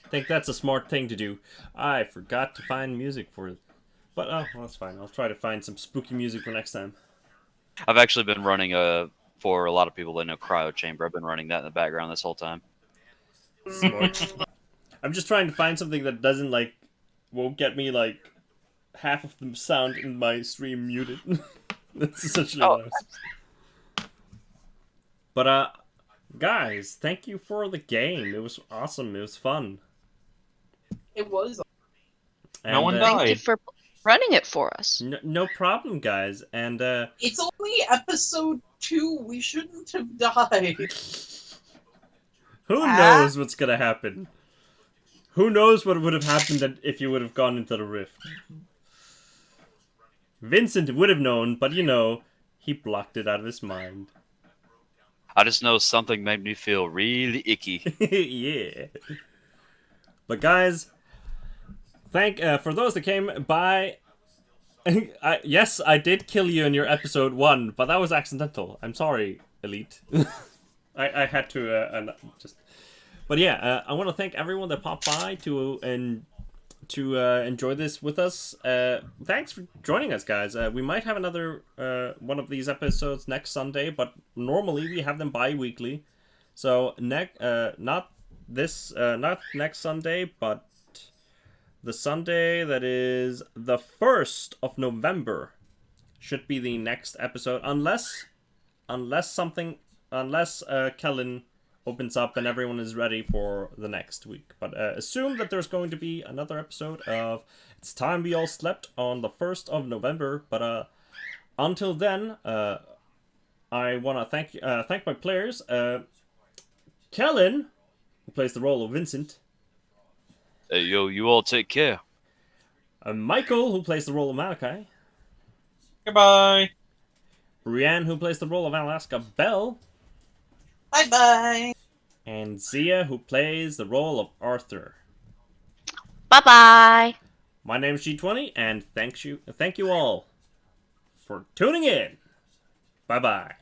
I think that's a smart thing to do. I forgot to find music for it, but well, that's fine. I'll try to find some spooky music for next time. I've actually been running for a lot of people that know Cryo Chamber. I've been running that in the background this whole time. Smart. I'm just trying to find something that doesn't won't get me half of the sound in my stream muted. That's essentially what I was. But guys, thank you for the game. It was awesome. It was fun. it was. No one And, died. Thank you for running it for us. No problem, guys. And It's only episode 2. We shouldn't have died. who knows what's gonna happen? Who knows what would have happened if you would have gone into the rift? Vincent would have known, but he blocked it out of his mind. I just know something made me feel really icky. Yeah. But guys, for those that came by. Yes, I did kill you in your episode 1, but that was accidental. I'm sorry, Elite. I had to just. But yeah, I want to thank everyone that popped by to enjoy this with us. Thanks for joining us, guys. We might have another one of these episodes next Sunday, but normally we have them bi-weekly. So not next Sunday, but the Sunday that is the 1st of November should be the next episode, unless Kellen opens up and everyone is ready for the next week. But assume that there's going to be another episode of It's Time We All Slept on the 1st of November. But until then, I want to thank my players. Kellen, who plays the role of Vincent. Hey, yo, you all take care. Michael, who plays the role of Malachi. Goodbye. Brienne, who plays the role of Alaska Bell. Bye bye. And Zia, who plays the role of Arthur. Bye-bye. My name is G20, and thank you all for tuning in. Bye-bye.